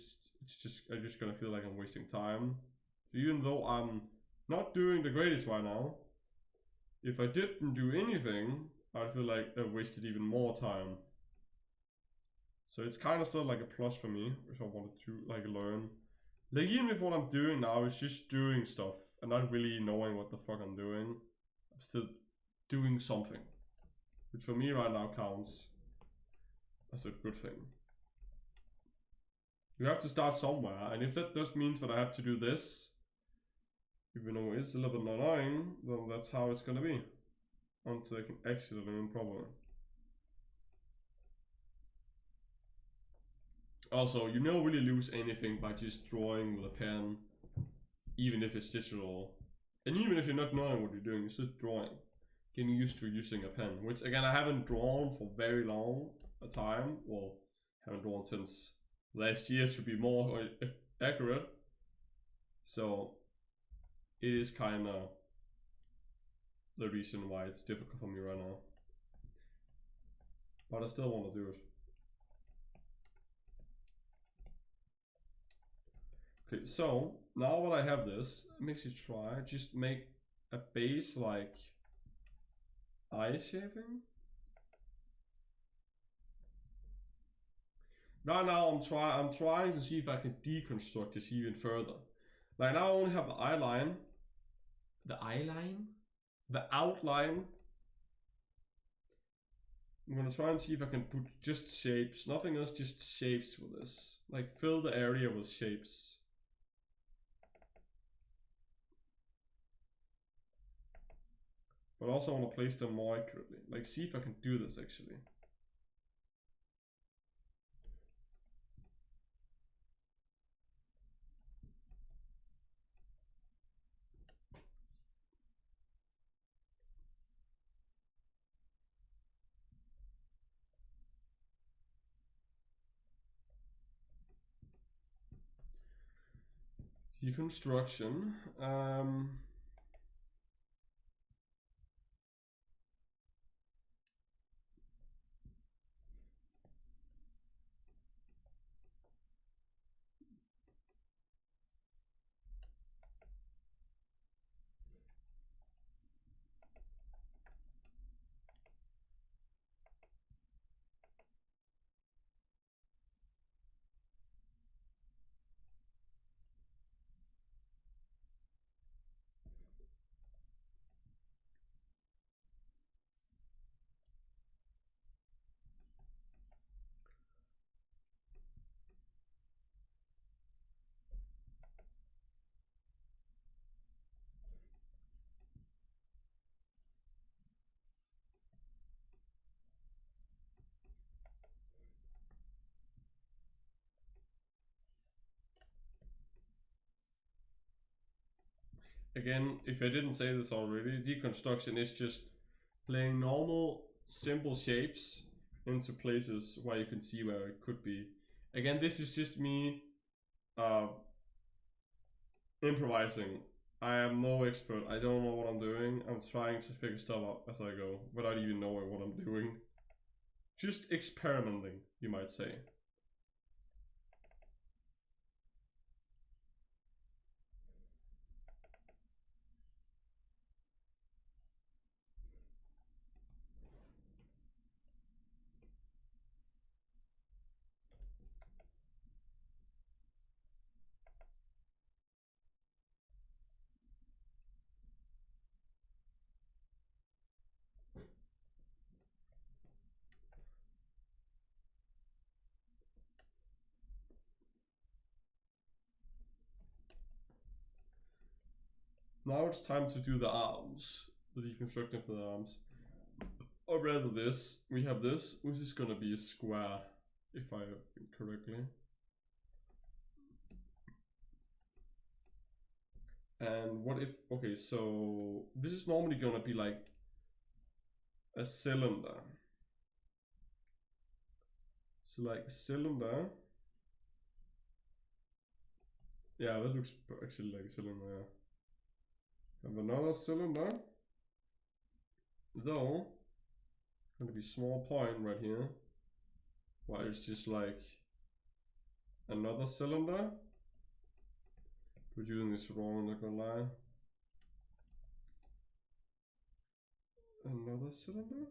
just gonna feel like I'm wasting time. Even though I'm not doing the greatest right now, if I didn't do anything, I'd feel like I wasted even more time. So it's kind of still like a plus for me if I wanted to like learn. Like even if what I'm doing now is just doing stuff and not really knowing what the fuck I'm doing, I'm still doing something, which for me right now counts as a good thing. You have to start somewhere, and if that just means that I have to do this, even though it's a little bit annoying, then that's how it's gonna be until I can actually learn properly. Also, you never really lose anything by just drawing with a pen, even if it's digital. And even if you're not knowing what you're doing, you're still drawing. Getting used to using a pen, which again, I haven't drawn for very long a time. Well, haven't drawn since last year to be more accurate. So, it is kind of the reason why it's difficult for me right now. But I still want to do it. Okay, so now that I have this, it makes you try just make a base like eye shaping. Right now I'm trying to see if I can deconstruct this even further. Like now I only have the outline. The outline. I'm gonna try and see if I can put just shapes, nothing else, just shapes with this. Like fill the area with shapes. But I also want to place them more accurately. Like see if I can do this actually. Deconstruction. Again, if I didn't say this already, deconstruction is just playing normal, simple shapes into places where you can see where it could be. Again, this is just me improvising. I am no expert. I don't know what I'm doing. I'm trying to figure stuff out as I go without even knowing what I'm doing. Just experimenting, you might say. Now it's time to do the arms, the deconstruction for the arms. Or rather this, we have this, which is gonna be a square, if I think correctly. And what if, okay, so this is normally gonna be like a cylinder. So like a cylinder. Yeah, that looks actually like a cylinder, yeah. Have another cylinder. Though, it's gonna be small point right here. Well, it's just like another cylinder. We're doing this wrong, I'm not gonna lie. Another cylinder.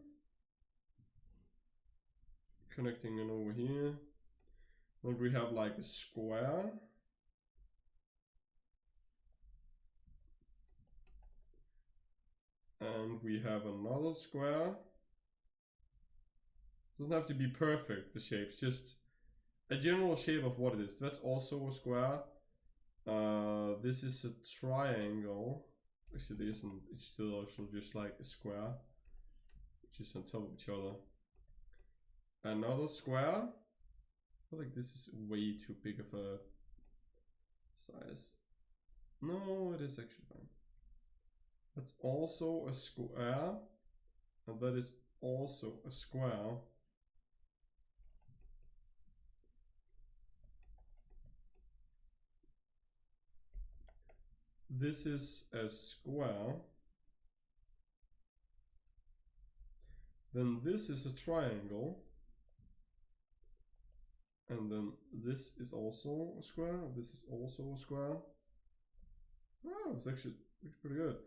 Connecting it over here. Then we have like a square. And we have another square. Doesn't have to be perfect, the shapes, just a general shape of what it is. That's also a square. This is a triangle. Actually, it isn't. It's still also just like a square, which is on top of each other. Another square. I feel like this is way too big of a size. No, it is actually fine. That's also a square, and that is also a square. This is a square. Then this is a triangle. And then this is also a square. This is also a square. Oh, it's actually looks pretty good.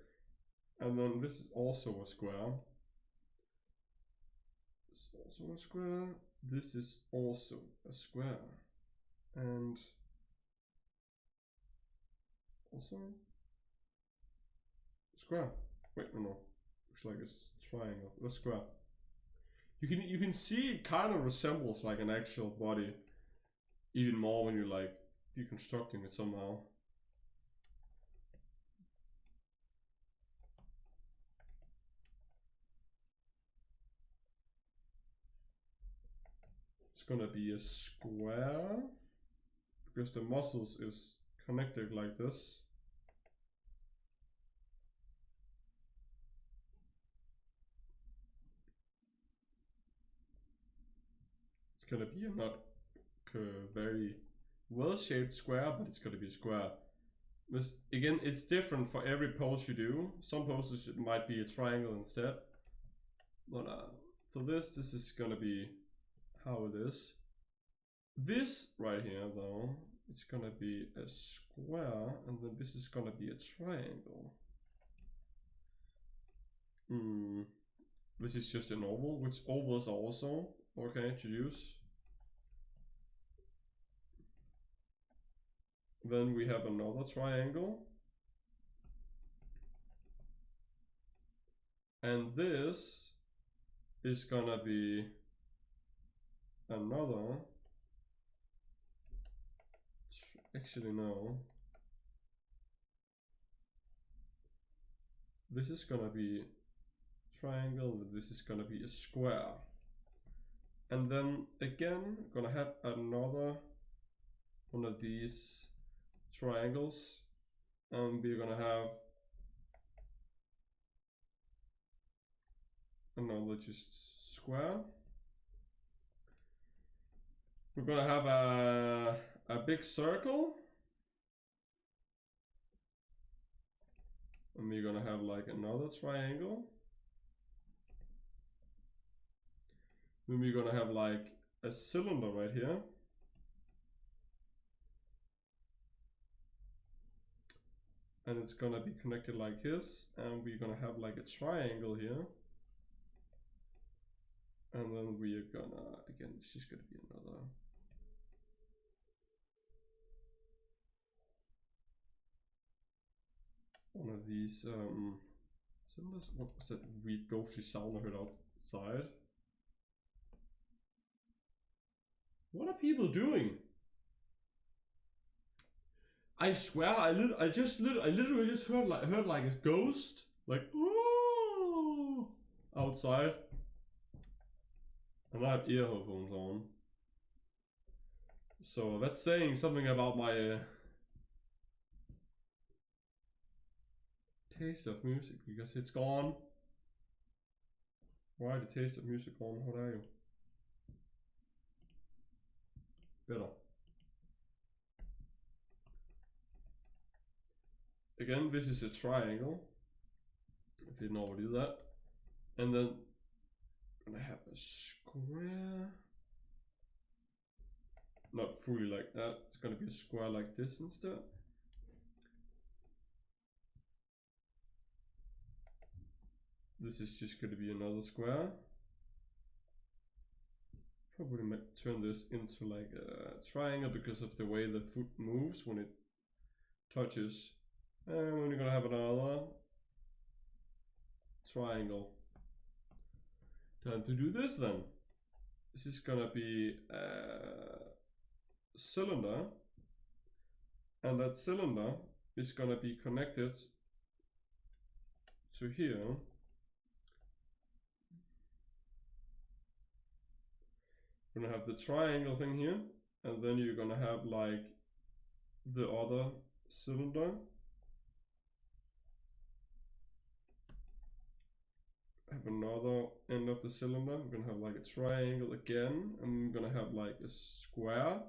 And then this is also a square. This is also a square. This is also a square. And also square. Wait, no. Looks like a triangle. A square. You can see it kind of resembles like an actual body, even more when you're like deconstructing it somehow. It's gonna be a square because the muscles is connected like this. It's gonna be a not very well-shaped square, but it's gonna be a square. This, again, it's different for every pose you do. Some poses it might be a triangle instead. But for this is gonna be how it is. This right here though, it's gonna be a square, and then this is gonna be a triangle. This is just an oval, which ovals are also okay to use. Then we have another triangle. And this is gonna be another. Actually, no. This is gonna be triangle, this is gonna be a square. And then again, gonna have another one of these triangles, and we're gonna have another just square. We're gonna have a big circle, and we're gonna have like another triangle. Then we're gonna have like a cylinder right here. And it's gonna be connected like this, and we're gonna have like a triangle here. And then we are gonna, again, it's just gonna be another. One of these cylinders. What was that weird ghostly sound I heard outside? What are people doing? I swear, I literally just heard like a ghost, like ooh, outside, and I have ear headphones on. So that's saying something about my taste of music, because it's gone. Why the taste of music gone? What are you? Better. Again, this is a triangle. I didn't already do that. And then I'm gonna have a square. Not fully like that. It's gonna be a square like this instead. This is just gonna be another square. Probably might turn this into like a triangle because of the way the foot moves when it touches. And we're gonna have another triangle. Time to do this then. This is gonna be a cylinder, and that cylinder is gonna be connected to here. We're gonna have the triangle thing here, and then you're gonna have like the other cylinder. Have another end of the cylinder. We're gonna have like a triangle again, and we're gonna have like a square.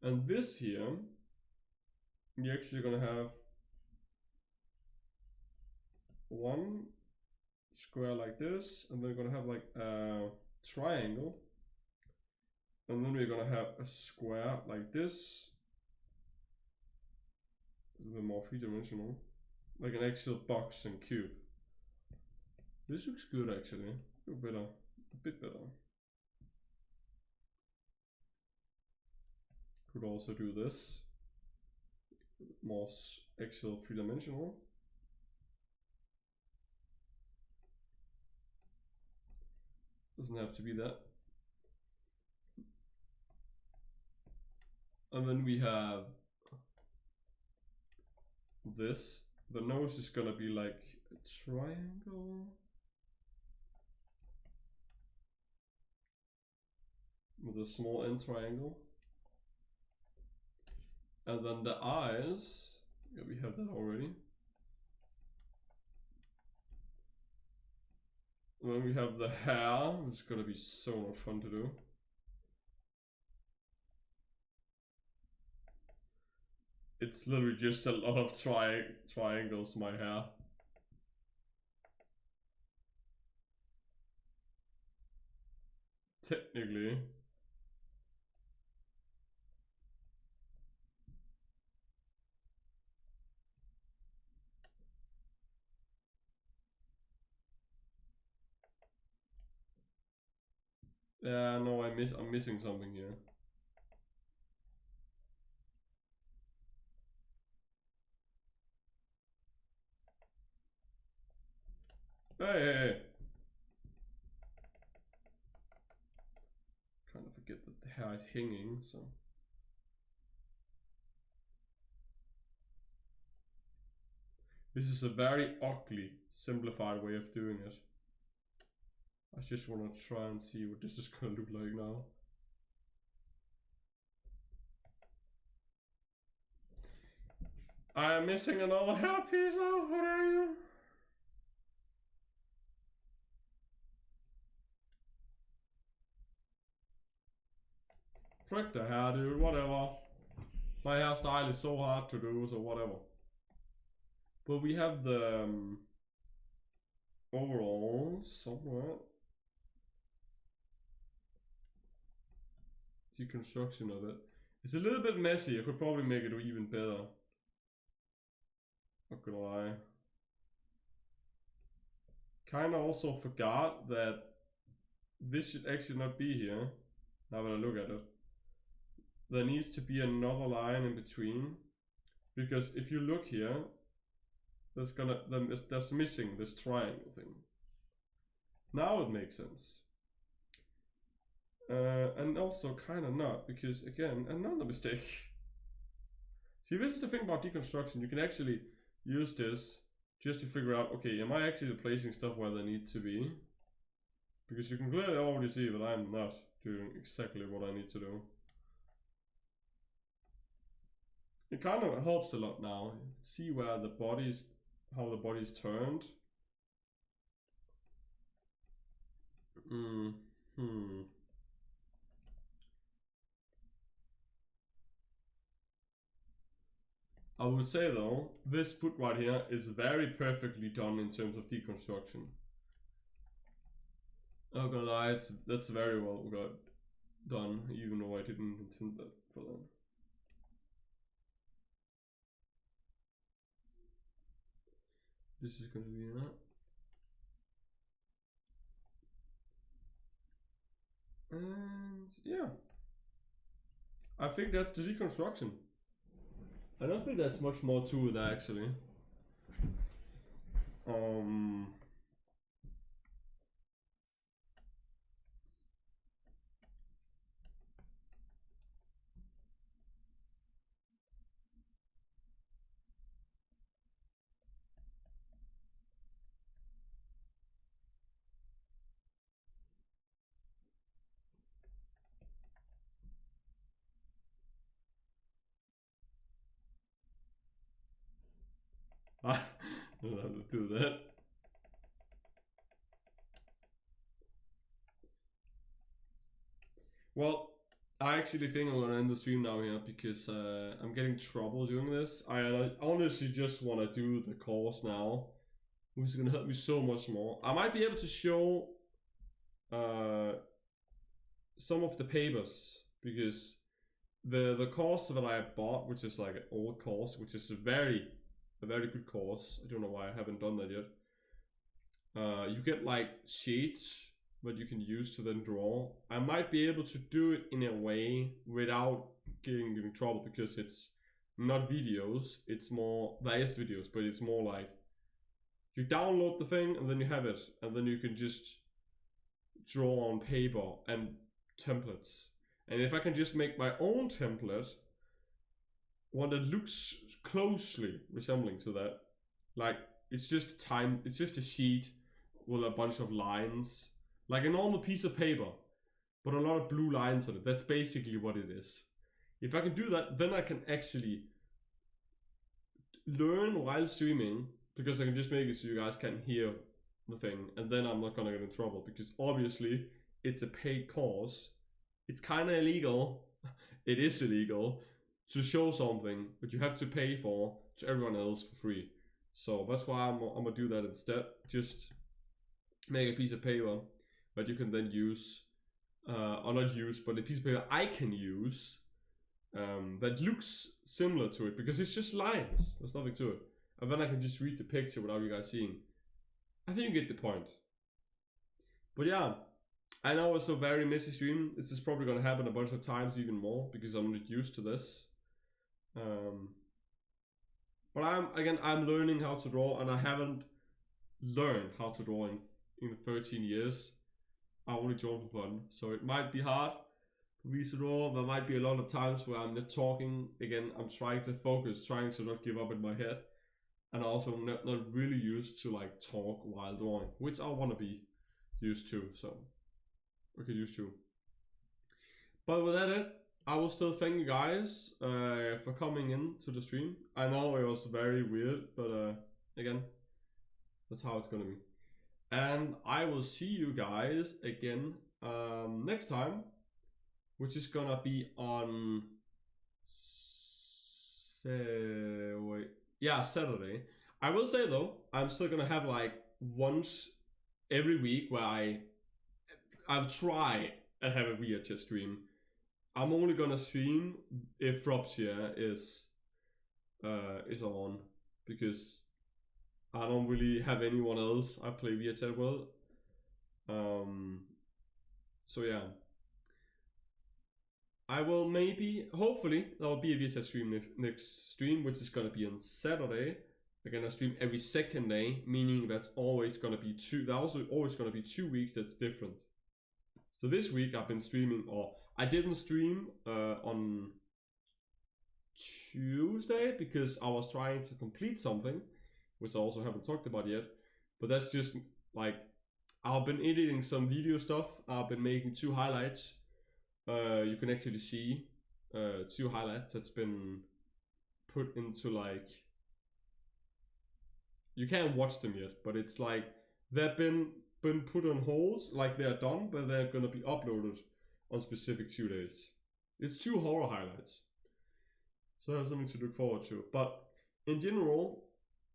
And this here, we're actually gonna have one square like this, and then we're gonna have like a triangle, and then we're gonna have a square like this. A little bit more three-dimensional, like an actual box and cube. This looks good actually. A bit better. Could also do this. More actual three-dimensional. Doesn't have to be that. And then we have this. The nose is gonna be like a triangle with a small end triangle. And then the eyes, yeah, we have that already. And then we have the hair, which is gonna be so much fun to do. It's literally just a lot of triangles, my hair. Technically. Yeah, no, I'm missing something here. Hey. Kind of forget that the hair is hanging, so. This is a very ugly, simplified way of doing it. I just want to try and see what this is gonna look like now. I am missing another hair piece. Oh, what are you? Frick the hair, dude. Whatever. My hairstyle is so hard to do, so whatever. But we have the overall somewhat deconstruction of it. It's a little bit messy. I could probably make it even better. Not gonna lie. Kinda also forgot that this should actually not be here. Now that I look at it, there needs to be another line in between, because if you look here, there's missing this triangle thing. Now it makes sense. and also kind of not, because again, another mistake. See, this is the thing about deconstruction. You can actually use this just to figure out, okay, am I actually placing stuff where they need to be? Because you can clearly already see that I'm not doing exactly what I need to do. It kind of helps a lot now. See where the body's, how the body's turned. I would say though, this foot right here is very perfectly done in terms of deconstruction. Not gonna lie, that's very well done, even though I didn't intend that for them. This is gonna be that. And yeah, I think that's the deconstruction. I don't think that's much more to it actually. I don't have to do that. Well, I actually think I'm gonna end the stream now here because I'm getting trouble doing this. I honestly just want to do the course now, which is gonna help me so much more. I might be able to show some of the papers because the course that I bought, which is like an old course, which is a very good course. I don't know why I haven't done that yet. You get like sheets that you can use to then draw. I might be able to do it in a way without getting trouble because it's not videos. It's more, there is videos, but it's more like you download the thing and then you have it, and then you can just draw on paper and templates. And if I can just make my own template, one that looks closely resembling to that, like it's just a sheet with a bunch of lines, like a normal piece of paper, but a lot of blue lines on it. That's basically what it is. If I can do that, then I can actually learn while streaming, because I can just make it so you guys can hear the thing, and then I'm not gonna get in trouble, because obviously it's a paid course. It's kind of illegal. It is illegal to show something that you have to pay for to everyone else for free. So that's why I'm gonna do that instead. Just make a piece of paper that you can then use, or not use, but a piece of paper I can use that looks similar to it, because it's just lines. There's nothing to it. And then I can just read the picture without you guys seeing. I think you get the point. But yeah, I know it's a very messy stream. This is probably gonna happen a bunch of times, even more, because I'm not used to this. But I'm learning how to draw, and I haven't learned how to draw in 13 years. I only draw for fun, so it might be hard for me to draw. There might be a lot of times where I'm not talking. Again, I'm trying to focus, trying to not give up in my head, and also not really used to like talk while drawing, which I want to be used to. So we could use to. But with that, I will still thank you guys for coming in to the stream. I know it was very weird, but again, that's how it's gonna be. And I will see you guys again next time, which is gonna be on Saturday. I will say though, I'm still gonna have like once every week where I'll try and have a VHS stream. I'm only gonna stream if Robsia is on, because I don't really have anyone else I play VHS with. So yeah, I will hopefully there will be a VHS stream next stream, which is gonna be on Saturday. Again, I stream every second day, meaning that's always gonna be two. There's also always gonna be 2 weeks that's different. So this week I've been streaming, or I didn't stream on Tuesday because I was trying to complete something, which I also haven't talked about yet. But that's just like, I've been editing some video stuff. I've been making 2 highlights. You can actually see 2 highlights that's been put into like, you can't watch them yet, but it's like they've been put on hold, like they're done, but they're gonna be uploaded on specific 2 days. It's 2 horror highlights, so that's something to look forward to. But in general,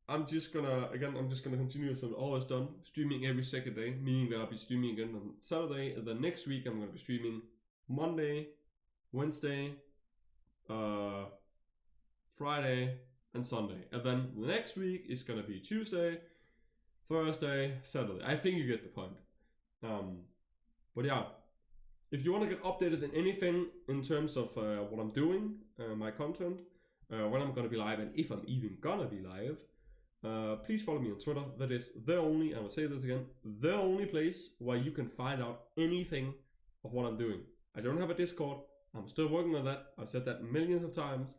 I'm just gonna continue as I've always done, streaming every second day, meaning that I'll be streaming again on Saturday, and then next week I'm gonna be streaming Monday, Wednesday, Friday, and Sunday. And then the next week is gonna be Tuesday, Thursday, Saturday. I think you get the point. But yeah, if you want to get updated in anything in terms of what I'm doing, my content, when I'm gonna be live, and if I'm even gonna be live, please follow me on Twitter. That is the only, I will say this again, the only place where you can find out anything of what I'm doing. I don't have a Discord. I'm still working on that. I've said that millions of times,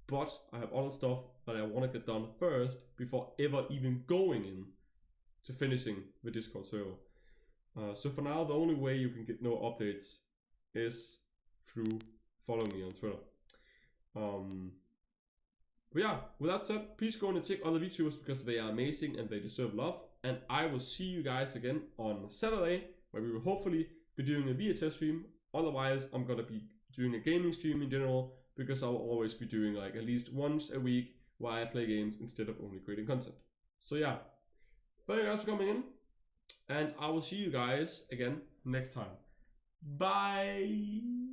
but I have other stuff that I want to get done first before ever even going in to finishing the Discord server. So for now, the only way you can get no updates is through following me on Twitter. But yeah, with that said, please go and check other VTubers because they are amazing and they deserve love. And I will see you guys again on Saturday, where we will hopefully be doing a VHS stream. Otherwise, I'm gonna be doing a gaming stream in general, because I will always be doing like at least once a week where I play games instead of only creating content. So yeah, thank you guys for coming in, and I will see you guys again next time. Bye!